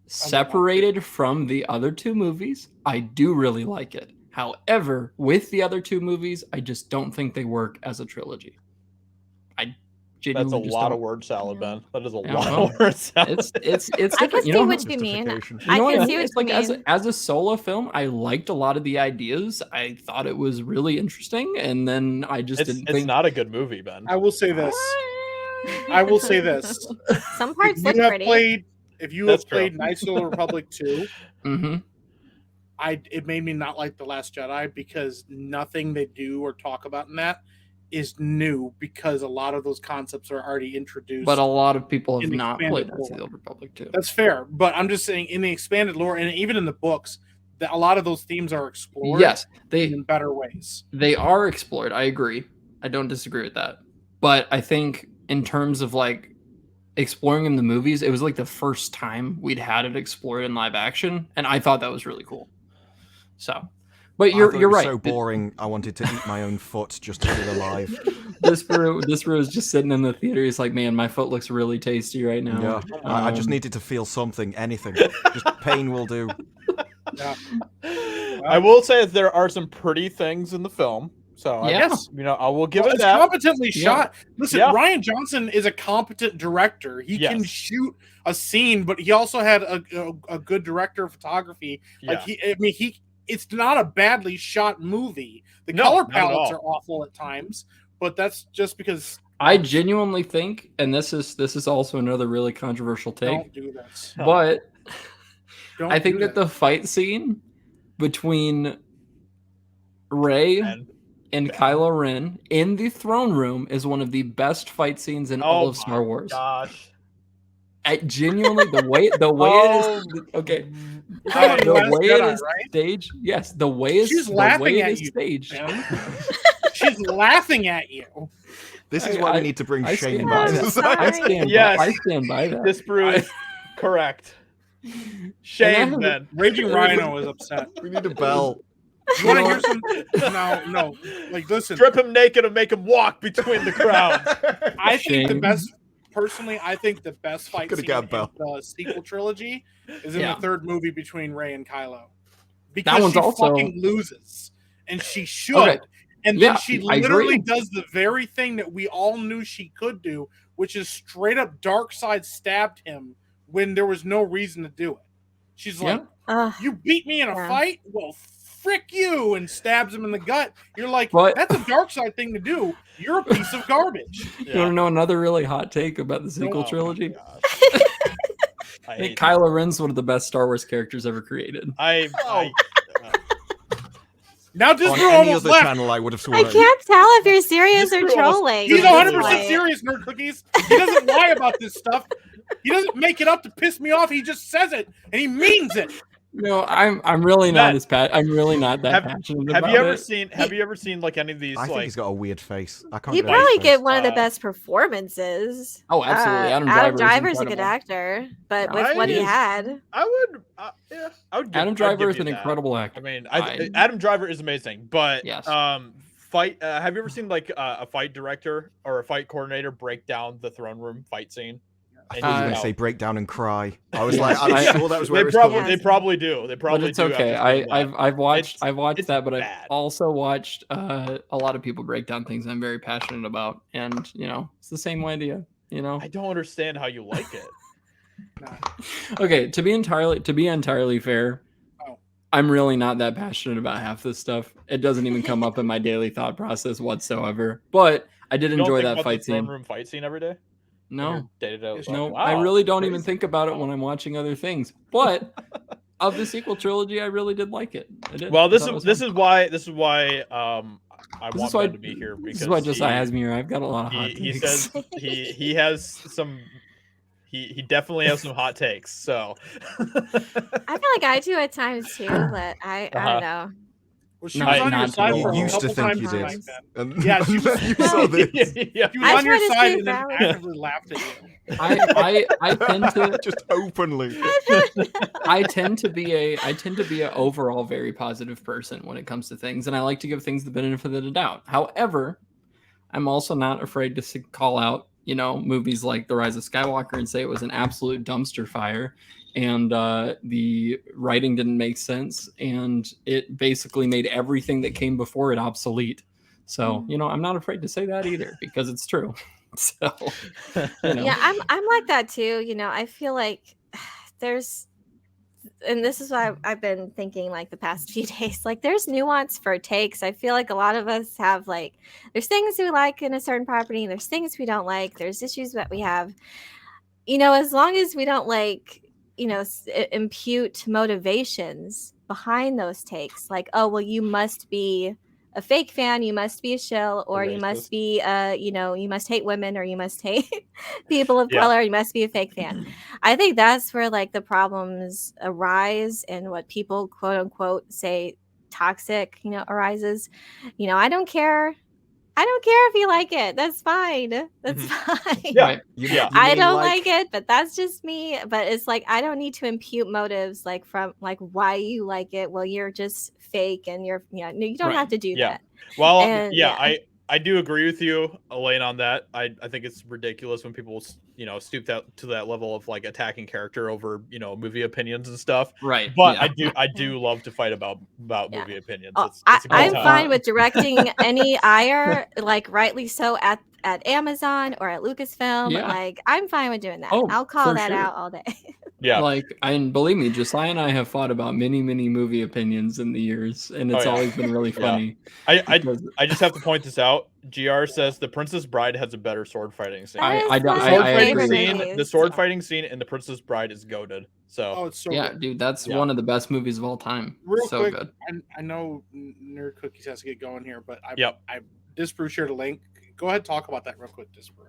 Separated from the other two movies, I do really like it. However, with the other two movies, I just don't think they work as a trilogy. I genuinely That's a just lot don't. of word salad, Ben. That is a Yeah, lot well, of word salad. It's I can different. see You know, what you mean. Justification. you I know what can I see mean? what It's you like mean. as a solo film, I liked a lot of the ideas. I thought it was really interesting, and then I just didn't It's think. not a good movie, Ben. I will say this. I will say this. Some parts If look you have pretty. played, That's played true. Knights of the Republic 2, Mm-hmm. it made me not like The Last Jedi because nothing they do or talk about in that is new because a lot of those concepts are already introduced. But a lot of people have in not expanded played Knights of the lore. Old Republic too. That's fair, but I'm just saying in the expanded lore and even in the books, that a lot of those themes are explored. Yes, in better ways. They are explored. I agree. I don't disagree with that. But I think in terms of like exploring in the movies, it was like the first time we'd had it explored in live action, and I thought that was really cool. So, but I thought it you're was right. so boring. I wanted to eat my own foot just to feel alive. This brew is just sitting in the theater. He's like, man, my foot looks really tasty right now. Yeah, I just needed to feel something, anything. Just pain will do. Yeah. I will say that there are some pretty things in the film. So Yeah. I will give it it's that. competently shot. Listen, Yeah. Ryan Johnson is a competent director. He can Yes. shoot a scene, but he also had a good director of photography. Like it's not a badly shot movie. The color not at palettes all. are awful at times, but that's just because I genuinely think, and this is also another really controversial take, don't do this. but Don't I think do that the fight scene between Rey and Kylo Ren in the throne room is one of the best fight scenes in all of Star Wars. Gosh. I genuinely the way it is okay. The way it is staged, yes, the way She's the laughing way it at is you, staged. She's laughing at you. This is why we need to bring I Shane stand back by to that. the side. I stand by that. This brew is correct. Shame, Ben. Raging Rhino is upset. We need a bell. You want to hear some? No. Like, listen. Strip him naked and make him walk between the crowds. I think the best. Personally, I think the best fight scene in the sequel trilogy is in the third movie between Rey and Kylo, because she fucking loses, and she should. Okay. And then she literally does the very thing that we all knew she could do, which is straight up dark side stabbed him when there was no reason to do it. She's like, you beat me in a fight? Well, frick you, and stabs him in the gut. You're like, that's a dark side thing to do. You're a piece of garbage. You want to know another really hot take about the sequel trilogy? I think Kylo Ren's one of the best Star Wars characters ever created. Now, just on any other channel, I would have sworn. I can't tell if you're serious or trolling. He's 100% serious, Nerd Cookies. He doesn't lie about this stuff. He doesn't make it up to piss me off. He just says it, and he means it. No, I'm really not as I'm really not that passionate about it. Have you ever seen like any of these? I think he's got a weird face. I can't. He'd probably get one of the best performances. Oh, absolutely. Adam Driver's a good actor, but with what he had, I would give Adam Driver is an incredible actor. I mean, Adam Driver is amazing, but yes. Fight. Have you ever seen like a fight director or a fight coordinator break down the throne room fight scene? I thought you were going to say break down and cry. I was like, I'm sure that was where they probably do. They probably do. But it's okay. I've watched that, but bad. I've also watched a lot of people break down things I'm very passionate about, and it's the same idea. I don't understand how you like it. Okay, to be entirely fair, I'm really not that passionate about half this stuff. It doesn't even come up in my daily thought process whatsoever. But I did enjoy that fight scene. Throne room fight scene every day. No, wow, I really don't even think about it when I'm watching other things. But of the sequel trilogy, I really did like it. I did. Well, this is why I want Ben to be here. Because this is why Josiah has me here. I've got a lot of hot takes. He says he has some. He definitely has some hot takes. So I feel like I do at times too, but I don't know. Well, she was on your side for a couple times. Yeah, she saw this. She was on your side and then actively laughed at you. I tend to just openly. I tend to be a overall very positive person when it comes to things, and I like to give things the benefit of the doubt. However, I'm also not afraid to call out, movies like The Rise of Skywalker and say it was an absolute dumpster fire. And the writing didn't make sense, and it basically made everything that came before it obsolete. So, I'm not afraid to say that either, because it's true. So, yeah, I'm like that too. I feel like there's, and this is why I've been thinking like the past few days, like there's nuance for takes. I feel like a lot of us have like, there's things we like in a certain property, and there's things we don't like. There's issues that we have. As long as we don't like, impute motivations behind those takes, like, oh, well, you must be a fake fan, you must be a shill, or you must be, you must hate women, or you must hate people of color, you must be a fake fan. I think that's where like the problems arise, and what people quote unquote say toxic, arises. I don't care. I don't care if you like it. That's fine. That's fine. Yeah. I don't like it, but that's just me. But it's like, I don't need to impute motives like from like why you like it. Well, you're just fake, and you don't have to do that. Well, and, I do agree with you, Elaine, on that. I think it's ridiculous when people, stoop to that level of like attacking character over, movie opinions and stuff. Right. But I do love to fight about movie opinions. I'm fine with directing any ire, like rightly so, at Amazon or at Lucasfilm. Yeah. Like, I'm fine with doing that. Oh, I'll call that out all day. Yeah. Like, and believe me, Josiah and I have fought about many movie opinions in the years, and it's always been really funny. I just have to point this out. GR says the Princess Bride has a better sword fighting scene. The sword fighting scene in The Princess Bride is goated. So it's so good. Dude, that's one of the best movies of all time. Real so quick, good. I know Nerd Cookies has to get going here, but I Disbrew shared a link. Go ahead, talk about that real quick, Disbrew,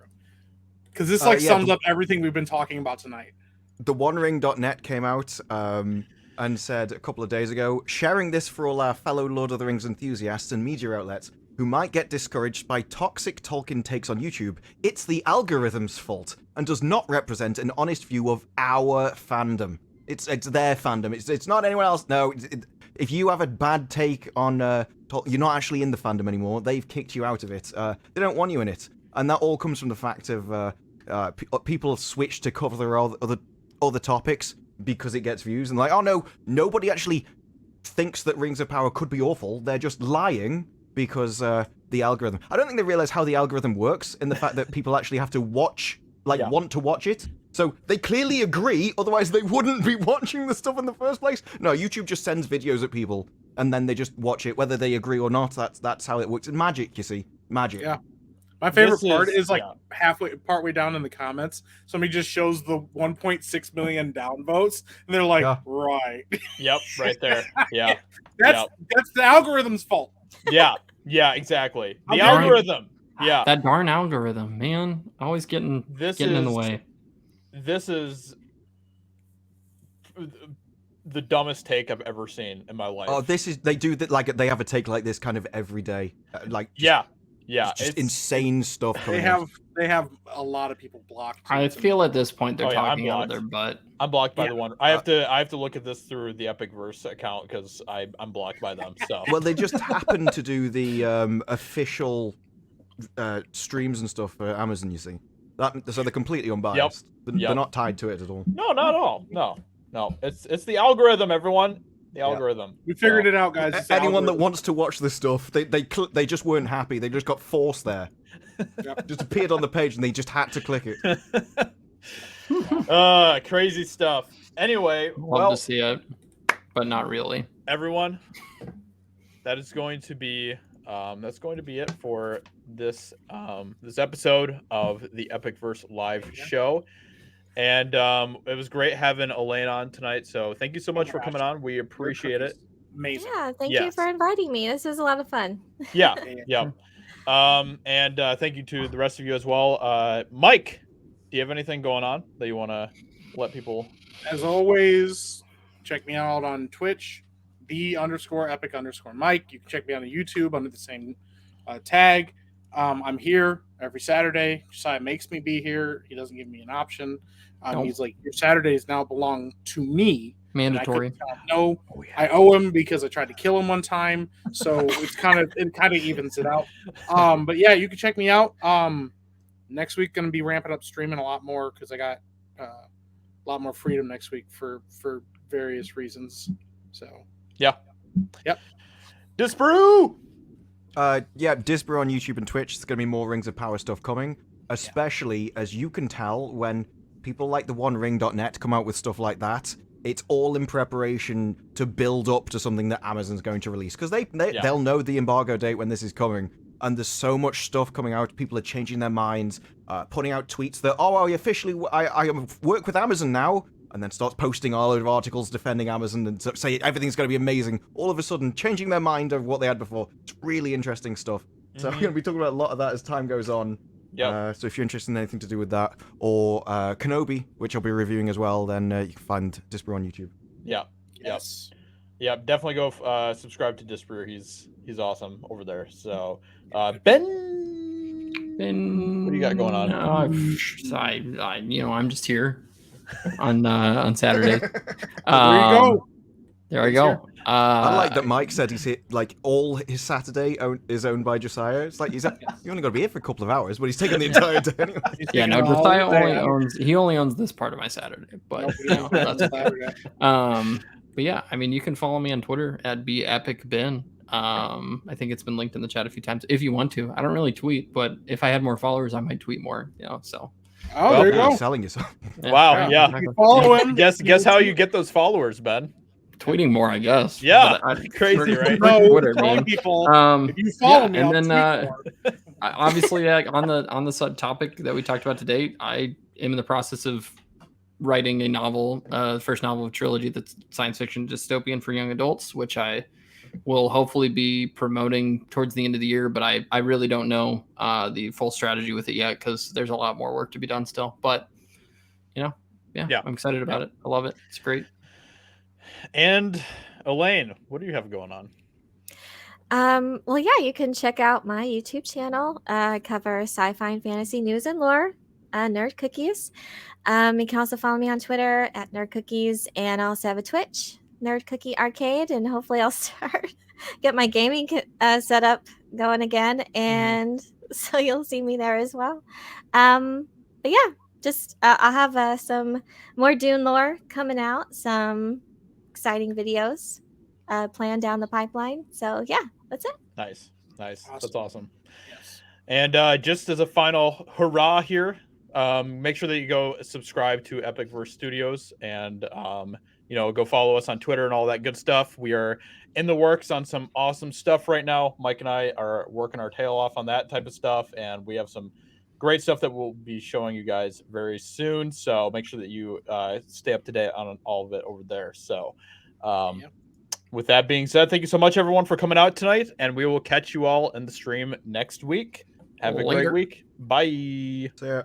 because this sums up everything we've been talking about tonight. The OneRing.net came out and said a couple of days ago, sharing this for all our fellow Lord of the Rings enthusiasts and media outlets who might get discouraged by toxic Tolkien takes on YouTube. It's the algorithm's fault and does not represent an honest view of our fandom. It's their fandom. It's not anyone else. No, if you have a bad take on you're not actually in the fandom anymore. They've kicked you out of it. They don't want you in it, and that all comes from the fact of people switch to cover other topics because it gets views, and like, oh no, nobody actually thinks that Rings of Power could be awful. They're just lying because the algorithm. I don't think they realize how the algorithm works in the fact that people actually have to watch, want to watch it. So they clearly agree, otherwise they wouldn't be watching the stuff in the first place. No, YouTube just sends videos at people, and then they just watch it, whether they agree or not. That's how it works. It's magic, you see. Magic. Yeah. My favorite part is partway down in the comments, somebody just shows the 1.6 million downvotes, and they're like, right. Yep, right there. Yeah. That's the algorithm's fault. Yeah, exactly. The algorithm. Yeah. That darn algorithm, man. Always getting in the way. This is the dumbest take I've ever seen in my life. Oh, they do that, like they have a take like this kind of every day. It's just insane stuff. They have a lot of people blocked. I feel at this point they're talking out of their butt. I'm blocked by the one. I have to look at this through the Epicverse account because I'm blocked by them. So well, they just happen to do the official streams and stuff for Amazon. You see so they're completely unbiased. They're not tied to it at all. No, not at all. No. It's the algorithm, everyone. The algorithm. We figured it out, guys. It's anyone that wants to watch this stuff, they just weren't happy. They just got forced there. Just appeared on the page and they just had to click it. Crazy stuff. Anyway, love to see it, but not really. Everyone, that is going to be it for this this episode of the Epicverse live show. And it was great having Elaine on tonight. So thank you so much for coming on. We appreciate it. Amazing. Yeah, thank you for inviting me. This was a lot of fun. Yeah. And thank you to the rest of you as well. Mike, do you have anything going on that you want to let people? As always, check me out on Twitch, _epic_Mike. You can check me out on YouTube under the same tag. I'm here every Saturday. Josiah makes me be here. He doesn't give me an option. He's like, your Saturdays now belong to me. Mandatory. No, I owe him because I tried to kill him one time. So it kind of evens it out. But yeah, you can check me out. Next week going to be ramping up streaming a lot more because I got a lot more freedom next week for various reasons. So yep. Disbrew. Disbrew on YouTube and Twitch. There's going to be more Rings of Power stuff coming. especially as you can tell when people like the OneRing.net come out with stuff like that. It's all in preparation to build up to something that Amazon's going to release, because they'll know the embargo date when this is coming, and there's so much stuff coming out. People are changing their minds, putting out tweets that, I officially I work with Amazon now, and then starts posting all of articles defending Amazon and say everything's going to be amazing. All of a sudden, changing their mind of what they had before. It's really interesting stuff. So we're going to be talking about a lot of that as time goes on. So if you're interested in anything to do with that, or Kenobi, which I'll be reviewing as well, then you can find Disbrew on YouTube. Yes. Yeah, definitely go subscribe to Disbrew. He's awesome over there. So Ben, what do you got going on? I'm just here on Saturday. There you go. There I go. I like that Mike said he's hit, like, all his Saturday is owned by Josiah. It's like you only got to be here for a couple of hours, but he's taking the entire day anyway. Josiah only owns this part of my Saturday, but that's okay. But yeah, I mean, you can follow me on Twitter at @BeEpicBen. I think it's been linked in the chat a few times if you want to. I don't really tweet, but if I had more followers, I might tweet more. So. There you go. Selling yourself. Wow. Yeah. You follow him. Guess how you get those followers, Ben? Tweeting more, I guess. Yeah, crazy, right? No, Twitter, telling man. people if you follow me, and I'll then tweet more. obviously on the subtopic that we talked about today, I am in the process of writing a novel, the first novel of a trilogy that's science fiction dystopian for young adults, which I will hopefully be promoting towards the end of the year. But I really don't know the full strategy with it yet, because there's a lot more work to be done still. But I'm excited about it. I love it. It's great. And Elaine, what do you have going on? Well, yeah, you can check out my YouTube channel. I cover sci-fi and fantasy news and lore, Nerd Cookies. You can also follow me on Twitter at Nerd Cookies, and I also have a Twitch, Nerd Cookie Arcade, and hopefully I'll get my gaming set up going again, and so you'll see me there as well. But yeah, just I'll have some more Dune lore coming out, some exciting videos planned down the pipeline. So yeah, that's it. Nice. Awesome. That's awesome. Yes. And just as a final hurrah here, make sure that you go subscribe to Epicverse Studios, and go follow us on Twitter and all that good stuff. We are in the works on some awesome stuff right now. Mike and I are working our tail off on that type of stuff, and we have some great stuff that we'll be showing you guys very soon. So make sure that you stay up to date on all of it over there. So with that being said, thank you so much, everyone, for coming out tonight, and we will catch you all in the stream next week. Have a great week. Bye. See ya.